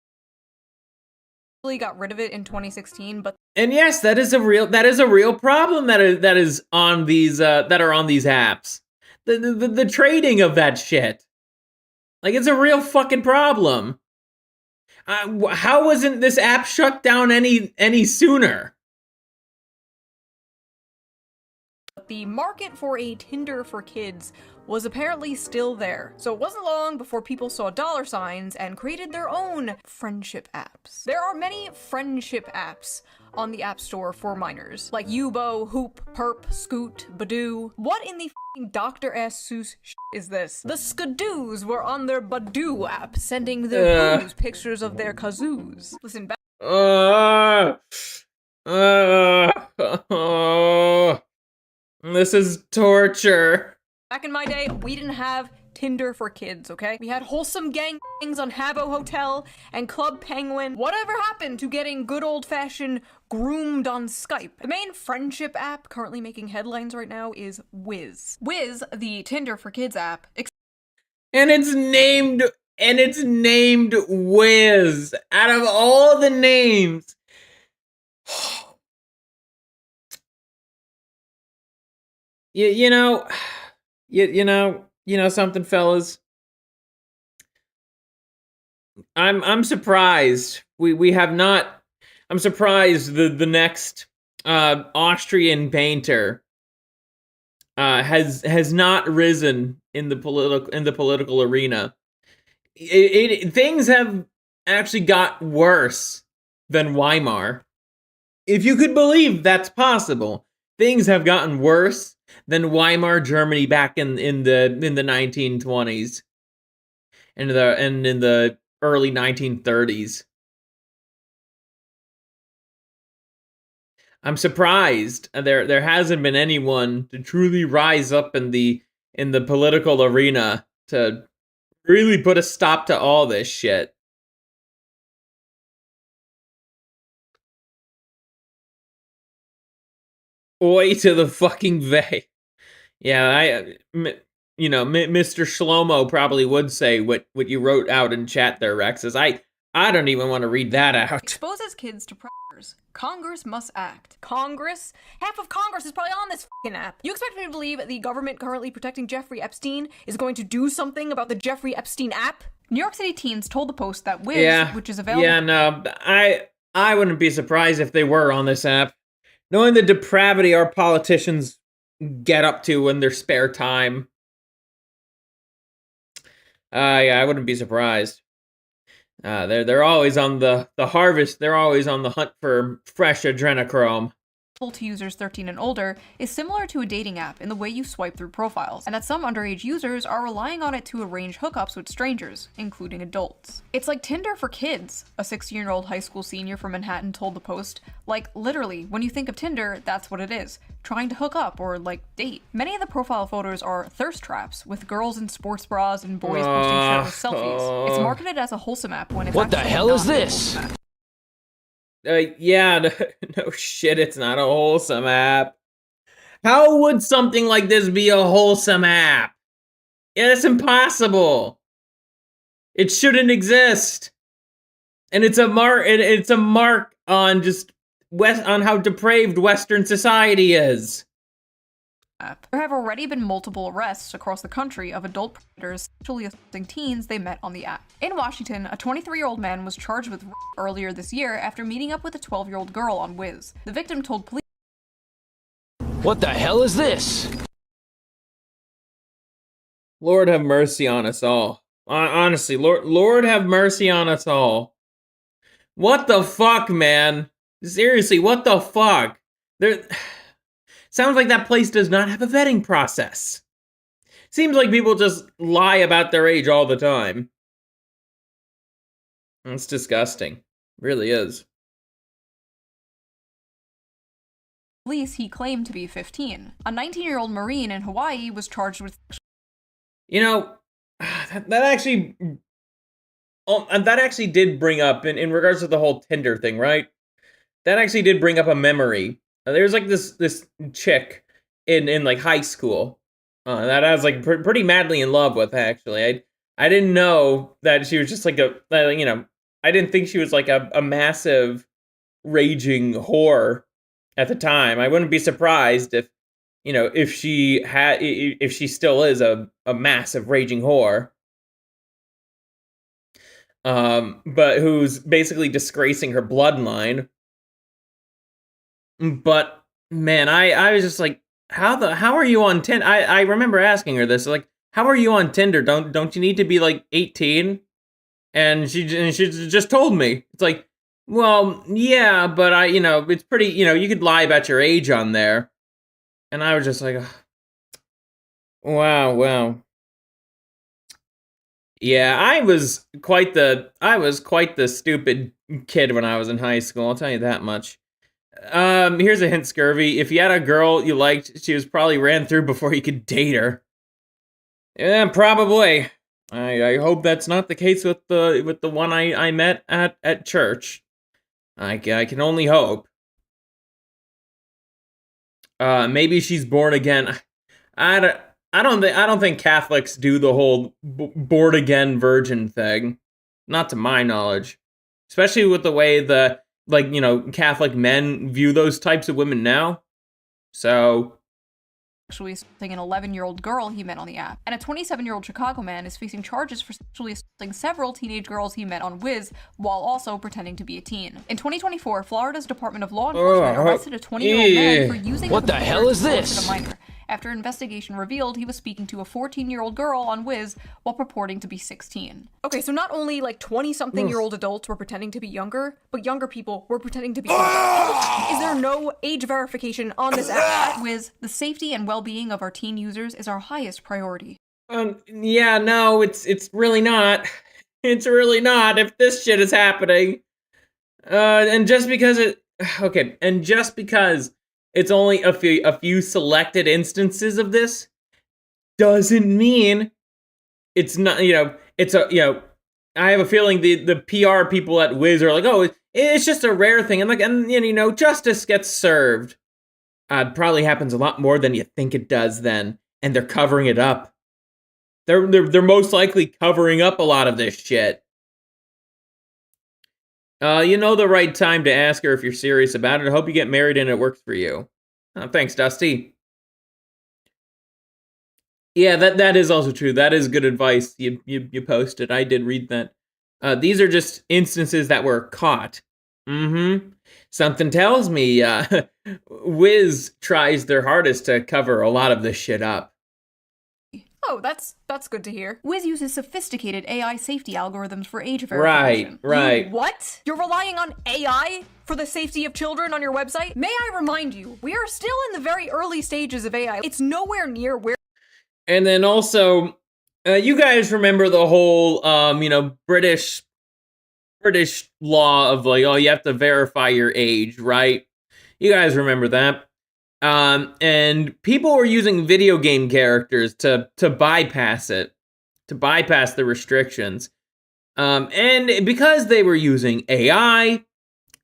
Got rid of it in 2016, but and yes, that is a real problem that is on these that are on these apps. The trading of that shit. Like, it's a real fucking problem. How wasn't this app shut down any sooner? The market for a Tinder for kids was apparently still there. So it wasn't long before people saw dollar signs and created their own friendship apps. There are many friendship apps on the App Store for minors, like Yubo, Hoop, Perp, Scoot, Badoo. What in the f***ing Dr. S. Seuss is this? The Skadoos were on their Badoo app, sending their boos pictures of their kazoos. Listen back. This is torture. Back in my day, we didn't have Tinder for kids, okay? We had wholesome gangs on Habbo Hotel and Club Penguin. Whatever happened to getting good old-fashioned groomed on Skype? The main friendship app currently making headlines right now is Wiz. Wiz, the Tinder for kids app. And it's named Wiz. Out of all the names. You know something, fellas. I'm surprised. We have not. I'm surprised the next Austrian painter has not risen in the political arena. Things have actually got worse than Weimar. If you could believe that's possible, things have gotten worse than Weimar Germany back in the 1920s and in the early 1930s. I'm surprised there hasn't been anyone to truly rise up in the political arena to really put a stop to all this shit. Oi to the fucking vey. Yeah, Mr. Shlomo probably would say what you wrote out in chat there, Rexes. I don't even want to read that out. Exposes kids to predators. Congress must act. Congress? Half of Congress is probably on this fucking app. You expect me to believe the government currently protecting Jeffrey Epstein is going to do something about the Jeffrey Epstein app? New York City teens told the Post that Wiz, which is available... Yeah, no, I wouldn't be surprised if they were on this app. Knowing the depravity our politicians get up to in their spare time. Yeah, I wouldn't be surprised. They're always on the harvest. They're always on the hunt for fresh adrenochrome. to users 13 and older is similar to a dating app in the way you swipe through profiles, and that some underage users are relying on it to arrange hookups with strangers, including adults. It's like Tinder for kids, a 16-year-old high school senior from Manhattan told the Post. Like, literally, when you think of Tinder, that's what it is. Trying to hook up or, like, date. Many of the profile photos are thirst traps, with girls in sports bras and boys posting shirtless selfies. It's marketed as a wholesome app when it's What the actually hell not is a this? wholesome app. Yeah, no shit, it's not a wholesome app. How would something like this be a wholesome app? Yeah, that's impossible. It shouldn't exist. And it's a mark on just on how depraved Western society is. There have already been multiple arrests across the country of adult predators sexually assaulting teens they met on the app. In Washington, a 23-year-old man was charged with rape earlier this year after meeting up with a 12-year-old girl on Wiz. The victim told police, What the hell is this? Lord have mercy on us all. Honestly, Lord have mercy on us all. What the fuck, man? Seriously, what the fuck? Sounds like that place does not have a vetting process. Seems like people just lie about their age all the time. It's disgusting. Really is. police he claimed to be 15. A 19-year-old Marine in Hawaii was charged with... You know, that actually did bring up, in regards to the whole Tinder thing, right? That actually did bring up a memory. There's like this chick in like high school that I was like pretty madly in love with, actually. I didn't know that she was just like I didn't think she was like a massive raging whore at the time. I wouldn't be surprised if she still is a massive raging whore. But who's basically disgracing her bloodline. But man, I was just like, how are you on Tinder? I remember asking her this, like, how are you on Tinder? Don't you need to be like 18? And she just told me. It's like, well, yeah, but it's pretty, you could lie about your age on there. And I was just like, wow. Yeah, I was quite the stupid kid when I was in high school, I'll tell you that much. Here's a hint, Scurvy. If you had a girl you liked, she was probably ran through before you could date her. Yeah, probably. I hope that's not the case with the one I met at church. I can only hope. Maybe she's born again. I don't think Catholics do the whole born again virgin thing. Not to my knowledge. Especially with the way Catholic men view those types of women now. So... sexually assaulting an 11-year-old girl he met on the app. And a 27-year-old Chicago man is facing charges for sexually assaulting several teenage girls he met on Wiz while also pretending to be a teen. In 2024, Florida's Department of Law Enforcement arrested a 20-year-old man for using What the hell is this? A minor. After investigation revealed he was speaking to a 14-year-old girl on Wiz while purporting to be 16. Okay, so not only like 20-something-year-old adults were pretending to be younger, but younger people were pretending to be older. Is there no age verification on this app? At Wiz, the safety and well-being of our teen users is our highest priority. Yeah, no, it's really not. It's really not if this shit is happening. And just because it's only a few selected instances of this doesn't mean it's not, I have a feeling the PR people at Wiz are like, oh, it's just a rare thing. And justice gets served. It probably happens a lot more than you think it does then. And they're covering it up. They're most likely covering up a lot of this shit. You know the right time to ask her if you're serious about it. I hope you get married and it works for you. Thanks, Dusty. Yeah, that is also true. That is good advice you posted. I did read that. These are just instances that were caught. Something tells me Wiz tries their hardest to cover a lot of this shit up. Oh, that's good to hear. Wiz uses sophisticated AI safety algorithms for age verification. Right. What? You're relying on AI for the safety of children on your website? May I remind you, we are still in the very early stages of AI. It's nowhere near where. And then also, you guys remember the whole, British law of like, oh, you have to verify your age, right? You guys remember that? And people were using video game characters to bypass it, to bypass the restrictions. And because they were using AI,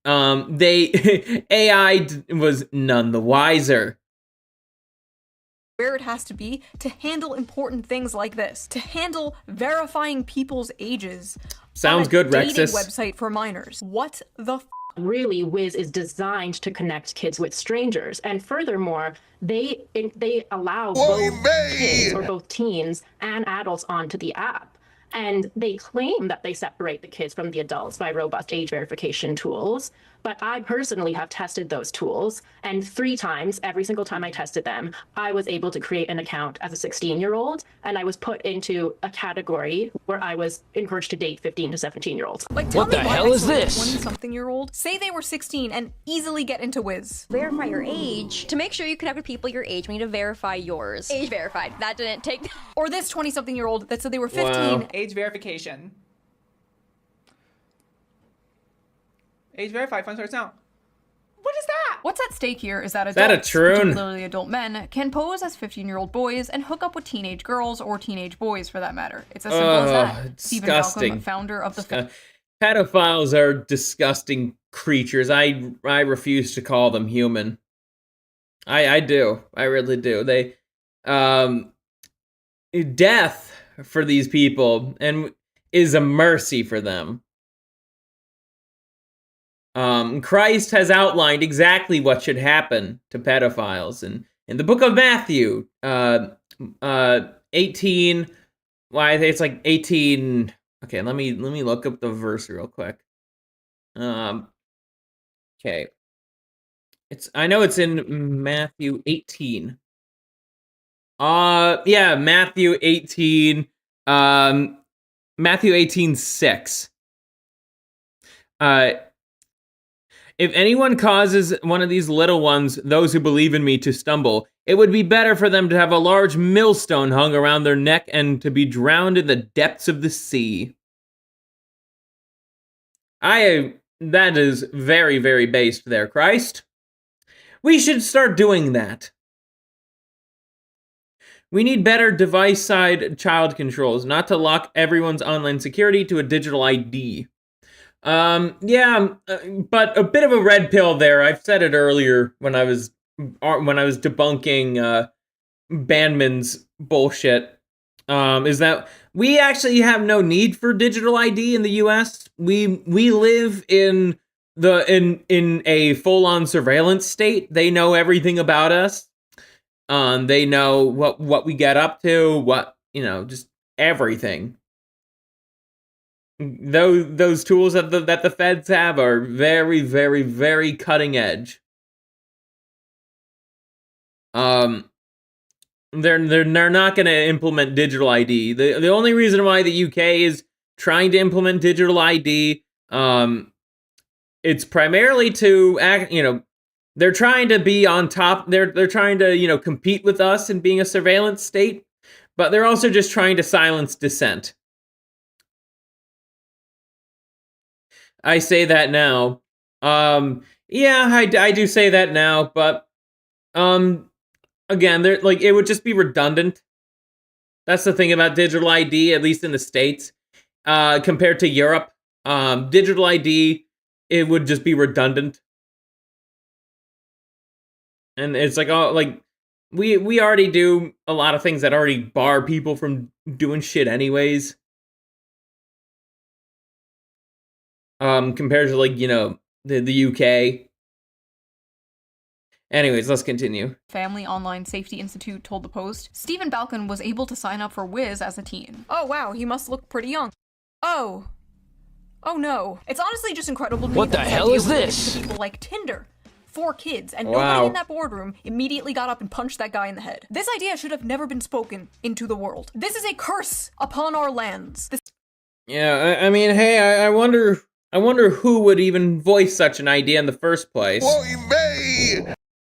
AI was none the wiser. Where it has to be to handle important things like this, to handle verifying people's ages. Sounds good, dating Rexus. Website for minors. What the Really, Wiz is designed to connect kids with strangers, and furthermore, they allow both kids or both teens and adults onto the app. And they claim that they separate the kids from the adults by robust age verification tools. But I personally have tested those tools, and 3 times, every single time I tested them, I was able to create an account as a 16-year-old, and I was put into a category where I was encouraged to date 15 to 17-year-olds. Like, what the hell is this? 20-something-year-old say they were 16 and easily get into Wiz. Verify your age. To make sure you connect with people your age, we need to verify yours. Age verified. That didn't take. Or this 20-something-year-old that said they were 15. Wow. Age verification. Age verified, fun starts now. What is that? What's at stake here is that that a adults, troon? particularly adult men, can pose as 15-year-old boys and hook up with teenage girls or teenage boys for that matter. It's as simple as that. Stephen Malcolm, founder of the pedophiles are disgusting creatures. I refuse to call them human. I do. I really do. They death for these people and is a mercy for them. Christ has outlined exactly what should happen to pedophiles, and in the book of Matthew, 18. Why it's like 18. Okay, let me look up the verse real quick. Okay, I know it's in Matthew 18. Yeah, Matthew 18. Matthew 18:6. If anyone causes one of these little ones, those who believe in me, to stumble, it would be better for them to have a large millstone hung around their neck and to be drowned in the depths of the sea. That is very, very based there, Christ. We should start doing that. We need better device-side child controls, not to lock everyone's online security to a digital ID. But a bit of a red pill there. I've said it earlier when I was debunking Bandman's bullshit. Is that we actually have no need for digital ID in the U.S. We live in a full-on surveillance state. They know everything about us. They know what we get up to, just everything. Those tools that the feds have are very, very, very cutting edge. They're not going to implement digital ID. The only reason why the UK is trying to implement digital ID, it's primarily to act. They're trying to be on top. They're trying to compete with us in being a surveillance state, but they're also just trying to silence dissent. I say that now. I do say that now, but again, it would just be redundant. That's the thing about digital ID, at least in the States, compared to Europe. Digital ID, it would just be redundant. And it's like, we already do a lot of things that already bar people from doing shit anyways. Compared to the UK. Anyways, let's continue. Family Online Safety Institute told the Post, Stephen Balkan was able to sign up for Wiz as a teen. Oh wow, he must look pretty young. Oh no. It's honestly just incredible to me what the hell is this? People like Tinder, 4 kids, and Wow. nobody in that boardroom immediately got up and punched that guy in the head. This idea should have never been spoken into the world. This is a curse upon our lands. Yeah, I mean, hey, I wonder who would even voice such an idea in the first place.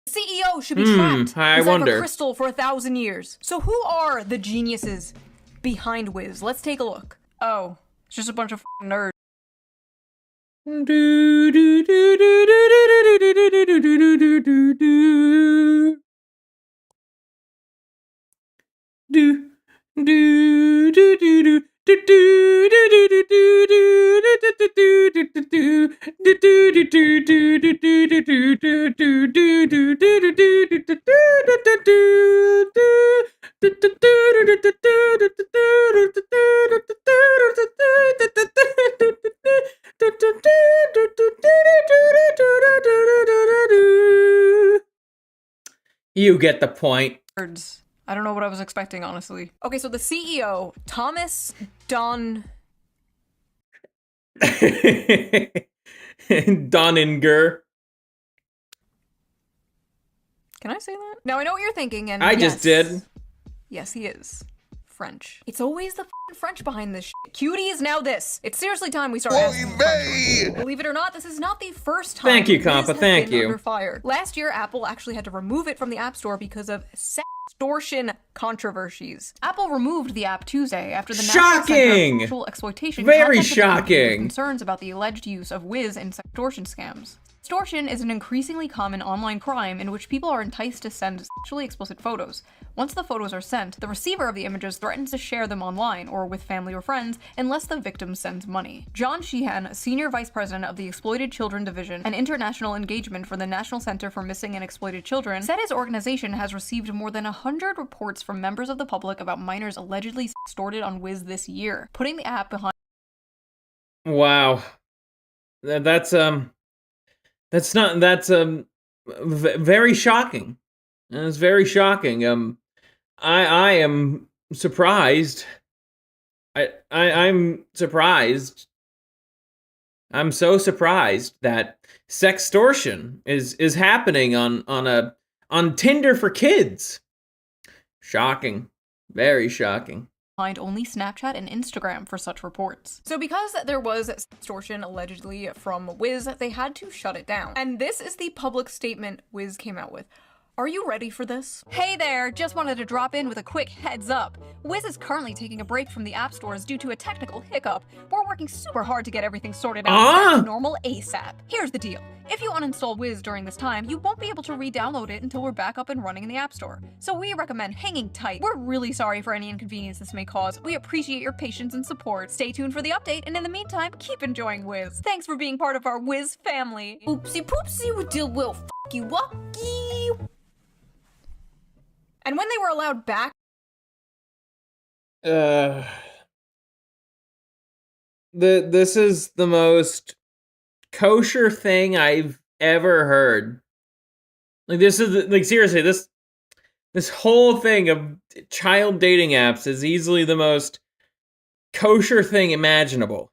CEO should be trapped I inside wonder. of a crystal for 1,000 years. So who are the geniuses behind Wiz? Let's take a look. Oh, it's just a bunch of f***ing nerds. You get the point. Nerds. I don't know what I was expecting, honestly. Okay, so the CEO, Thomas Donninger. Can I say that? Now I know what you're thinking, and I just did. Yes, he is. French. It's always the f***ing French behind this shit. Cutie is now this. It's seriously time we start asking the French questions. Believe it or not, this is not the first time Thank you, Wiz Compa, has thank been you. under fire. Last year, Apple actually had to remove it from the App Store because of sextortion controversies. Apple removed the app Tuesday after the National Center Shocking! for Sexual Exploitation Very contacted the company with shocking. concerns about the alleged use of Wiz in sextortion scams. Extortion is an increasingly common online crime in which people are enticed to send sexually explicit photos. Once the photos are sent, the receiver of the images threatens to share them online or with family or friends unless the victim sends money. John Sheehan, Senior Vice President of the Exploited Children Division and International Engagement for the National Center for Missing and Exploited Children, said his organization has received more than 100 reports from members of the public about minors allegedly extorted on Wiz this year, putting the app behind. Wow. That's very shocking. It's very shocking. I am surprised. I'm surprised. I'm so surprised that sextortion is happening on Tinder for kids. Shocking. Very shocking. Behind only Snapchat and Instagram for such reports. So because there was extortion allegedly from Wiz, they had to shut it down. And this is the public statement Wiz came out with. Are you ready for this? Hey there, just wanted to drop in with a quick heads up. Wiz is currently taking a break from the app stores due to a technical hiccup. We're working super hard to get everything sorted out back to normal ASAP. Here's the deal. If you uninstall Wiz during this time, you won't be able to re-download it until we're back up and running in the App Store. So we recommend hanging tight. We're really sorry for any inconvenience this may cause. We appreciate your patience and support. Stay tuned for the update, and in the meantime, keep enjoying Wiz. Thanks for being part of our Wiz family. Oopsie poopsie, we deal will fuck you wucky. And when they were allowed back, this is the most kosher thing I've ever heard. Like, this is like, seriously, this whole thing of child dating apps is easily the most kosher thing imaginable.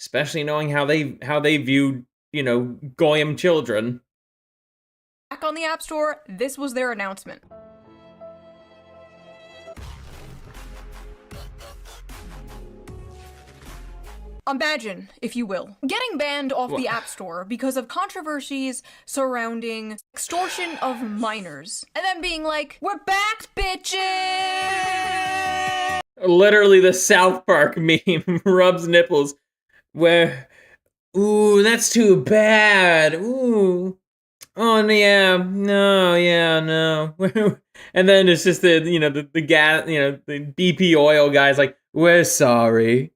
Especially knowing how they view, goyim children. back on the App Store, this was their announcement. Imagine, if you will, getting banned off the App Store because of controversies surrounding extortion of minors, and then being like, we're back, bitches! Literally the South Park meme, rubs nipples, where, ooh, that's too bad, ooh. Oh yeah, no, yeah, no. And then it's just the gas, the BP oil guy's like, we're sorry.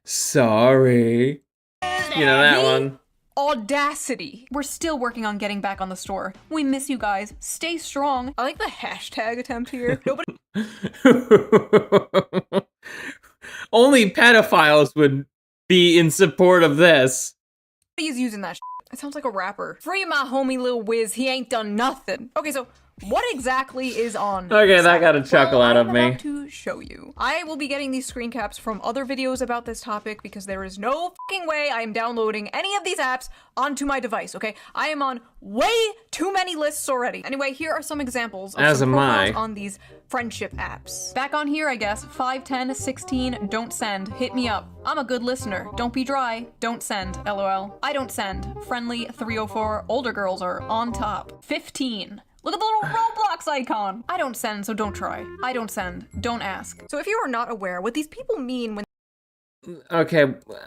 Sorry. That one. Audacity. We're still working on getting back on the store. We miss you guys. Stay strong. I like the hashtag attempt here. Nobody Only pedophiles would be in support of this. Nobody's using that shit. It sounds like a rapper. Free my homie Lil Wiz, he ain't done nothing. Okay, so what exactly is on? Okay, that got a chuckle out of I'm me. about to to show you. I will be getting these screen caps from other videos about this topic because there is no fucking way I am downloading any of these apps onto my device, okay? I am on way too many lists already. Anyway, here are some examples of some profiles on these friendship apps. Back on here, I guess, 5, 10, 16, don't send, hit me up. I'm a good listener, don't be dry, don't send, lol. I don't send, friendly 304, older girls are on top. 15. Look at the little Roblox icon. I don't send, so don't try. I don't send, don't ask. So if you are not aware what these people mean when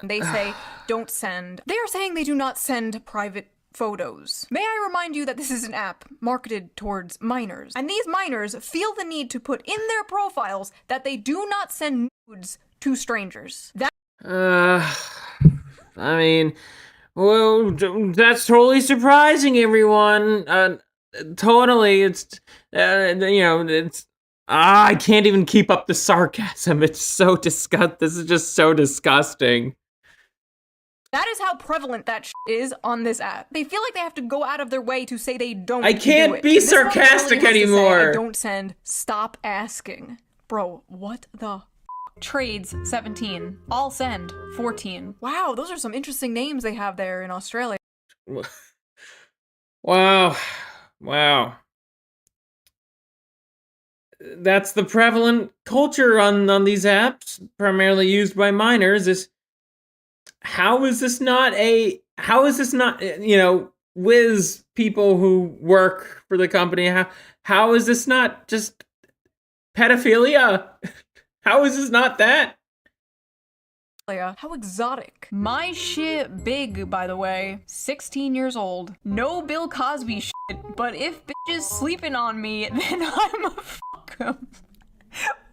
they say don't send, they are saying they do not send private photos. May I remind you that this is an app marketed towards minors, and these minors feel the need to put in their profiles that they do not send nudes to strangers. I mean, well, that's totally surprising, everyone. Totally, it's, it's, I can't even keep up the sarcasm. It's so this is just so disgusting. That is how prevalent that is on this app. They feel like they have to go out of their way to say they don't I can't be sarcastic anymore. I don't send, stop asking. Bro, what the Trades, 17. All send, 14. Wow, those are some interesting names they have there in Australia. Wow. That's the prevalent culture on these apps, primarily used by minors. How is this not, whiz people who work for the company, how is this not just pedophilia? How is this not that? How exotic. My shit big, by the way. 16 years old. No Bill Cosby shit, but if bitches sleeping on me, then I'm a fuck 'em.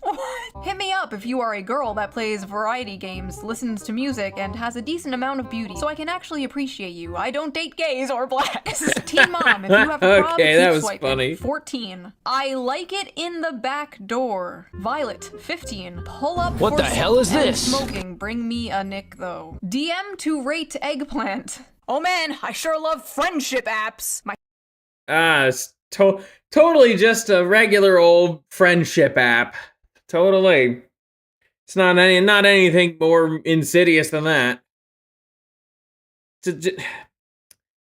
What? Hit me up if you are a girl that plays variety games, listens to music, and has a decent amount of beauty, so I can actually appreciate you. I don't date gays or blacks. Teen mom, if you have a problem, okay, that keep was swiping. funny. 14. I like it in the back door. Violet, 15. Pull up What for the hell is and this? Smoking, bring me a nick though. DM to rate eggplant. Oh man, I sure love friendship apps. It's totally just a regular old friendship app. Totally. It's not anything more insidious than that.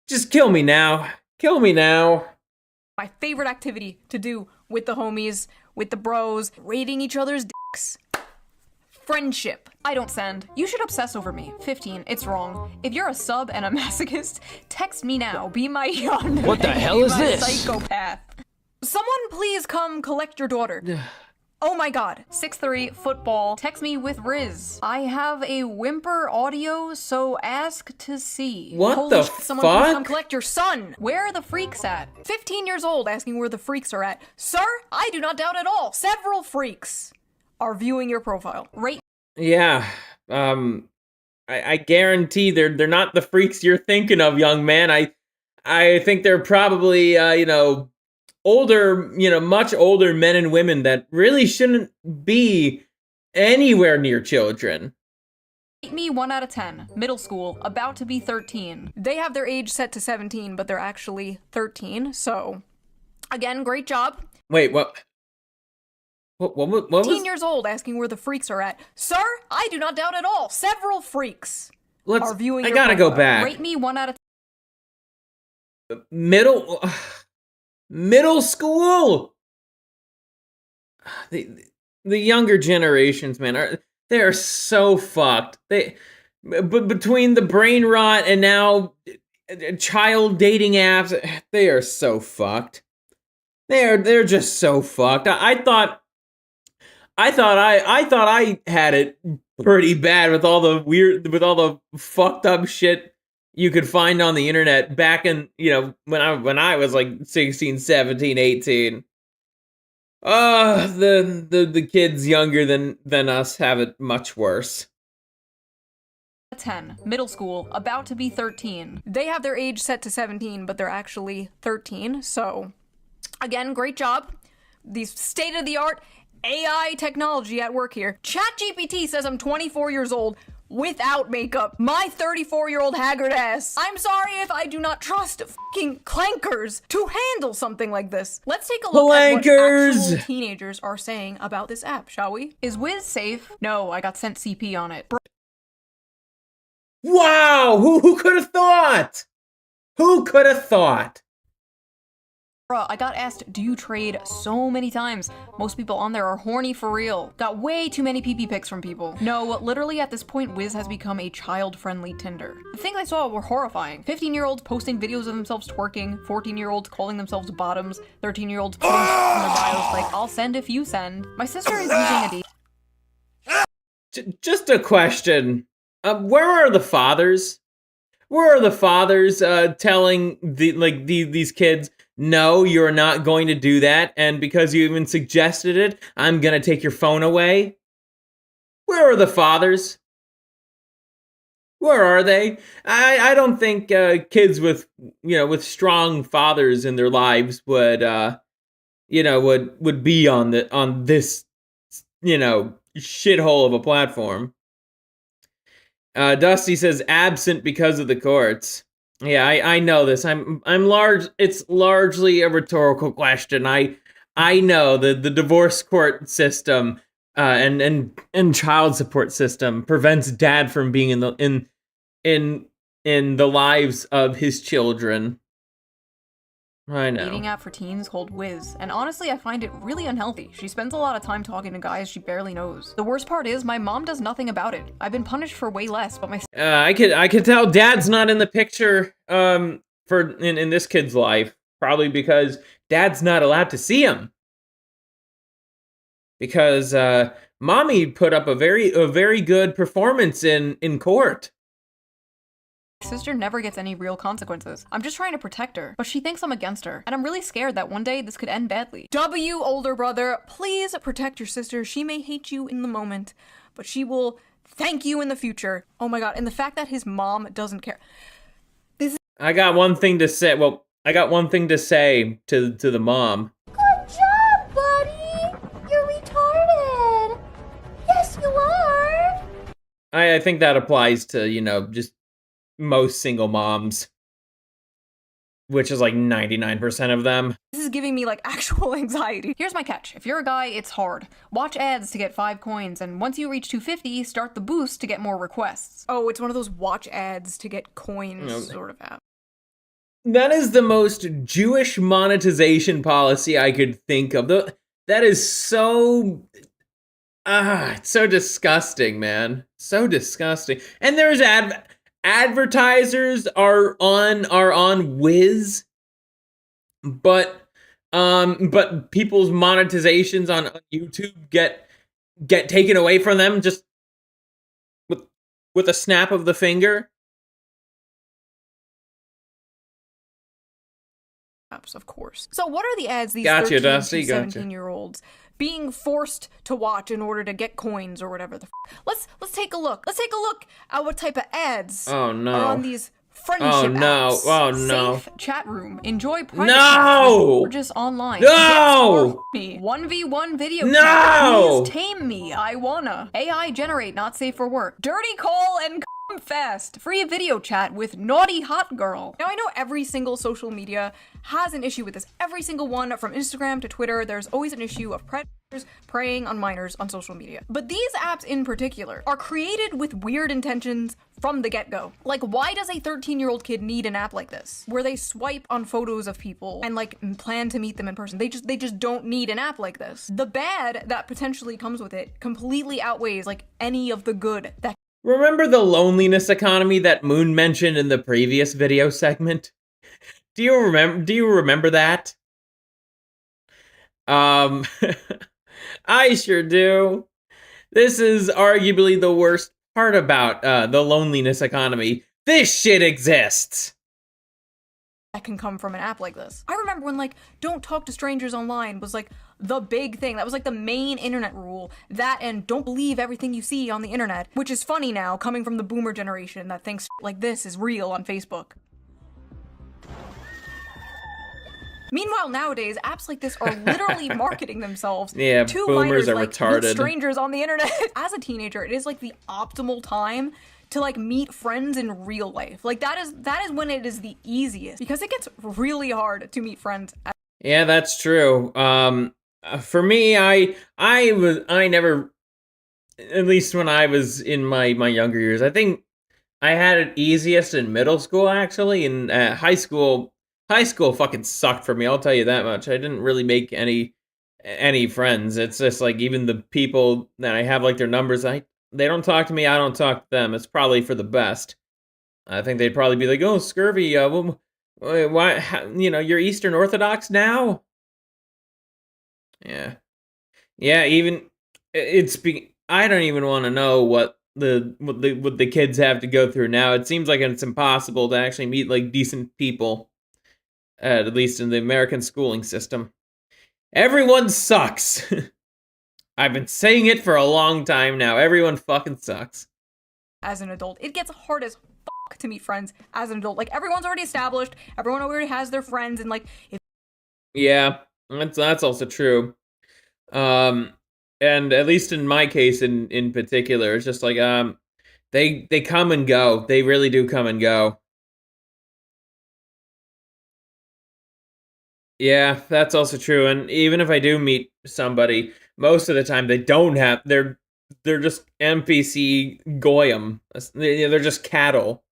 Just kill me now. Kill me now. My favorite activity to do with the homies, with the bros, rating each other's dicks. Friendship. I don't send. You should obsess over me. 15. It's wrong. If you're a sub and a masochist, text me now. Be my yonder. What the hell is this? Psychopath. Someone please come collect your daughter. Oh my god. 6'3", football. Text me with Riz. I have a whimper audio, so ask to see. What Holy the shit, someone please fuck? come collect your son. Where are the freaks at? 15 years old asking where the freaks are at. Sir, I do not doubt at all. Several freaks are viewing your profile. Rate. Yeah. I guarantee they're not the freaks you're thinking of, young man. I think they're probably older, much older men and women that really shouldn't be anywhere near children. Rate me 1 out of 10. Middle school, about to be 13. They have their age set to 17, but they're actually 13, so again, great job. Wait, what? What was? 15 years old asking where the freaks are at. Sir, I do not doubt at all. Several freaks are viewing your gotta go profile. back. Rate me 1 out of 10. Middle school. The younger generations, man, they are so fucked. But between the brain rot and now child dating apps, they are so fucked. They're just so fucked. I thought I had it pretty bad with all the fucked up shit you could find on the internet back in, when I was like 16, 17, 18. The kids younger than us have it much worse. 10. Middle school, about to be 13. They have their age set to 17, but they're actually 13, so again, great job. These state-of-the-art AI technology at work here. ChatGPT says I'm 24 years old. without makeup. My 34-year-old haggard ass. I'm sorry if I do not trust fucking clankers to handle something like this. Let's take a look at what actual teenagers are saying about this app, shall we? Is Wiz safe? No, I got sent CP on it. Wow, who could have thought? Who could have thought? Bruh, I got asked, do you trade so many times? Most people on there are horny for real. Got way too many PP pics from people. No, literally at this point, Wiz has become a child-friendly Tinder. The things I saw were horrifying. 15-year-olds posting videos of themselves twerking, 14-year-olds calling themselves bottoms, 13-year-olds putting in their bios like, I'll send if you send. My sister is using a Just a question. Where are the fathers? Where are the fathers telling these kids, no, you're not going to do that, and because you even suggested it, I'm gonna take your phone away? Where are the fathers? Where are they? I don't think kids with strong fathers in their lives would would be on this shithole of a platform. Dusty says absent because of the courts. Yeah, I know this. It's largely a rhetorical question. I know the divorce court system and child support system prevents dad from being in the lives of his children. I know. dating app for teens called Wiz, and honestly I find it really unhealthy. She spends a lot of time talking to guys she barely knows. The worst part is my mom does nothing about it. I've been punished for way less, but my I could tell dad's not in the picture in this kid's life, probably because dad's not allowed to see him. Because mommy put up a very good performance in court. sister never gets any real consequences. I'm just trying to protect her, but she thinks I'm against her, and I'm really scared that one day this could end badly. Older brother, please protect your sister. She may hate you in the moment, but she will thank you in the future. Oh my god, and the fact that his mom doesn't care. I got one thing to say. Well, I got one thing to say to the mom. Good job, buddy! You're retarded! Yes, you are! I think that applies to, just most single moms, which is like 99% of them. This is giving me like actual anxiety. Here's my catch. If you're a guy, it's hard. Watch ads to get 5 coins, and once you reach 250, start the boost to get more requests. Oh, it's one of those watch ads to get coins sort of app. That is the most Jewish monetization policy I could think of. That is so... it's so disgusting, man. So disgusting. And there's advertisers are on Wiz, but people's monetizations on YouTube get taken away from them just with a snap of the finger. Of course. So what are the ads these Gotcha, 13 Dusty, to gotcha. 17-year-olds being forced to watch in order to get coins or whatever the Let's take a look. Let's take a look at what type of ads Oh no. are on these friendship Oh no. apps. Oh no. Safe chat room. Enjoy private No! chats with gorgeous online. No! Me. 1v1 video No! chat. Please tame me. I wanna. AI generate not safe for work. Dirty call and fast. Free video chat with naughty hot girl. Now I know every single social media has an issue with this. Every single one, from Instagram to Twitter, there's always an issue of predators preying on minors on social media. But these apps in particular are created with weird intentions from the get-go. Like, why does a 13-year-old kid need an app like this, where they swipe on photos of people and like plan to meet them in person? They just don't need an app like this. The bad that potentially comes with it completely outweighs like any of the good that. Remember the loneliness economy that Moon mentioned in the previous video segment? Do you remember that? I sure do. This is arguably the worst part about the loneliness economy. This shit exists. That can come from an app like this. I remember when like don't talk to strangers online was like the big thing. That was like the main internet rule. That and don't believe everything you see on the internet, which is funny now coming from the boomer generation that thinks like this is real on Facebook. Meanwhile, nowadays, apps like this are literally marketing themselves Yeah, to boomers minors are like retarded. meet strangers on the internet. As a teenager, it is like the optimal time to like meet friends in real life. Like that is when it is the easiest, because it gets really hard to meet friends. Yeah, that's true. For me, I never, at least when I was in my younger years, I think I had it easiest in middle school, actually. In high school fucking sucked for me, I'll tell you that much. I didn't really make any friends. It's just like, even the people that I have like their numbers, they don't talk to me, I don't talk to them. It's probably for the best. I think they'd probably be like, "Oh, Scurvy, why, you're Eastern Orthodox now?" Yeah. Yeah, even I don't even want to know what the kids have to go through now. It seems like it's impossible to actually meet like decent people, at least in the American schooling system. Everyone sucks. I've been saying it for a long time now. Everyone fucking sucks. As an adult, it gets hard as fuck to meet friends as an adult. Like, everyone's already established, everyone already has their friends, and like, Yeah, that's also true. And at least in my case, in particular, it's just like they come and go. They really do come and go. Yeah, that's also true. And even if I do meet somebody, most of the time they don't have. They're just NPC goyim. They're just cattle.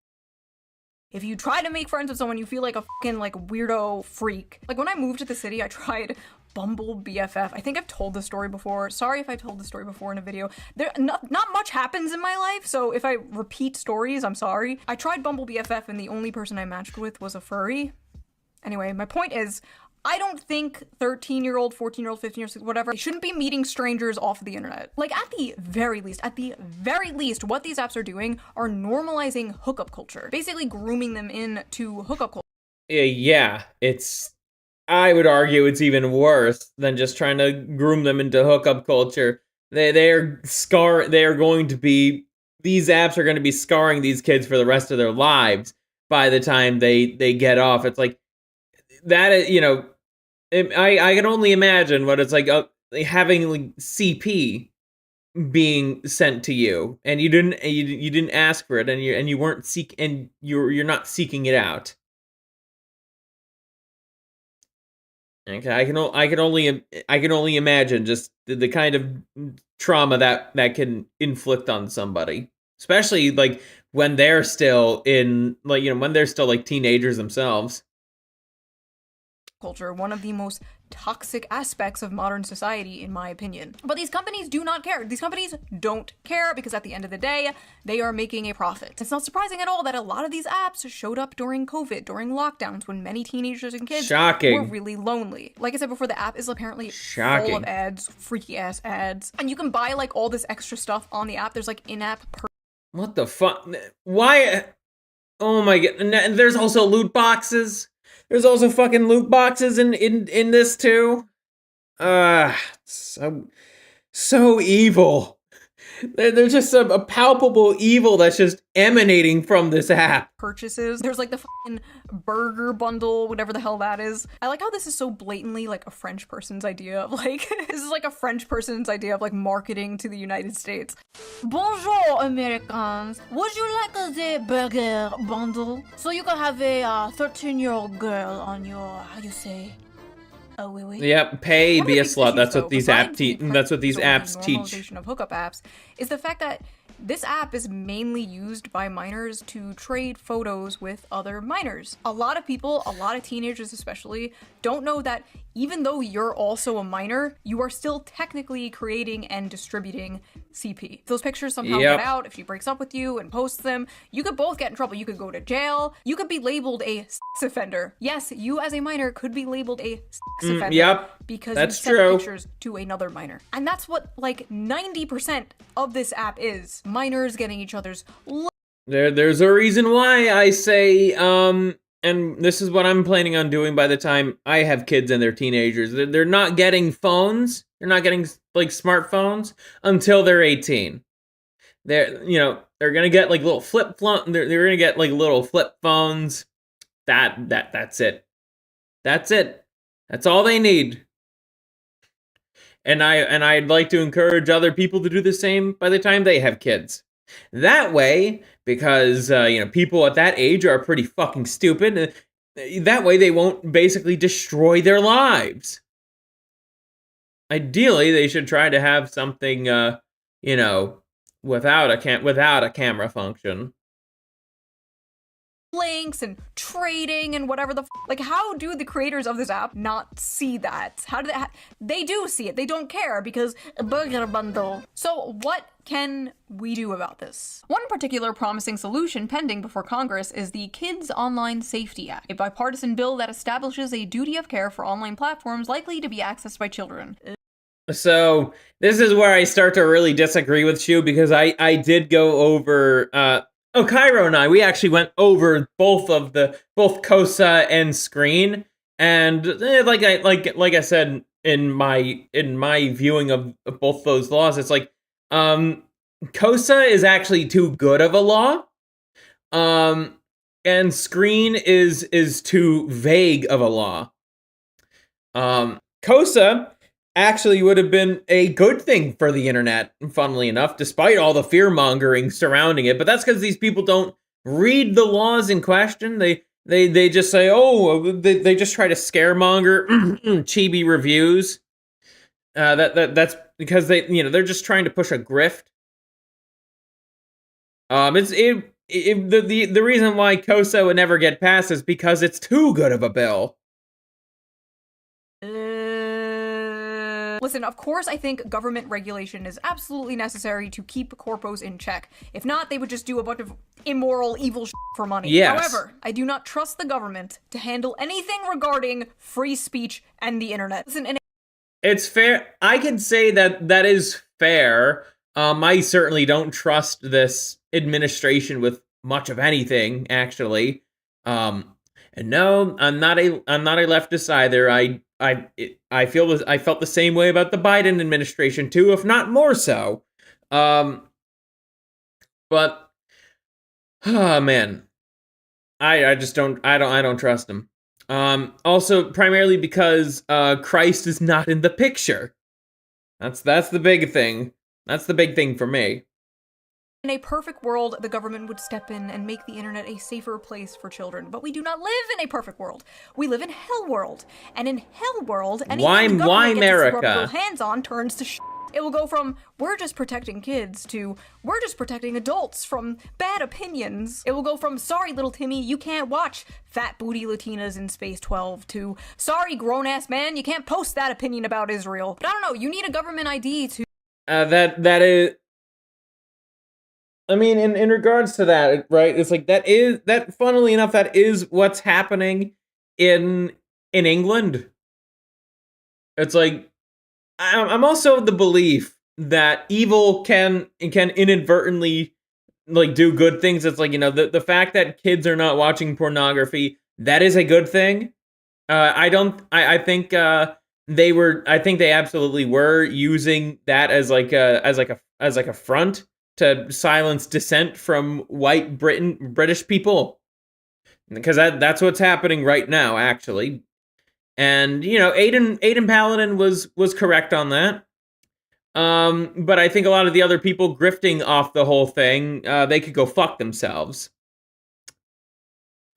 if you try to make friends with someone, you feel like a fucking like weirdo freak. Like when I moved to the city, I tried Bumble BFF. I think I've told this story before. Sorry if I told the story before in a video. Not much happens in my life, so if I repeat stories, I'm sorry. I tried Bumble BFF and the only person I matched with was a furry. Anyway, my point is, I don't think 13-year-old, 14-year-old, 15-year-old, whatever, they shouldn't be meeting strangers off the internet. Like, at the very least, what these apps are doing are normalizing hookup culture. Basically grooming them into hookup culture. Yeah, I would argue it's even worse than just trying to groom them into hookup culture. These apps are going to be scarring these kids for the rest of their lives by the time they get off. It's like, that is, I can only imagine what it's like having like CP being sent to you, and you didn't ask for it, and you weren't you're not seeking it out. Okay, I can only imagine just the kind of trauma that can inflict on somebody, especially like when they're still when they're still like teenagers themselves. Culture, one of the most toxic aspects of modern society, in my opinion. But these companies do not care. These companies don't care because at the end of the day, they are making a profit. It's not surprising at all that a lot of these apps showed up during COVID, during lockdowns, when many teenagers and kids were really lonely. Like I said before, the app is apparently full of ads, freaky ass ads. And you can buy like all this extra stuff on the app. There's like in-app What the fuck? Why? Oh my god. And there's also loot boxes. There's also fucking loot boxes in this too. So evil. There's just a palpable evil that's just emanating from this app. Purchases. There's like the fucking burger bundle, whatever the hell that is. I like how this is so blatantly like a French person's idea of like, this is like a French person's idea of like marketing to the United States. Bonjour, Americans. Would you like the burger bundle? So you can have a 13-year-old girl on your, how you say? Oh, wait. Yep, pay, be a slut. That's what these apps teach. Normalization of hookup apps is the fact that this app is mainly used by minors to trade photos with other minors. A lot of people, a lot of teenagers especially, don't know that even though you're also a minor, you are still technically creating and distributing CP. If those pictures somehow get out, if she breaks up with you and posts them, you could both get in trouble. You could go to jail. You could be labeled a sex offender. Yes, you as a minor could be labeled a sex offender because you sent pictures to another minor. And that's what like 90% of this app is. Minors getting each other's There's a reason why I say, and this is what I'm planning on doing by the time I have kids and they're teenagers. They're not getting phones. They're not getting like smartphones until they're 18. They're gonna get like little flip phone. They're gonna get like little flip phones. That's it. That's it. That's all they need. And I'd like to encourage other people to do the same by the time they have kids. That way, because people at that age are pretty fucking stupid. That way, they won't basically destroy their lives. Ideally, they should try to have something, without a camera function. Links and trading and whatever the like, how do the creators of this app not see that? How do they do see it? They don't care because a burger bundle. So what can we do about this? One particular promising solution pending before Congress is the Kids Online Safety Act, a bipartisan bill that establishes a duty of care for online platforms likely to be accessed by children. So this is where I start to really disagree with you, because I did go over Cairo and we actually went over both COSA and Screen, and like I said in my viewing of both those laws, it's like COSA is actually too good of a law, and Screen is too vague of a law. COSA actually would have been a good thing for the internet, funnily enough, despite all the fear-mongering surrounding it. But that's because these people don't read the laws in question. They just say, they just try to scaremonger chibi reviews. That's because they're just trying to push a grift. The reason why COSA would never get passed is because it's too good of a bill. Listen, of course I think government regulation is absolutely necessary to keep corpos in check. If not, they would just do a bunch of immoral, evil shit for money. Yes. However, I do not trust the government to handle anything regarding free speech and the internet. Listen, it's fair. I can say that is fair. I certainly don't trust this administration with much of anything, actually. And no, I'm not a leftist either. I felt the same way about the Biden administration too, if not more so. But man, I just don't trust him. Also, primarily because Christ is not in the picture. That's the big thing. That's the big thing for me. in a perfect world, the government would step in and make the internet a safer place for children. But we do not live in a perfect world. We live in Hell World. And in Hell World, anything the government gets its rubber hands on turns to shit. It will go from, we're just protecting kids, to, we're just protecting adults from bad opinions. It will go from, sorry little Timmy, you can't watch fat booty Latinas in Space 12, to, sorry grown-ass man, you can't post that opinion about Israel. But I don't know, you need a government ID to... That is... I mean, in regards to that, right, it's like, that funnily enough, that is what's happening in England. It's like, I'm also of the belief that evil can inadvertently, like, do good things. It's like, you know, the fact that kids are not watching pornography, that is a good thing. I think they absolutely were using that as a front to silence dissent from white British people, because that's what's happening right now, actually. And you know, Aiden Paladin was correct on that. But I think a lot of the other people grifting off the whole thing, they could go fuck themselves.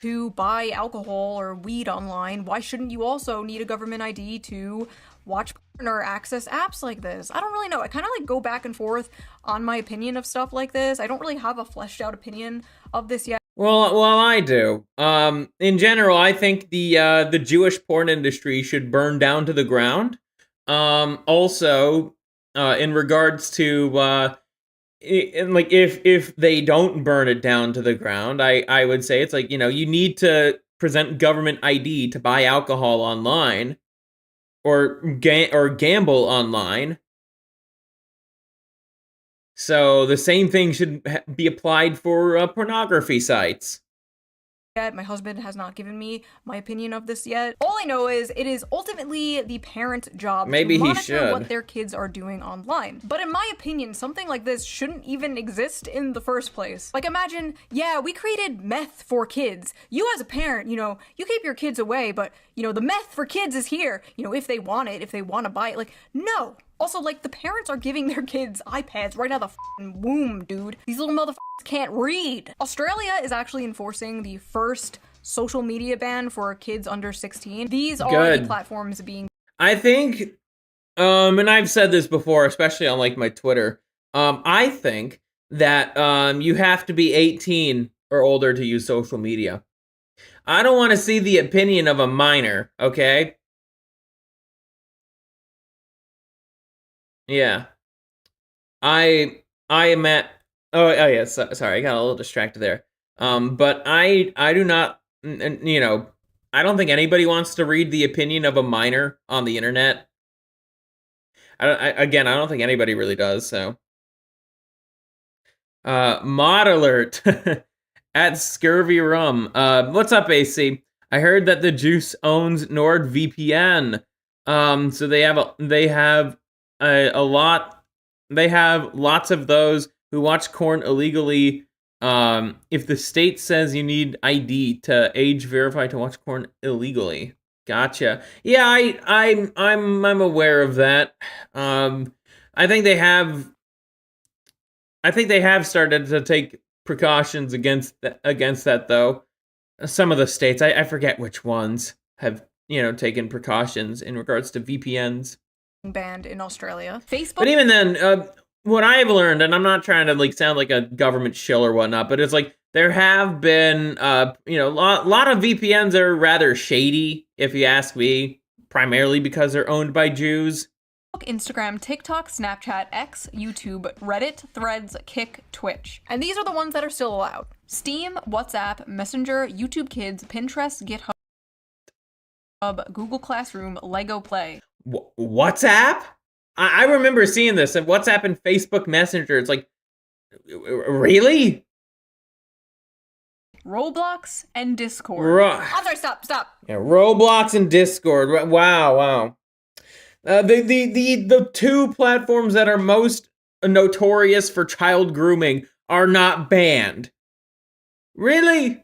To buy alcohol or weed online, why shouldn't you also need a government ID to watch porn or access apps like this? I don't really know. I kind of like go back and forth on my opinion of stuff like this. I don't really have a fleshed out opinion of this yet. Well, I do. In general, I think the Jewish porn industry should burn down to the ground. Also, in regards to if they don't burn it down to the ground, I would say it's like, you know, you need to present government ID to buy alcohol online or gamble online. So the same thing should be applied for pornography sites. yet. My husband has not given me my opinion of this yet. All I know is it is ultimately the parent's job Maybe to he monitor should. what their kids are doing online. But in my opinion, something like this shouldn't even exist in the first place. Like, imagine, yeah, we created meth for kids. You as a parent, you know, you keep your kids away, but, you know, the meth for kids is here. You know, if they want it, if they want to buy it. Like, no. Also, like, the parents are giving their kids iPads right out of the f***ing womb, dude. These little motherfuckers can't read. Australia is actually enforcing the first social media ban for kids under 16. These are the platforms being... I think, and I've said this before, especially on, like, my Twitter, I think that you have to be 18 or older to use social media. I don't want to see the opinion of a minor, okay? Yeah. I am at... Oh yeah, sorry, I got a little distracted there. But I do not, you know, I don't think anybody wants to read the opinion of a minor on the internet. Again, I don't think anybody really does, so. Mod alert at ScurvyRum. What's up, AC? I heard that the Juice owns NordVPN. So they have lots of those who watch porn illegally. If the state says you need ID to age verify to watch porn illegally. Gotcha. Yeah, I'm aware of that. I think they have started to take precautions against that though. Some of the states, I forget which ones, have, you know, taken precautions in regards to VPNs. Banned in Australia. Facebook. But even then, what I've learned, and I'm not trying to like sound like a government shill or whatnot, but it's like there have been, you know, a lot of VPNs are rather shady, if you ask me, primarily because they're owned by Jews. Instagram, TikTok, Snapchat, X, YouTube, Reddit, Threads, Kick, Twitch. And these are the ones that are still allowed. Steam, WhatsApp, Messenger, YouTube Kids, Pinterest, GitHub, Google Classroom, Lego Play. WhatsApp? I remember seeing this at WhatsApp and Facebook Messenger. It's like, really? Roblox and Discord. I'm sorry, stop. Yeah, Roblox and Discord. Wow. The two platforms that are most notorious for child grooming are not banned. Really?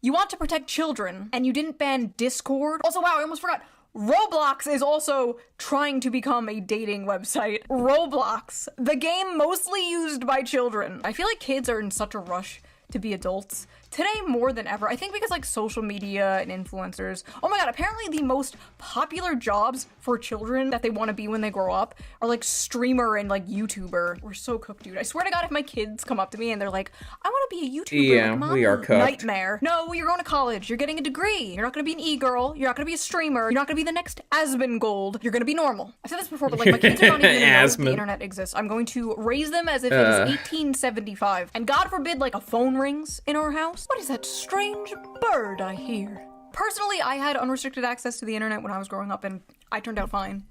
You want to protect children, and you didn't ban Discord? Also, wow, I almost forgot. Roblox is also trying to become a dating website. Roblox, the game mostly used by children. I feel like kids are in such a rush to be adults today more than ever. I think because like social media and influencers. Oh my god, apparently the most popular jobs for children that they want to be when they grow up are like streamer and like YouTuber. We're so cooked, dude. I swear to god, if my kids come up to me and they're like, I want to be a YouTuber. Yeah, like, we are cooked. Nightmare. No, you're going to college. You're getting a degree. You're not going to be an e-girl. You're not going to be a streamer. You're not going to be the next Asmongold. You're going to be normal. I've said this before, but like my kids are not even know if the internet exists. I'm going to raise them as if it is 1875. And God forbid like a phone rings in our house. What is that strange bird I hear? Personally, I had unrestricted access to the internet when I was growing up, and I turned out fine.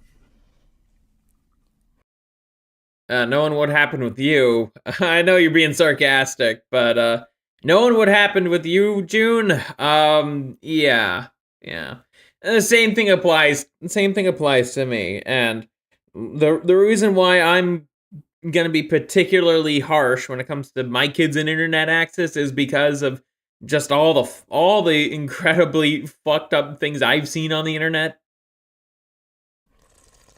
Knowing what happened with you, I know you're being sarcastic, but knowing what happened with you, June, yeah. The same thing applies to me, and the reason why I'm gonna be particularly harsh when it comes to my kids and internet access is because of just all the incredibly fucked up things I've seen on the internet.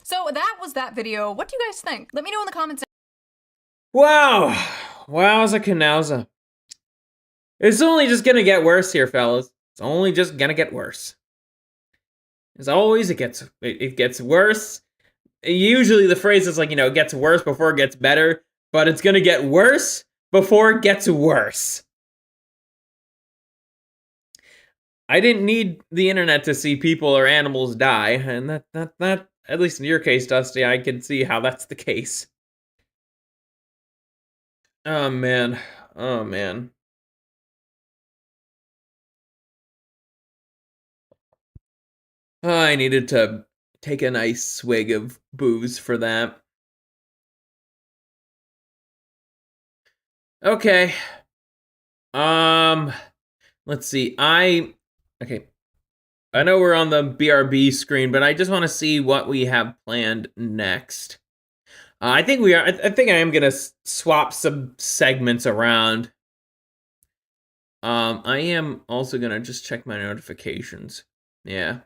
So that was that video. What do you guys think? Let me know in the comments. Wow. Wowza canowza. It's only just gonna get worse here, fellas. It's only just gonna get worse. As always, it gets worse. Usually the phrase is like, you know, it gets worse before it gets better, but it's gonna get worse before it gets worse. I didn't need the internet to see people or animals die, and that at least in your case, Dusty, I can see how that's the case. Oh man. I needed to take a nice swig of booze for that. Okay. let's see. Okay. I know we're on the BRB screen, but I just want to see what we have planned next. I think we are. I think I am gonna swap some segments around. I am also gonna just check my notifications. Yeah.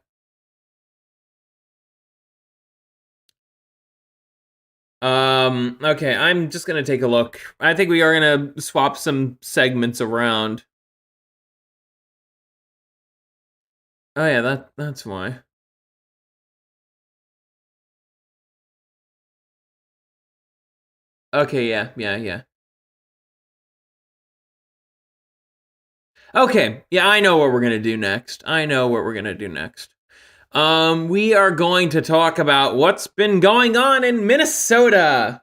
Okay, I'm just gonna take a look. I think we are gonna swap some segments around. Oh yeah, that's why. Okay, yeah. Okay, yeah, I know what we're gonna do next. We are going to talk about what's been going on in Minnesota.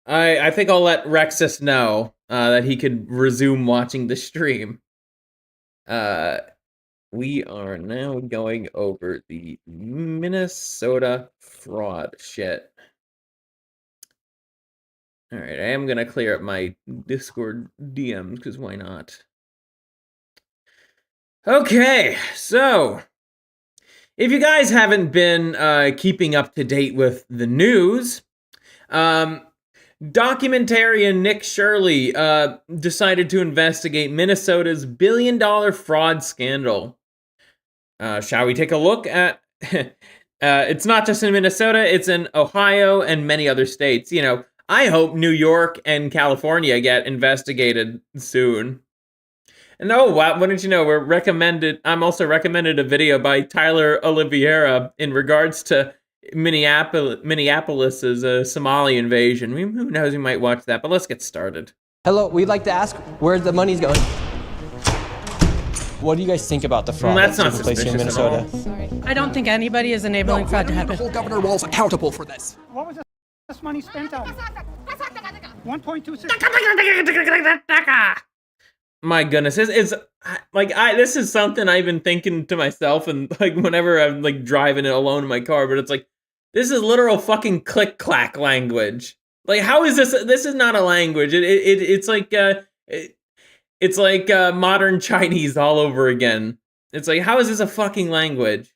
I think I'll let Rexus know that he could resume watching the stream. We are now going over the Minnesota fraud shit. All right, I am gonna clear up my Discord DMs because why not? Okay, so if you guys haven't been keeping up to date with the news, documentarian Nick Shirley decided to investigate Minnesota's billion-dollar fraud scandal. Shall we take a look at... it's not just in Minnesota, it's in Ohio and many other states. You know, I hope New York and California get investigated soon. And oh, wow, wouldn't you know, I'm also recommended a video by Tyler Oliveira in regards to Minneapolis's Somali invasion. Who knows, we might watch that, but let's get started. Hello, we'd like to ask where the money's going. What do you guys think about the fraud that's not taking place here in Minnesota? I don't think anybody is enabling fraud to happen. The whole Governor Walz accountable for this. What was this money spent on? 1.26. My goodness, it's like this is something I've been thinking to myself, and like whenever I'm like driving it alone in my car, but it's like this is literal fucking click clack language. Like, how is this? This is not a language. It's like modern Chinese all over again. It's like, how is this a fucking language?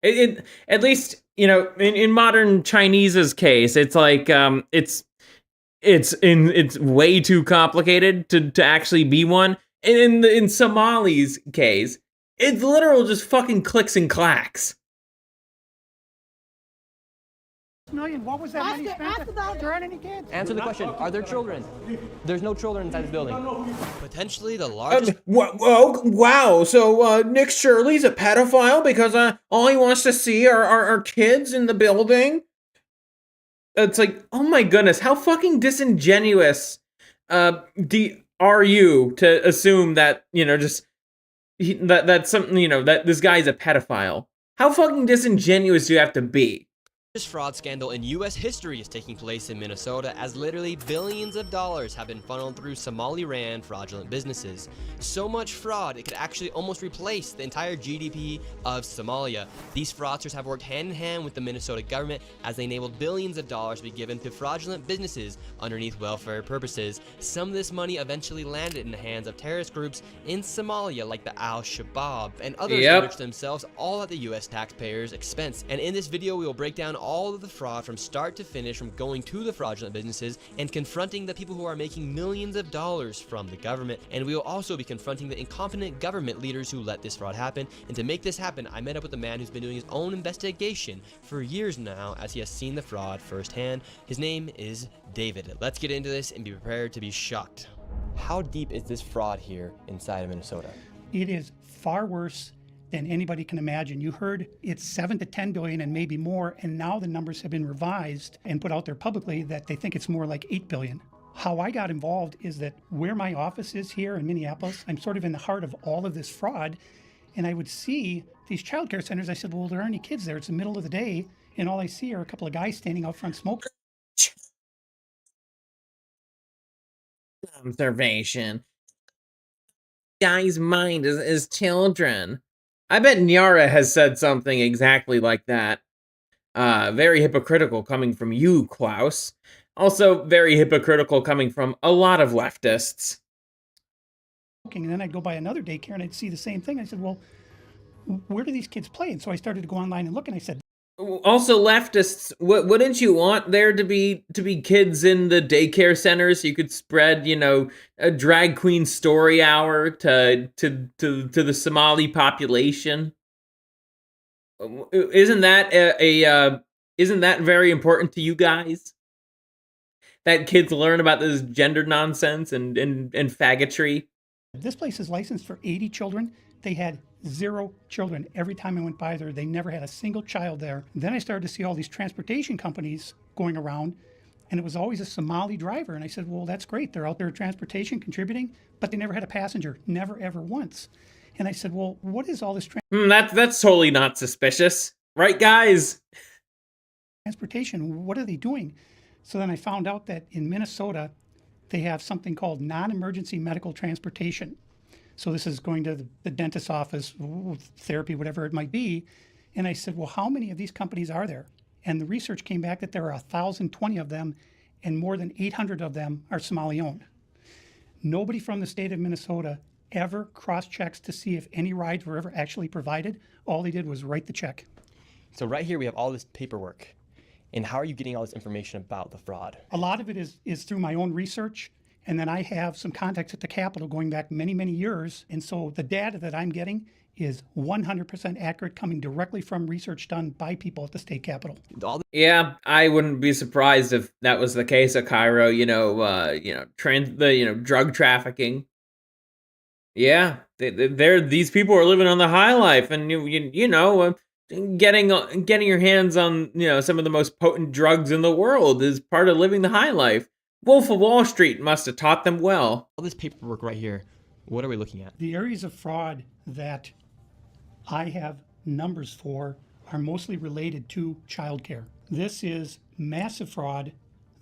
It at least, you know, in modern Chinese's case, it's like it's way too complicated to actually be one. And in Somali's case, it's literal just fucking clicks and clacks. Million. What was that money spent? There aren't any kids. Answer the question. Are there children? There's no children inside this building. Potentially the largest. Wow. So Nick Shirley's a pedophile because all he wants to see are kids in the building. It's like, oh my goodness, how fucking disingenuous are you to assume that, you know, that's something, you know, that this guy's a pedophile? How fucking disingenuous do you have to be? This fraud scandal in U.S. history is taking place in Minnesota as literally billions of dollars have been funneled through Somali-ran fraudulent businesses. So much fraud, it could actually almost replace the entire GDP of Somalia. These fraudsters have worked hand in hand with the Minnesota government as they enabled billions of dollars to be given to fraudulent businesses underneath welfare purposes. Some of this money eventually landed in the hands of terrorist groups in Somalia like the Al-Shabaab and others who enriched themselves all at the U.S. taxpayers' expense. And in this video, we will break down all of the fraud from start to finish, from going to the fraudulent businesses and confronting the people who are making millions of dollars from the government. And we will also be confronting the incompetent government leaders who let this fraud happen. And to make this happen, I met up with a man who's been doing his own investigation for years now, as he has seen the fraud firsthand. His name is David. Let's get into this and be prepared to be shocked. How deep is this fraud here inside of Minnesota? It is far worse than anybody can imagine. You heard it's 7 to 10 billion and maybe more, and now the numbers have been revised and put out there publicly that they think it's more like 8 billion. How I got involved is that where my office is here in Minneapolis, I'm sort of in the heart of all of this fraud, and I would see these childcare centers. I said, well, there aren't any kids there. It's the middle of the day, and all I see are a couple of guys standing out front smoking. Observation. Guy's mind is children. I bet Nyara has said something exactly like that. Very hypocritical coming from you, Klaus. Also very hypocritical coming from a lot of leftists. And then I'd go by another daycare and I'd see the same thing. I said, well, where do these kids play? And so I started to go online and look, and I said, also, leftists, wouldn't you want there to be kids in the daycare centers so you could spread, a drag queen story hour to the Somali population? Isn't that isn't that very important to you guys? That kids learn about this gender nonsense and faggotry? this place is licensed for 80 children. They had 0 children. Every time I went by there, they never had a single child there. Then I started to see all these transportation companies going around, and it was always a Somali driver. And I said, well, that's great. They're out there transportation contributing, but they never had a passenger, never, ever once. And I said, well, what is all this that's totally not suspicious. Right, guys? Transportation, what are they doing? So then I found out that in Minnesota, they have something called non-emergency medical transportation. So this is going to the dentist's office, therapy, whatever it might be. And I said, well, how many of these companies are there? And the research came back that there are 1,020 of them, and more than 800 of them are Somali-owned. Nobody from the state of Minnesota ever cross-checks to see if any rides were ever actually provided. All they did was write the check. So right here we have all this paperwork. And how are you getting all this information about the fraud? A lot of it is through my own research. And then I have some contacts at the Capitol going back many, many years. And so the data that I'm getting is 100% accurate, coming directly from research done by people at the state Capitol. Yeah, I wouldn't be surprised if that was the case at Cairo. Drug trafficking. Yeah, these people are living on the high life, and getting your hands on some of the most potent drugs in the world is part of living the high life. Wolf of Wall Street must have taught them well. All this paperwork right here, what are we looking at? The areas of fraud that I have numbers for are mostly related to childcare. This is massive fraud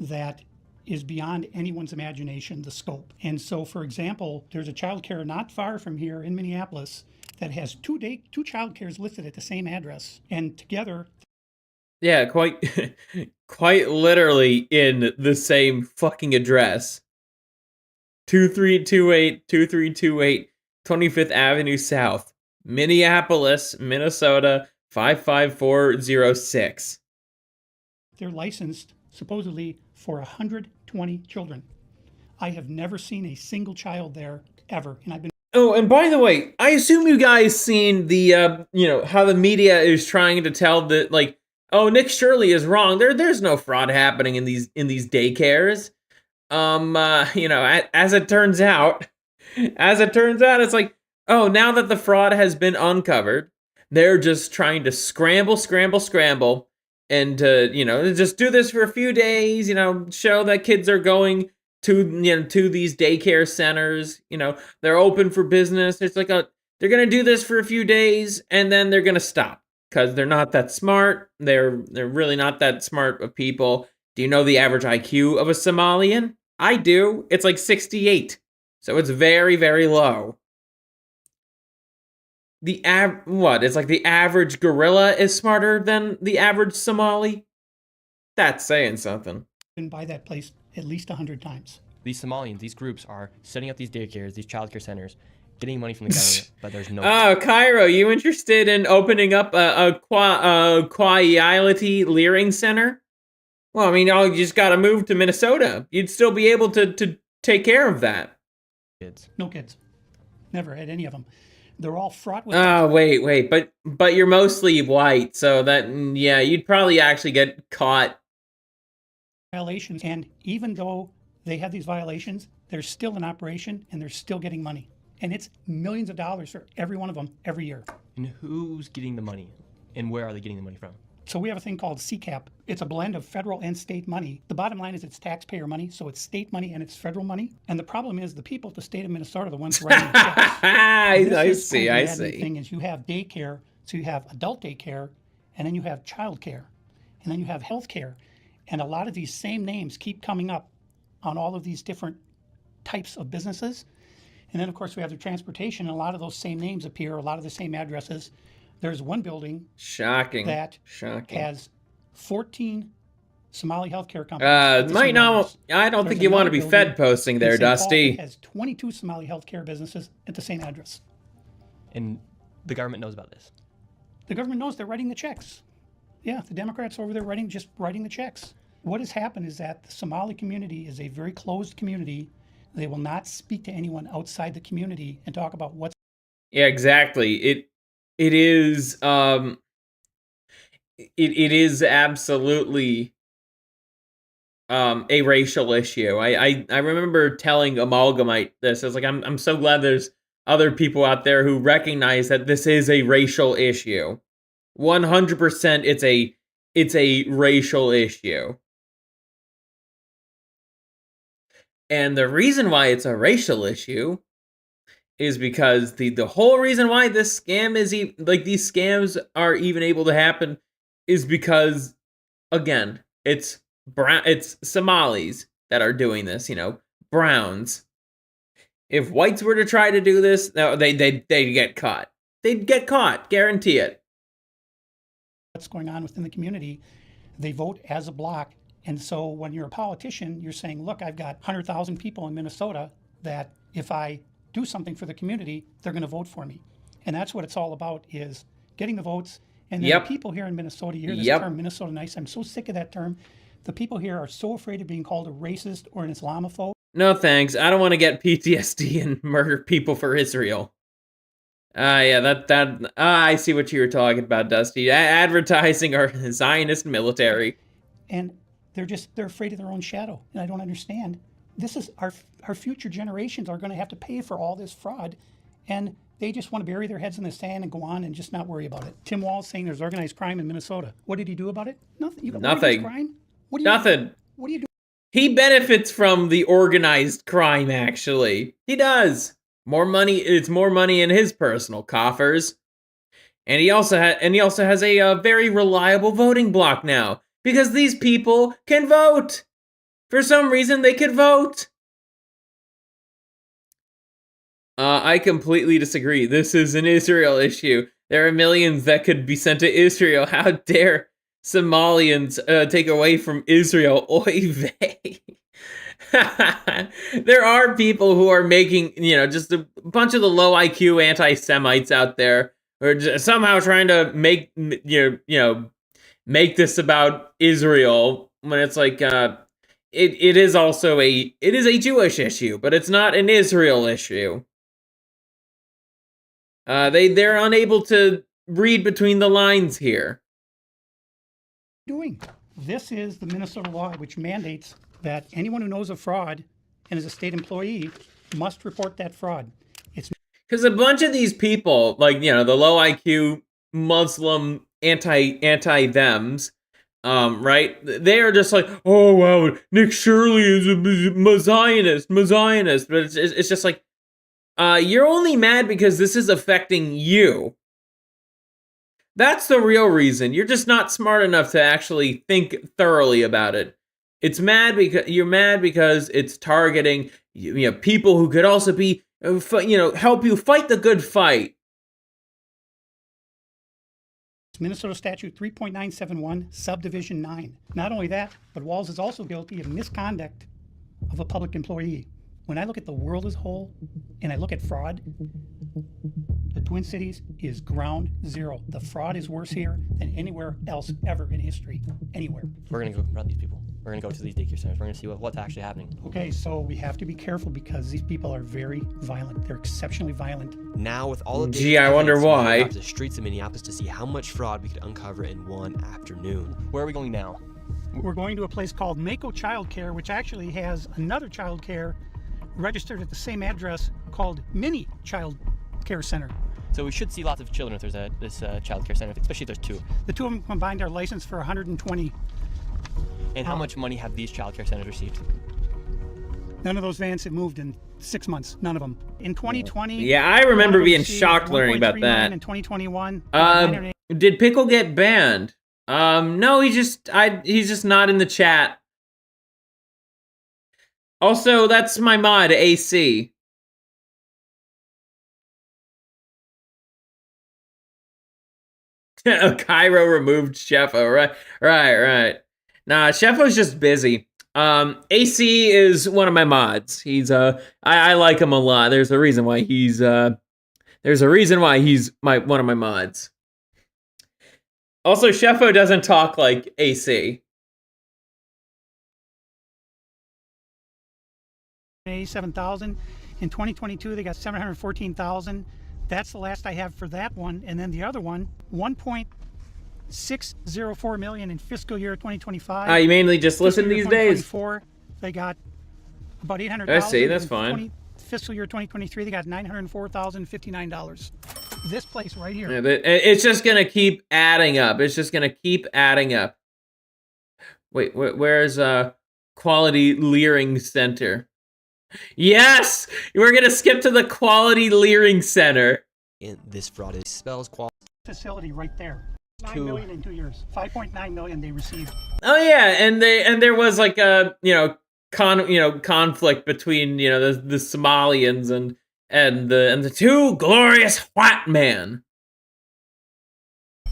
that is beyond anyone's imagination, the scope. And so, for example, there's a childcare not far from here in Minneapolis that has two childcares listed at the same address, and together. Yeah, quite literally in the same fucking address. 2328 25th Avenue South, Minneapolis, Minnesota 55406. They're licensed supposedly for 120 children. I have never seen a single child there ever, and I've been. Oh, and by the way, I assume you guys seen the how the media is trying to tell that, like, oh, Nick Shirley is wrong. There's no fraud happening in these daycares. As it turns out, it's like, oh, now that the fraud has been uncovered, they're just trying to scramble, and just do this for a few days. Show that kids are going to these daycare centers. They're open for business. It's like they're gonna do this for a few days and then they're gonna stop because they're not that smart. They're really not that smart of people. Do you know the average IQ of a Somalian? I do. It's like 68, so it's very, very low. It's like the average gorilla is smarter than the average Somali? That's saying something. Been by that place at least 100 times. These Somalians, these groups are setting up these daycares, these childcare centers, getting money from the government, but there's no. Oh, Cairo, you interested in opening up a quality leering center? Well, I mean, you just got to move to Minnesota. You'd still be able to take care of that. Kids. No kids. Never had any of them. They're all fraught with. Oh, wait, but you're mostly white, so that you'd probably actually get caught. Violations, and even though they have these violations, they're still in operation and they're still getting money, and it's millions of dollars for every one of them every year. And who's getting the money, and where are they getting the money from? So we have a thing called CCAP. It's a blend of federal and state money. The bottom line is it's taxpayer money, so it's state money and it's federal money. And the problem is the people at the state of Minnesota are the ones writing the checks. I see. The thing is you have daycare, so you have adult daycare, and then you have child care, and then you have health care. And a lot of these same names keep coming up on all of these different types of businesses. And then, of course, we have the transportation, and a lot of those same names appear, a lot of the same addresses. There's one building Shocking. that has 14 Somali healthcare companies. Might not. I don't think you want to be Fed posting there, Dusty. It has 22 Somali healthcare businesses at the same address. And the government knows about this. The government knows they're writing the checks. Yeah, the Democrats over there just writing the checks. What has happened is that the Somali community is a very closed community. They will not speak to anyone outside the community and talk about what's. Yeah, exactly. It is it is absolutely a racial issue. I remember telling Amalgamite this. I was like, I'm so glad there's other people out there who recognize that this is a racial issue. 100% it's a racial issue. And the reason why it's a racial issue is because the whole reason why this scam is these scams are even able to happen is because, again, it's Somalis that are doing this, browns. If whites were to try to do this, no, they'd get caught. They'd get caught, guarantee it. What's going on within the community, they vote as a block. And so when you're a politician, you're saying, look, I've got 100,000 people in Minnesota that if I do something for the community, they're going to vote for me. And that's what it's all about, is getting the votes. And then the people here in Minnesota, you hear this term, Minnesota nice. I'm so sick of that term. The people here are so afraid of being called a racist or an Islamophobe. No thanks. I don't want to get PTSD and murder people for Israel. Yeah, I see what you were talking about, Dusty. Advertising our Zionist military. And they're afraid of their own shadow. And I don't understand. This is our future generations are going to have to pay for all this fraud. And they just want to bury their heads in the sand and go on and just not worry about it. Tim Wall's saying there's organized crime in Minnesota. What did he do about it? Nothing. You got Nothing. Organized crime? Nothing. What do you do? He benefits from the organized crime, actually. He does. More money. It's more money in his personal coffers. And he also has a very reliable voting block now, because these people can vote. For some reason, they could vote. I completely disagree. This is an Israel issue. There are millions that could be sent to Israel. How dare Somalians take away from Israel? Oy vey. There are people who are making, just a bunch of the low IQ anti-Semites out there who are just somehow trying to make, make this about Israel, when it's like, it is a Jewish issue, but it's not an Israel issue. They're unable to read between the lines here. Doing. This is the Minnesota law, which mandates that anyone who knows of fraud and is a state employee must report that fraud. It's because a bunch of these people, like, the low IQ Muslim anti-thems, right? They are just like, oh wow, Nick Shirley is a Zionist, but it's just like, you're only mad because this is affecting you. That's the real reason. You're just not smart enough to actually think thoroughly about it. You're mad because it's targeting people who could also be help you fight the good fight. Minnesota Statute 3.971, Subdivision 9. Not only that, but Walz is also guilty of misconduct of a public employee. When I look at the world as a whole, and I look at fraud, the Twin Cities is ground zero. The fraud is worse here than anywhere else ever in history. Anywhere. We're going to go confront these people. We're going to go to these daycare centers. We're going to see what's actually happening. Okay, so we have to be careful because these people are very violent. They're exceptionally violent. Now, with all of the Gee, I wonder why. We went to the streets of Minneapolis to see how much fraud we could uncover in one afternoon. Where are we going now? We're going to a place called Mako Child Care, which actually has another child care registered at the same address called Mini Child Care Center. So we should see lots of children if there's this child care center, especially if there's two. The two of them combined are licensed for $120. And how much money have these child care centers received? None of those vans have moved in 6 months. None of them. In 2020. Yeah, I remember being shocked learning about that. In 2021. Did Pickle get banned? No, he's just not in the chat. Also, that's my mod, AC. Cairo removed Chef. Oh, right. Nah, Sheffo's just busy. AC is one of my mods. He's I like him a lot. There's a reason why he's one of my mods. Also, Sheffo doesn't talk like AC. 87,000. In 2022, they got 714,000. That's the last I have for that one. And then the other one, 1.604 million in fiscal year 2025. You mainly just listen these days. They got about 800,000. I see, that's fine. Fiscal year 2023, they got $904,059. This place right here. Yeah, it's just gonna keep adding up. It's just gonna keep adding up. Wait, where's Quality Leering Center? Yes! We're gonna skip to the Quality Leering Center. In this fraud, it spells quality. Facility right there. 9 million in 2 years. 5.9 million they received. Oh yeah, and there was like a conflict between the Somalians and the two glorious white men.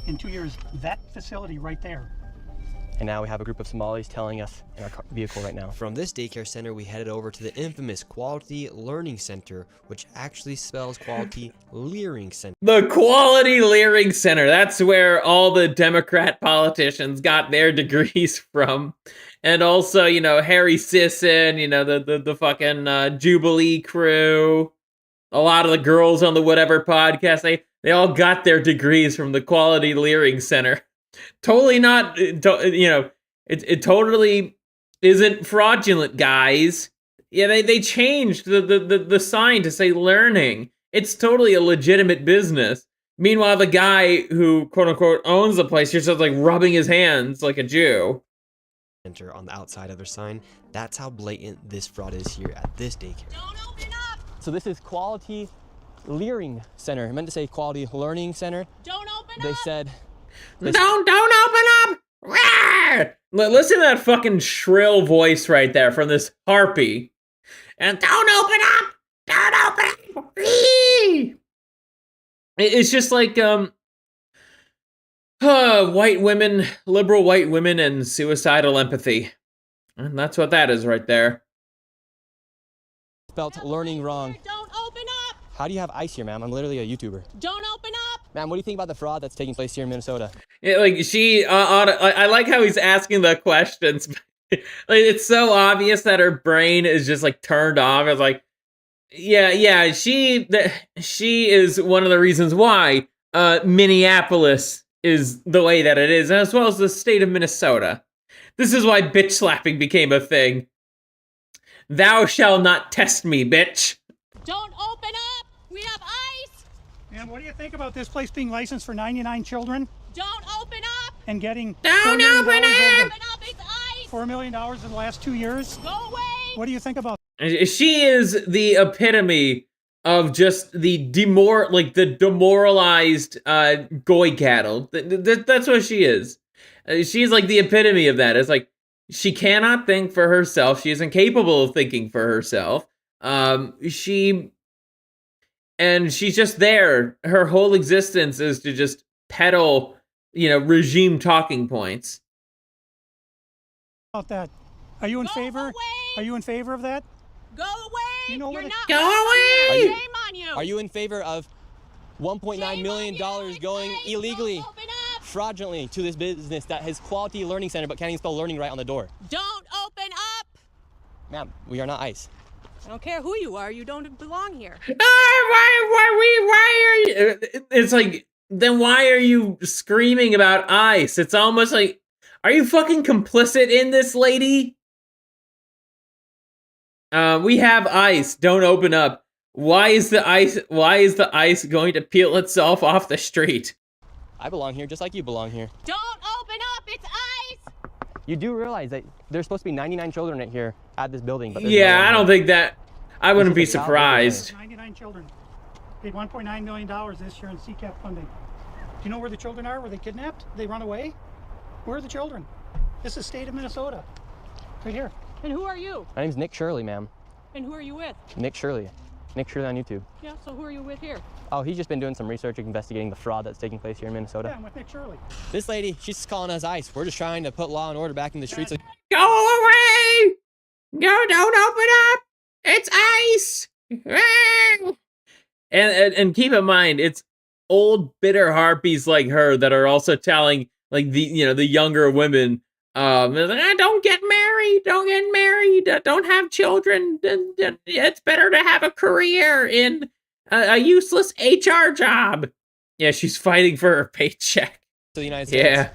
In 2 years, that facility right there. And now we have a group of Somalis telling us in our vehicle right now. From this daycare center, we headed over to the infamous Quality Learning Center, which actually spells Quality Leering Center. The Quality Leering Center. That's where all the Democrat politicians got their degrees from. And also, Harry Sisson, the fucking Jubilee crew. A lot of the girls on the Whatever podcast, they all got their degrees from the Quality Leering Center. Totally not, it totally isn't fraudulent, guys. Yeah, they changed the sign to say learning. It's totally a legitimate business. Meanwhile, the guy who, quote unquote, owns the place, he's just like rubbing his hands like a Jew. Enter on the outside of their sign. That's how blatant this fraud is here at this daycare. Don't open up! So this is Quality Leering Center. I meant to say Quality Learning Center. Don't open up! They said... Don't open up! Rawr! Listen to that fucking shrill voice right there from this harpy. And don't open up! Don't open up! It's just like white women, liberal white women, and suicidal empathy. And that's what that is right there. Spelt learning wrong. Don't open up! How do you have ice here, ma'am? I'm literally a YouTuber. Don't open up! Ma'am, what do you think about the fraud that's taking place here in Minnesota? Yeah, like I like how he's asking the questions. Like, it's so obvious that her brain is just like turned off. It's like, yeah, she is one of the reasons why Minneapolis is the way that it is, as well as the state of Minnesota. This is why bitch slapping became a thing. Thou shalt not test me, bitch. Don't open up! We have ice! And what do you think about this place being licensed for 99 children? Don't open up! And getting $4 million in the last 2 years? Go away! What do you think about She is the epitome of just the demoralized goy cattle. That's what she is. She's like the epitome of that. It's like she cannot think for herself. She is incapable of thinking for herself. She's just there. Her whole existence is to just peddle, regime talking points. That? Are you in favor? Are you in favor of that? Go away! You know You're not Go away! Shame on you! Are you in favor of $1.9 million going illegally, fraudulently to this business that has Quality Learning Center but can't even spell learning right on the door? Don't open up! Ma'am, we are not ICE. I don't care who you are, you don't belong here. Why are you? It's like, then why are you screaming about ICE? It's almost like, are you fucking complicit in this, lady? We have ICE. Don't open up. Why is the ICE going to peel itself off the street? I belong here just like you belong here. Don't open up! It's ice! You do realize that there's supposed to be 99 children in here at this building, but yeah, I don't think that. I wouldn't be surprised. 99 children. Paid $1.9 million this year in CCAP funding. Do you know where the children are? Were they kidnapped? They run away? Where are the children? This is state of Minnesota. Right here. And who are you? My name's Nick Shirley, ma'am. And who are you with? Nick Shirley. Nick Shirley on YouTube. Yeah, so who are you with here? Oh, he's just been doing some research investigating the fraud that's taking place here in Minnesota. Yeah, I'm with Nick Shirley. This lady, she's just calling us ICE. We're just trying to put law and order back in the streets. Go away! No, don't open up! It's ice! And keep in mind, it's old bitter harpies like her that are also telling like the younger women, don't get married, don't have children. It's better to have a career in a useless HR job. Yeah, she's fighting for her paycheck. To the United States. Yeah.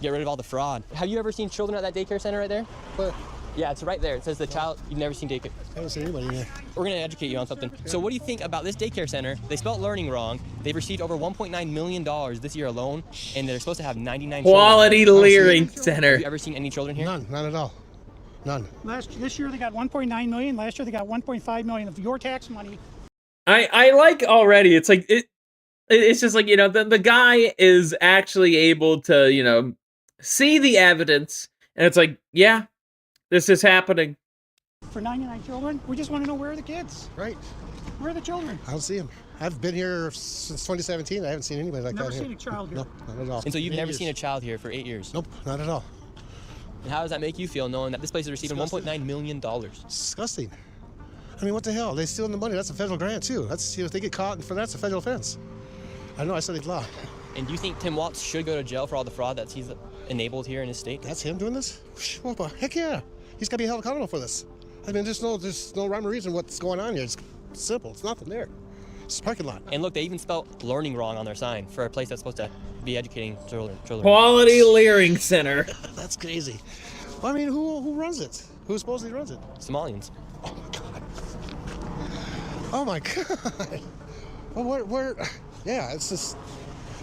Get rid of all the fraud. Have you ever seen children at that daycare center right there? What? Yeah, it's right there. It says the child. You've never seen daycare. I haven't seen anybody there. We're going to educate you on something. So what do you think about this daycare center? They spelled learning wrong. They've received over $1.9 million this year alone, and they're supposed to have 99 Quality children. Learning Center. Have you ever seen any children here? None, not at all. None. This year they got 1.9 million. Last year they got 1.5 million of your tax money. I like already. It's like it's just like, the guy is actually able to, see the evidence, and it's like, yeah, this is happening. For 99 children, we just want to know where are the kids. Right. Where are the children? I don't see them. I've been here since 2017. I haven't seen anybody like Never that here. seen a child here. No, not at all. And so you've never seen a child here for 8 years? Nope, not at all. And how does that make you feel knowing that this place is receiving $1.9 million? Disgusting. I mean, what the hell? They stealing the money. That's a federal grant, too. That's, if they get caught for that's a federal offense. I know, I studied law. And do you think Tim Walz should go to jail for all the fraud that he's enabled here in his state? That's him doing this? Well, heck yeah. He's got to be held accountable for this. I mean, there's no rhyme or reason what's going on here. It's simple. It's nothing there. It's a parking lot. And look, they even spelled learning wrong on their sign for a place that's supposed to be educating children. Quality Learning Center. That's crazy. Well, I mean, who runs it? Who supposedly runs it? Somalians. Oh my God. Well, where? Yeah, it's just.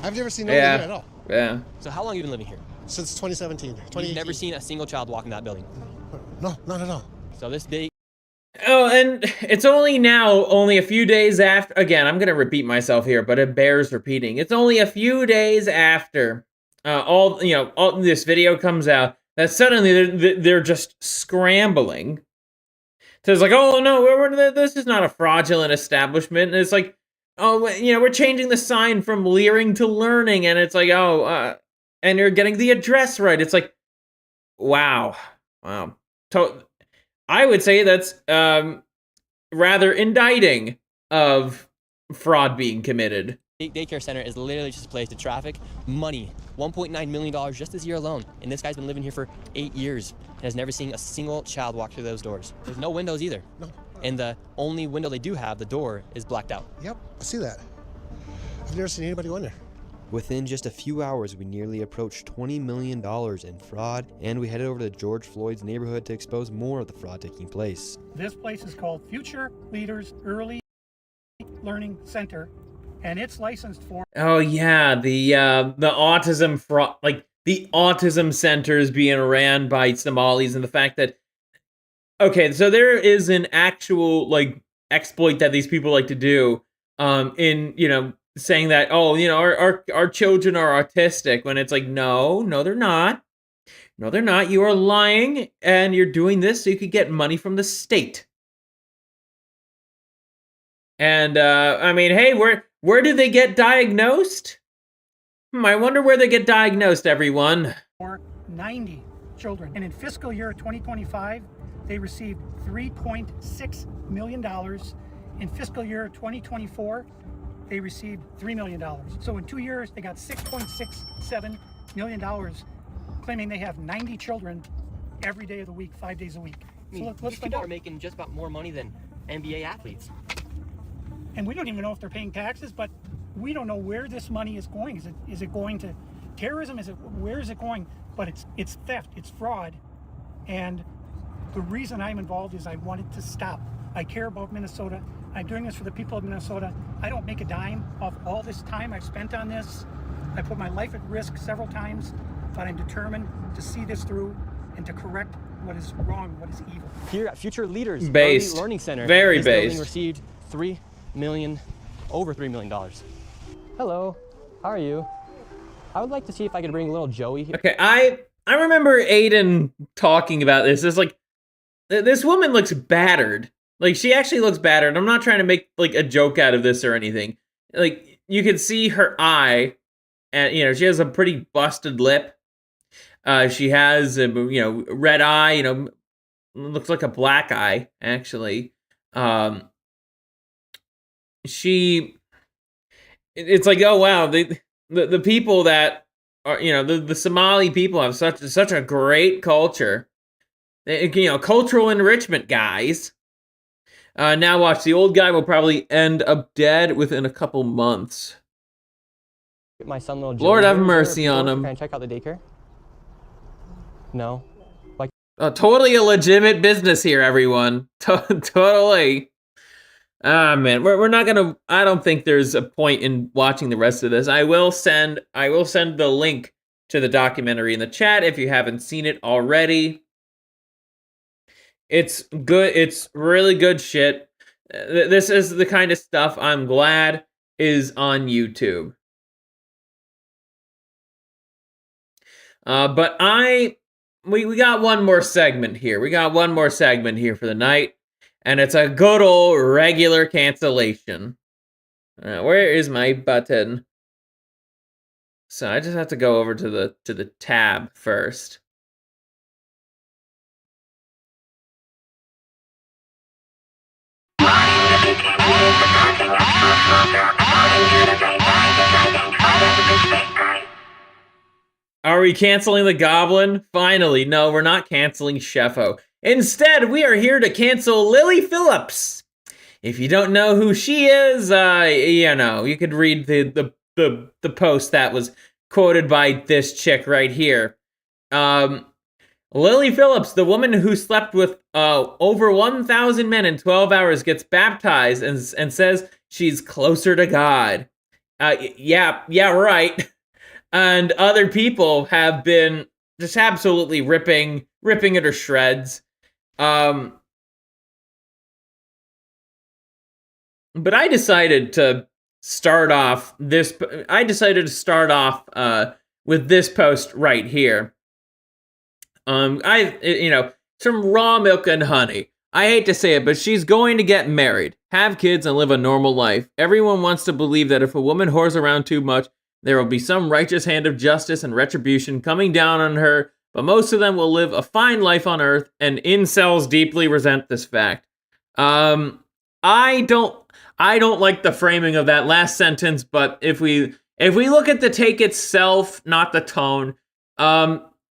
I've never seen nobody here at all. Yeah. So how long have you been living here? Since 2017. You've never seen a single child walk in that building? No, not at all. So this big. Oh, and it's only a few days after. Again, I'm gonna repeat myself here, but it bears repeating. It's only a few days after all this video comes out that suddenly they're just scrambling. So it's like, oh no, this is not a fraudulent establishment. And it's like, oh, we're changing the sign from leering to learning, and it's like, and you're getting the address right. It's like, wow. I would say that's rather indicting of fraud being committed. Daycare center is literally just a place to traffic money. $1.9 million just this year alone. And this guy's been living here for 8 years and has never seen a single child walk through those doors. There's no windows either. No. And the only window they do have, the door, is blacked out. Yep, I see that. I've never seen anybody go in there. Within just a few hours, we nearly approached $20 million in fraud, and we headed over to George Floyd's neighborhood to expose more of the fraud taking place. This place is called Future Leaders Early Learning Center, and it's licensed for. Oh yeah, the autism fraud, like the autism centers being ran by Somalis, and the fact that. Okay, so there is an actual exploit that these people like to do, in saying that, our children are autistic, when it's like, no, they're not. No, they're not. You are lying, and you're doing this so you could get money from the state. And, I mean, hey, where do they get diagnosed? I wonder where they get diagnosed, everyone. For 90 children. And in fiscal year 2025, they received $3.6 million. In fiscal year 2024, they received $3 million. So in 2 years, they got $6.67 million, claiming they have 90 children every day of the week, 5 days a week. So let's these people are making just about more money than NBA athletes. And we don't even know if they're paying taxes, but we don't know where this money is going. Is it going to terrorism? Where is it going? But it's theft, it's fraud. And the reason I'm involved is I want it to stop. I care about Minnesota. I'm doing this for the people of Minnesota. I don't make a dime off all this time I've spent on this. I put my life at risk several times, but I'm determined to see this through and to correct what is wrong, what is evil. Here at Future Leaders based. Early Learning Center, Very this based. building received over $3 million. Hello, how are you? I would like to see if I could bring little Joey here. Okay, I remember Aiden talking about this. It's like, this woman looks battered. Like, she actually looks battered. I'm not trying to make, like, a joke out of this or anything. Like, you can see her eye, and, you know, she has a pretty busted lip. She has a, you know, red eye, you know, looks like a black eye, actually. It's like, oh, wow, the people that are, you know, the Somali people have such a great culture. You know, cultural enrichment, guys. Now watch, the old guy will probably end up dead within a couple months. My son, little Lord Joey have here. Is mercy there a on door? him. Can I check out the daycare? No. Like, Totally a legitimate business here, everyone. Totally. Ah, man, we're not gonna. I don't think there's a point in watching the rest of this. I will send the link to the documentary in the chat if you haven't seen it already. It's good. It's really good shit. This is the kind of stuff I'm glad is on YouTube. But we got one more segment here. We got one more segment here for the night, and it's a good old regular cancellation. Where is my button? So I just have to go over to the tab first. Are we canceling the Goblin? Finally, no, we're not canceling Sheffo. Instead, we are here to cancel Lily Phillips. If you don't know who she is, you know, you could read the post that was quoted by this chick right here. Lily Phillips, the woman who slept with over 1,000 men in 12 hours, gets baptized and says she's closer to God. Yeah, right. And other people have been just absolutely ripping it to shreds. But I decided to start off with this post right here. You know, some raw milk and honey. I hate to say it, but she's going to get married, have kids, and live a normal life. Everyone wants to believe that if a woman whores around too much, there will be some righteous hand of justice and retribution coming down on her, but most of them will live a fine life on Earth, and incels deeply resent this fact. I don't like the framing of that last sentence, but if we look at the take itself, not the tone,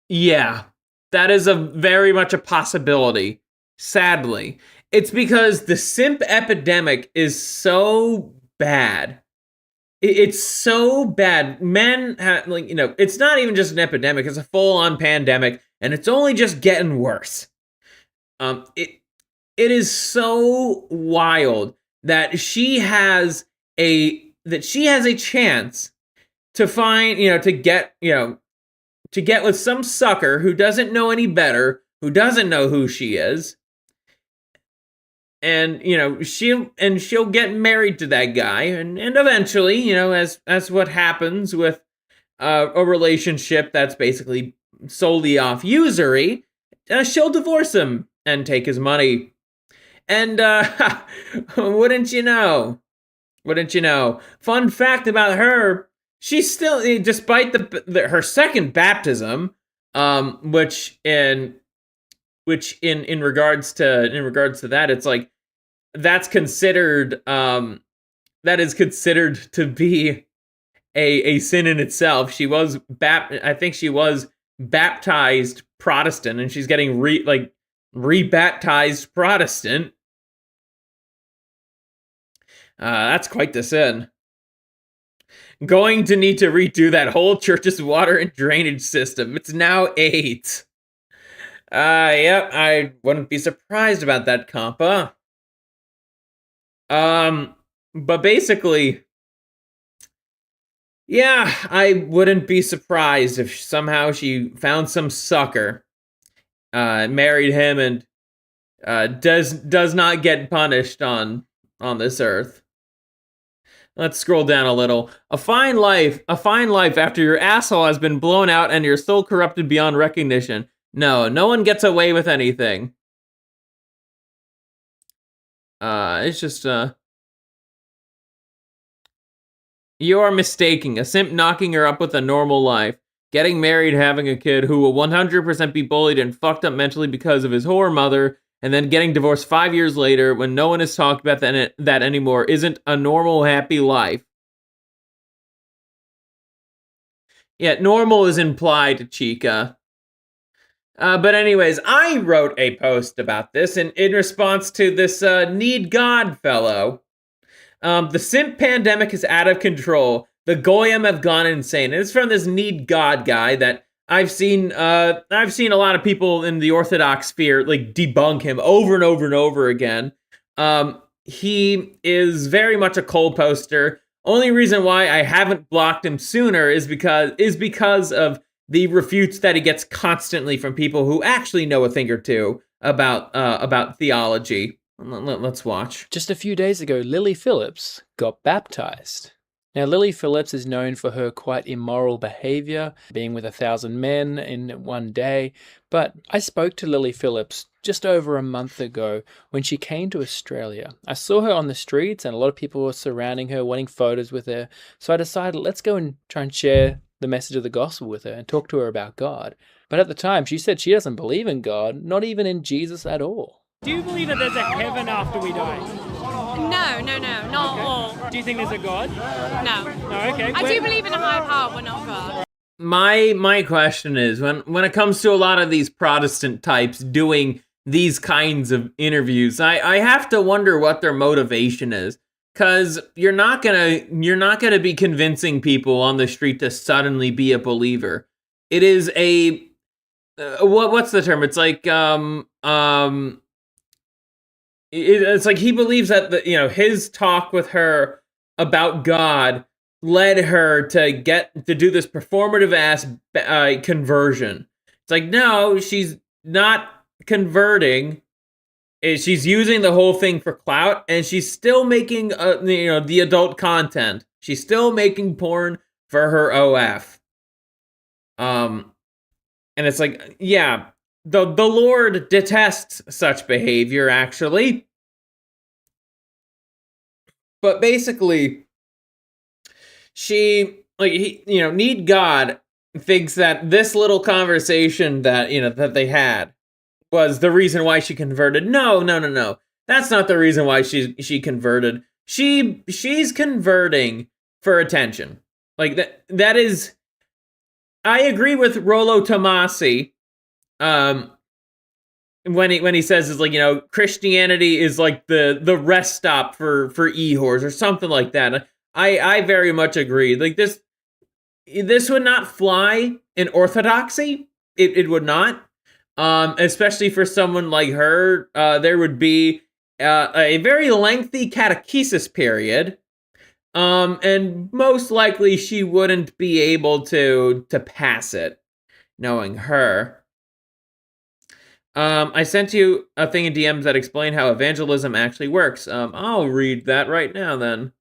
yeah, that is very much a possibility. Sadly, it's because the simp epidemic is so bad. It's so bad. Men have, like, you know, it's not even just an epidemic, it's a full-on pandemic, and it's only just getting worse. It is so wild that she has a chance to find, you know, to get with some sucker who doesn't know any better, who doesn't know who she is. And, you know, she'll get married to that guy, and eventually, you know, as what happens with a relationship that's basically solely off usury, she'll divorce him and take his money. And wouldn't you know? Fun fact about her: she's still, despite her second baptism, which in regards to that, it's like that is considered to be a sin in itself. She was I think she was baptized Protestant, and she's getting rebaptized Protestant. That's quite the sin. Going to need to redo that whole church's water and drainage system. It's now 8. Yep, I wouldn't be surprised about that, compa. But basically, yeah, I wouldn't be surprised if somehow she found some sucker, married him, and does not get punished on this earth. Let's scroll down a little. A fine life after your asshole has been blown out and your soul corrupted beyond recognition. No one gets away with anything. It's just you are mistaking a simp knocking her up with a normal life, getting married, having a kid who will 100% be bullied and fucked up mentally because of his whore mother, and then getting divorced 5 years later when no one is talking about that anymore isn't a normal, happy life. Yeah, normal is implied, Chica. But anyways, I wrote a post about this in response to this Need God fellow. The simp pandemic is out of control. The Goyim have gone insane. And it's from this Need God guy that I've seen a lot of people in the Orthodox sphere like debunk him over and over and over again. He is very much a coal poster. Only reason why I haven't blocked him sooner is because of the refutes that he gets constantly from people who actually know a thing or two about theology. Let's watch. Just a few days ago, Lily Phillips got baptized. Now, Lily Phillips is known for her quite immoral behavior, being with 1,000 men in one day. But I spoke to Lily Phillips just over a month ago when she came to Australia. I saw her on the streets and a lot of people were surrounding her, wanting photos with her. So I decided, let's go and try and share the message of the gospel with her and talk to her about God. But at the time, she said she doesn't believe in God, not even in Jesus at all. Do you believe that there's a heaven after we die? No, not all. Do you think there's a God? No. No, okay. I do believe in a higher power, but not God. My question is, when it comes to a lot of these Protestant types doing these kinds of interviews, I have to wonder what their motivation is. Cause you're not gonna be convincing people on the street to suddenly be a believer. It is a what's the term? It's like it's like he believes that his talk with her about God led her to do this performative ass conversion. It's like, no, she's not converting. She's using the whole thing for clout, and she's still making the adult content. She's still making porn for her OF. And it's like, yeah, the Lord detests such behavior, actually. But basically, Need God thinks that this little conversation that they had was the reason why she converted. No. That's not the reason why she converted. She's converting for attention. Like that is, I agree with Rollo Tomasi when he says it's like, Christianity is like the rest stop for e-whores or something like that. I very much agree. Like this would not fly in Orthodoxy. It would not. Especially for someone like her, there would be a very lengthy catechesis period, and most likely she wouldn't be able to pass it, knowing her. I sent you a thing in DMs that explain how evangelism actually works. I'll read that right now then.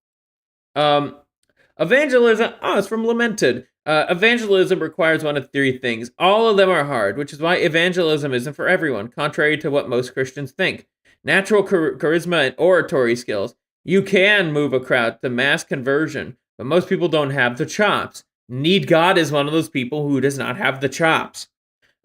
Evangelism, it's from Lamented. Evangelism requires one of three things. All of them are hard, which is why evangelism isn't for everyone, contrary to what most Christians think. Natural charisma and oratory skills. You can move a crowd to mass conversion, but most people don't have the chops. Need God is one of those people who does not have the chops.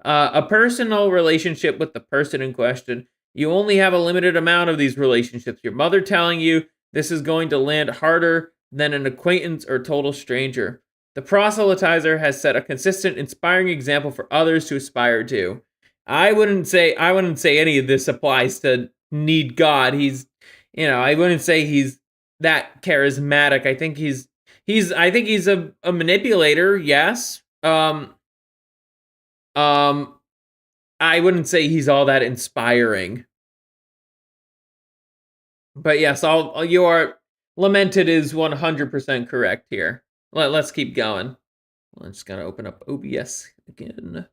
A personal relationship with the person in question. You only have a limited amount of these relationships. Your mother telling you this is going to land harder than an acquaintance or total stranger. The proselytizer has set a consistent, inspiring example for others to aspire to. I wouldn't say any of this applies to Need God. I wouldn't say he's that charismatic. I think he's a manipulator, yes. I wouldn't say he's all that inspiring. But yes, Lamented is 100% correct here. Let's keep going. I'm just gonna open up OBS again.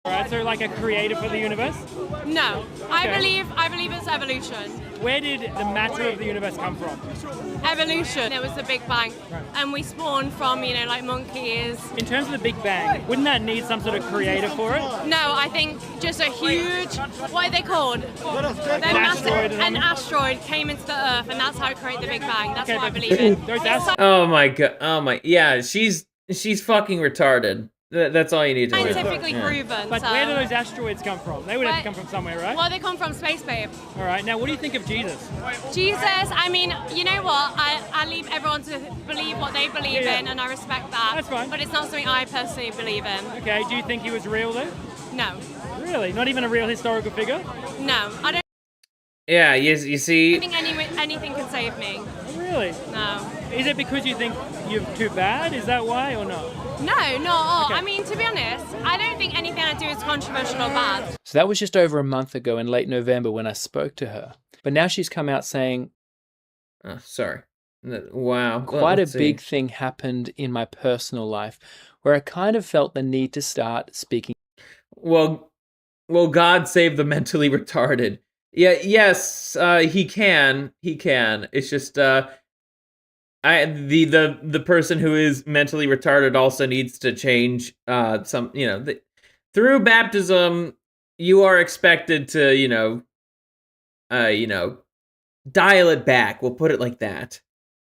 Right, so like a creator for the universe? No, Okay. I believe it's evolution. Where did the matter of the universe come from? Evolution. It was the Big Bang, and we spawned from like monkeys. In terms of the Big Bang, wouldn't that need some sort of creator for it? No, I think just a huge, what are they called? An asteroid came into the Earth, and that's how it created the Big Bang. That's what I believe in. Oh my god. Oh my. Yeah, she's fucking retarded. That's all you need to know. Scientifically proven. But so. where do those asteroids come from? They would have to come from somewhere, right? Well, they come from space, babe. All right. Now, what do you think of Jesus? Jesus, I mean, you know what? I leave everyone to believe what they believe in, and I respect that. That's fine. But it's not something I personally believe in. Okay. Do you think he was real then? No. Really? Not even a real historical figure? No, I don't. Yeah, you see. think anything can save me. Really? No. Is it because you think you're too bad? Is that why or not? No, not at all. Okay. I mean, to be honest, I don't think anything I do is controversial or bad. So that was just over a month ago in late November when I spoke to her. But now she's come out saying, sorry. Wow. Quite a big thing happened in my personal life where I kind of felt the need to start speaking. Well, God save the mentally retarded. Yeah, yes, he can. He can. It's just the person who is mentally retarded also needs to change some, through baptism you are expected to, dial it back. We'll put it like that.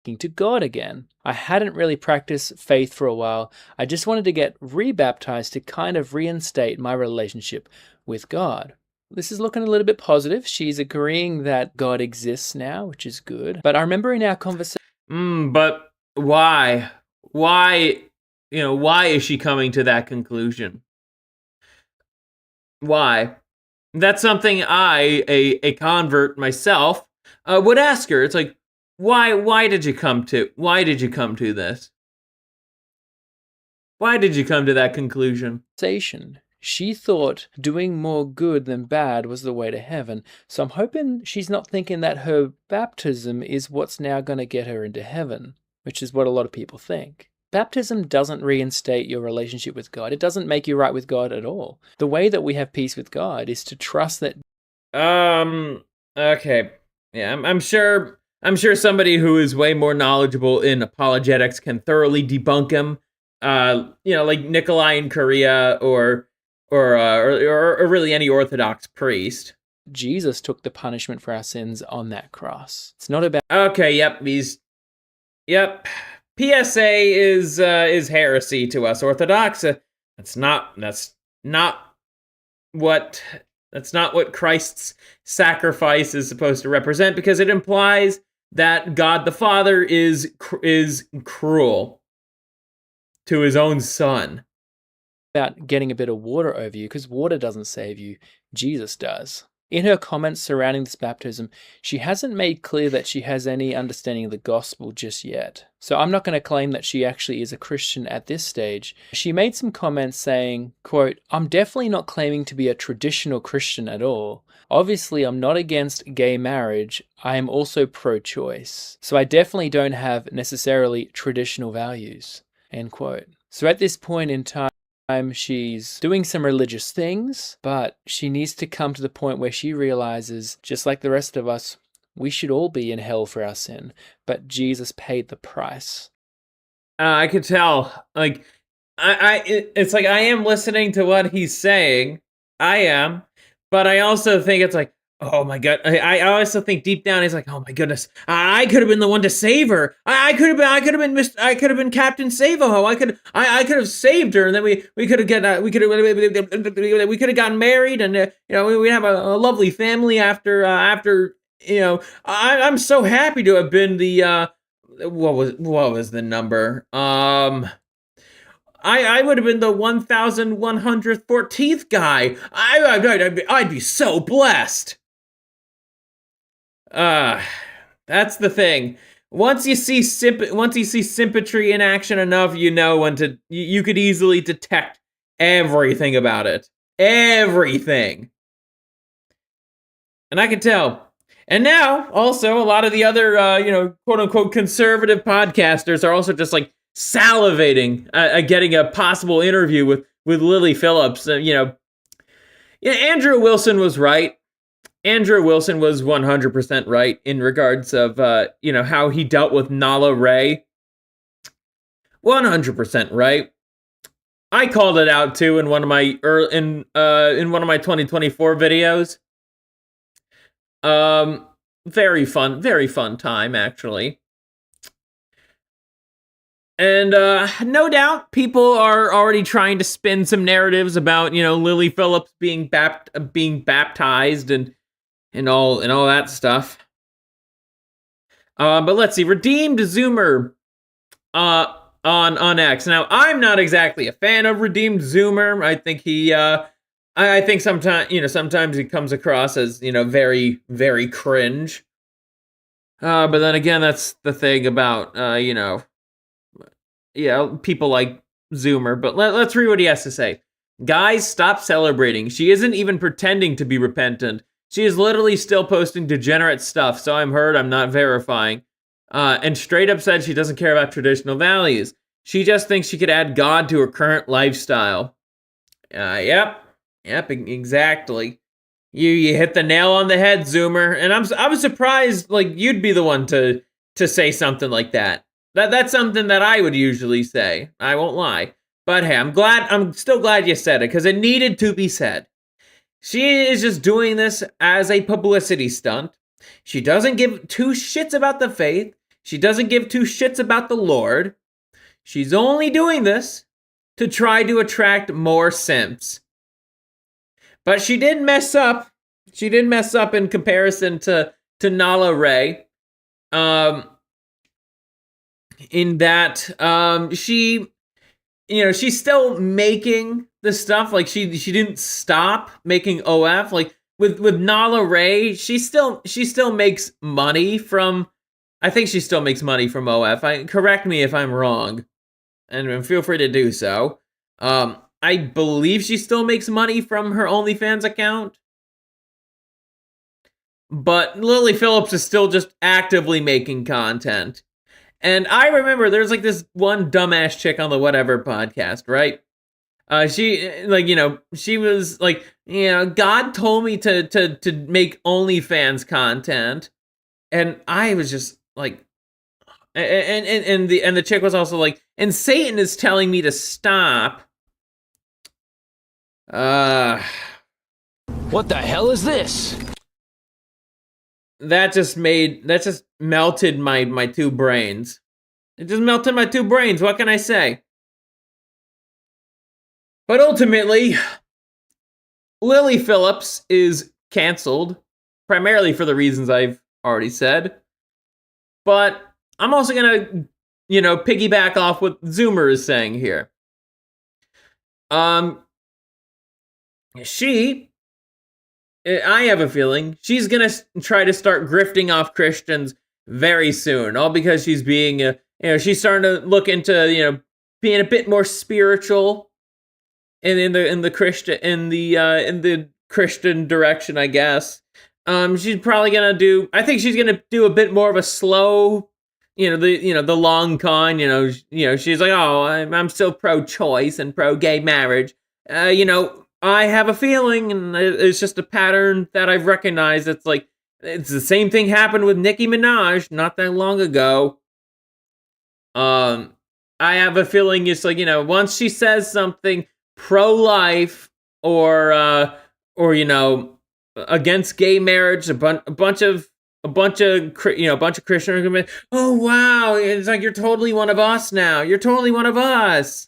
To God again. I hadn't really practiced faith for a while. I just wanted to get rebaptized to kind of reinstate my relationship with God. This is looking a little bit positive. She's agreeing that God exists now, which is good. But I remember in our conversation... But why? Why is she coming to that conclusion? Why? That's something I, a convert myself, would ask her. It's like, why did you come to this? Why did you come to that conclusion? She thought doing more good than bad was the way to heaven. So I'm hoping she's not thinking that her baptism is what's now going to get her into heaven, which is what a lot of people think. Baptism doesn't reinstate your relationship with God. It doesn't make you right with God at all. The way that we have peace with God is to trust that... Okay. Yeah, I'm sure somebody who is way more knowledgeable in apologetics can thoroughly debunk him. Like Nikolai in Korea or really any Orthodox priest. Jesus took the punishment for our sins on that cross. It's not about... Okay, yep, PSA is heresy to us Orthodox. That's not what Christ's sacrifice is supposed to represent, because it implies that God the Father is cruel to his own son. About getting a bit of water over you, because water doesn't save you, Jesus does. In her comments surrounding this baptism, she hasn't made clear that she has any understanding of the gospel just yet. So I'm not going to claim that she actually is a Christian at this stage. She made some comments saying, quote, "I'm definitely not claiming to be a traditional Christian at all. Obviously, I'm not against gay marriage. I am also pro-choice. So I definitely don't have necessarily traditional values." End quote. So at this point in time, she's doing some religious things, but she needs to come to the point where she realizes, just like the rest of us, we should all be in hell for our sin, but Jesus paid the price. I could tell. Like, it's like I am listening to what he's saying. I am, but I also think it's like, oh my god! I also think deep down he's like, oh my goodness, I could have been the one to save her. I could have been Captain Save-A-Ho. I could have saved her, and then we could have gotten married, and we'd have a lovely family after. I'm so happy to have been the what was the number? I would have been the 1114th guy. I'd be so blessed. That's the thing. Once you see symmetry in action enough, you know when to. You could easily detect everything about it. Everything. And I could tell. And now, also, a lot of the other, quote-unquote conservative podcasters are also just, like, salivating at getting a possible interview with Lily Phillips, Yeah, Andrew Wilson was right. Andrew Wilson was 100% right in regards of, how he dealt with Nala Ray. 100% right. I called it out too in one of my in one of my 2024 videos. Very fun time actually. And no doubt people are already trying to spin some narratives about, Lily Phillips being baptized and all that stuff. But let's see, Redeemed Zoomer on X. Now, I'm not exactly a fan of Redeemed Zoomer. I think he I think sometimes he comes across as, very, very cringe. But then again, that's the thing about people like Zoomer. But let's read what he has to say. Guys, stop celebrating. She isn't even pretending to be repentant. She is literally still posting degenerate stuff, so I'm not verifying. And straight up said she doesn't care about traditional values. She just thinks she could add God to her current lifestyle. Yep, exactly. You hit the nail on the head, Zoomer. And I was surprised, you'd be the one to say something like that. That's something that I would usually say. I won't lie. But hey, I'm still glad you said it, because it needed to be said. She is just doing this as a publicity stunt. She doesn't give two shits about the faith. She doesn't give two shits about the Lord. She's only doing this to try to attract more simps. But she did mess up. She did mess up in comparison to Nala Ray. In that she's still making the stuff. She didn't stop making OF. With Nala Ray, she still makes money from. I think she still makes money from OF. Correct me if I'm wrong, and feel free to do so. I believe she still makes money from her OnlyFans account. But Lily Phillips is still just actively making content. And I remember there's this one dumbass chick on the Whatever podcast, right? She was God told me to make OnlyFans content. And I was just and the chick was also and Satan is telling me to stop. What the hell is this? That just melted my two brains. It just melted my two brains. What can I say? But ultimately, Lily Phillips is canceled, primarily for the reasons I've already said. But I'm also gonna, piggyback off what Zoomer is saying here. I have a feeling she's gonna try to start grifting off Christians very soon, all because she's being, she's starting to look into, being a bit more spiritual, in the Christian direction, I guess. She's probably gonna do. I think she's gonna do a bit more of a slow, the long con. She's like, oh, I'm still pro-choice and pro-gay marriage. I have a feeling, and it's just a pattern that I've recognized. It's the same thing happened with Nicki Minaj not that long ago. I have a feeling it's once she says something pro-life or against gay marriage, a bunch of Christians are gonna be, oh wow, it's you're totally one of us now. You're totally one of us.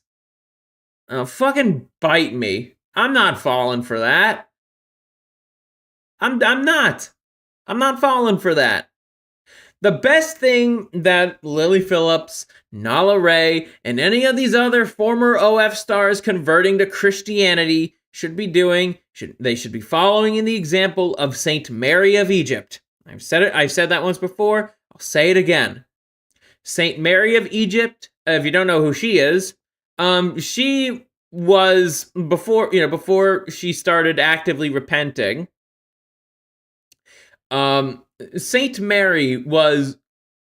Oh, fucking bite me. I'm not falling for that. I'm not falling for that. The best thing that Lily Phillips, Nala Ray, and any of these other former OF stars converting to Christianity should be doing, they should be following in the example of Saint Mary of Egypt. I've said that once before. I'll say it again. Saint Mary of Egypt, if you don't know who she is, she was before she started actively repenting. Saint Mary was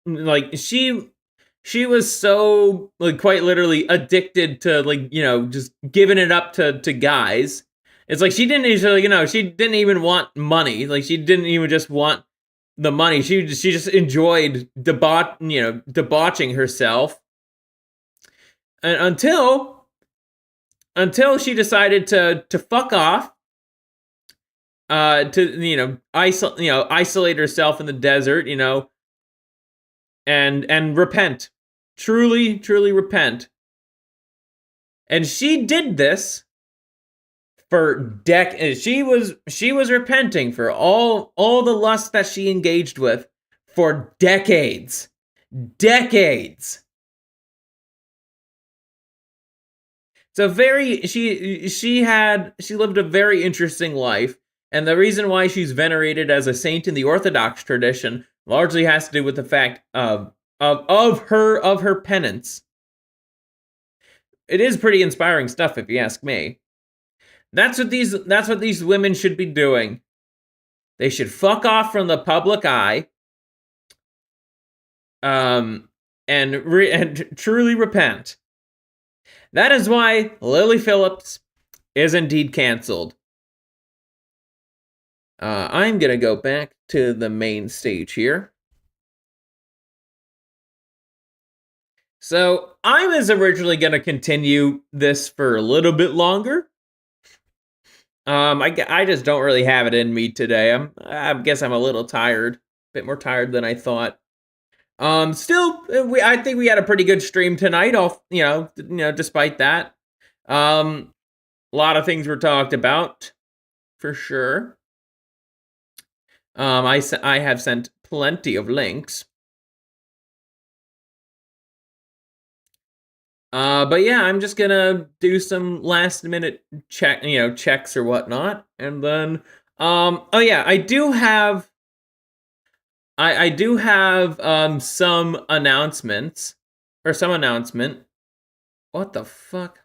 she was so quite literally addicted to just giving it up to guys It's like she didn't usually, she didn't even want money. Like she didn't even just want the money. She just enjoyed debauching herself. And until she decided to fuck off, to isolate herself in the desert, and repent, truly repent. And she did this for decades. She was repenting for all the lust that she engaged with for decades. So she lived a very interesting life, and the reason why she's venerated as a saint in the Orthodox tradition largely has to do with the fact of her penance. It is pretty inspiring stuff, if you ask me. That's what these women should be doing. They should fuck off from the public eye, and truly repent. That is why Lily Phillips is indeed canceled. I'm gonna go back to the main stage here. So I was originally gonna continue this for a little bit longer. I just don't really have it in me today. I guess I'm a little tired, a bit more tired than I thought. Still, I think we had a pretty good stream tonight. Despite that, a lot of things were talked about, for sure. I have sent plenty of links. But yeah, I'm just gonna do some last minute checks or whatnot, and then, oh yeah, I do have some announcements, or some announcement. What the fuck?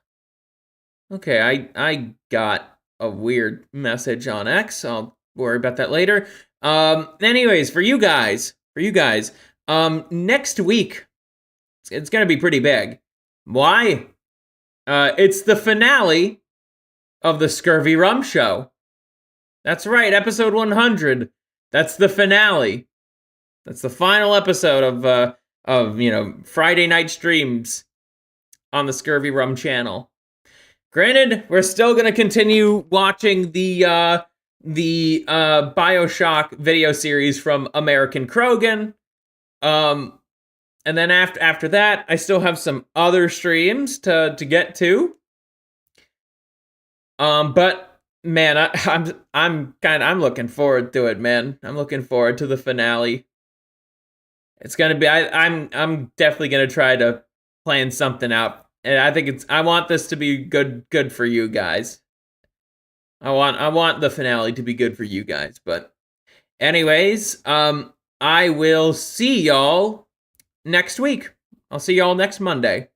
Okay, I got a weird message on X. I'll worry about that later. Anyways, for you guys, next week, it's gonna be pretty big. Why? It's the finale of the ScurvyRum show. That's right, episode 100. That's the finale. That's the final episode of Friday night streams on the ScurvyRum channel. Granted, we're still gonna continue watching the BioShock video series from American Krogan. And then after that, I still have some other streams to get to. But man, I'm looking forward to it, man. I'm looking forward to the finale. It's gonna be. I'm definitely gonna try to plan something out, and I want this to be good for you guys. I want the finale to be good for you guys. But anyways, I will see y'all next week. I'll see y'all next Monday.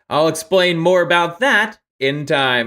I'll explain more about that in time.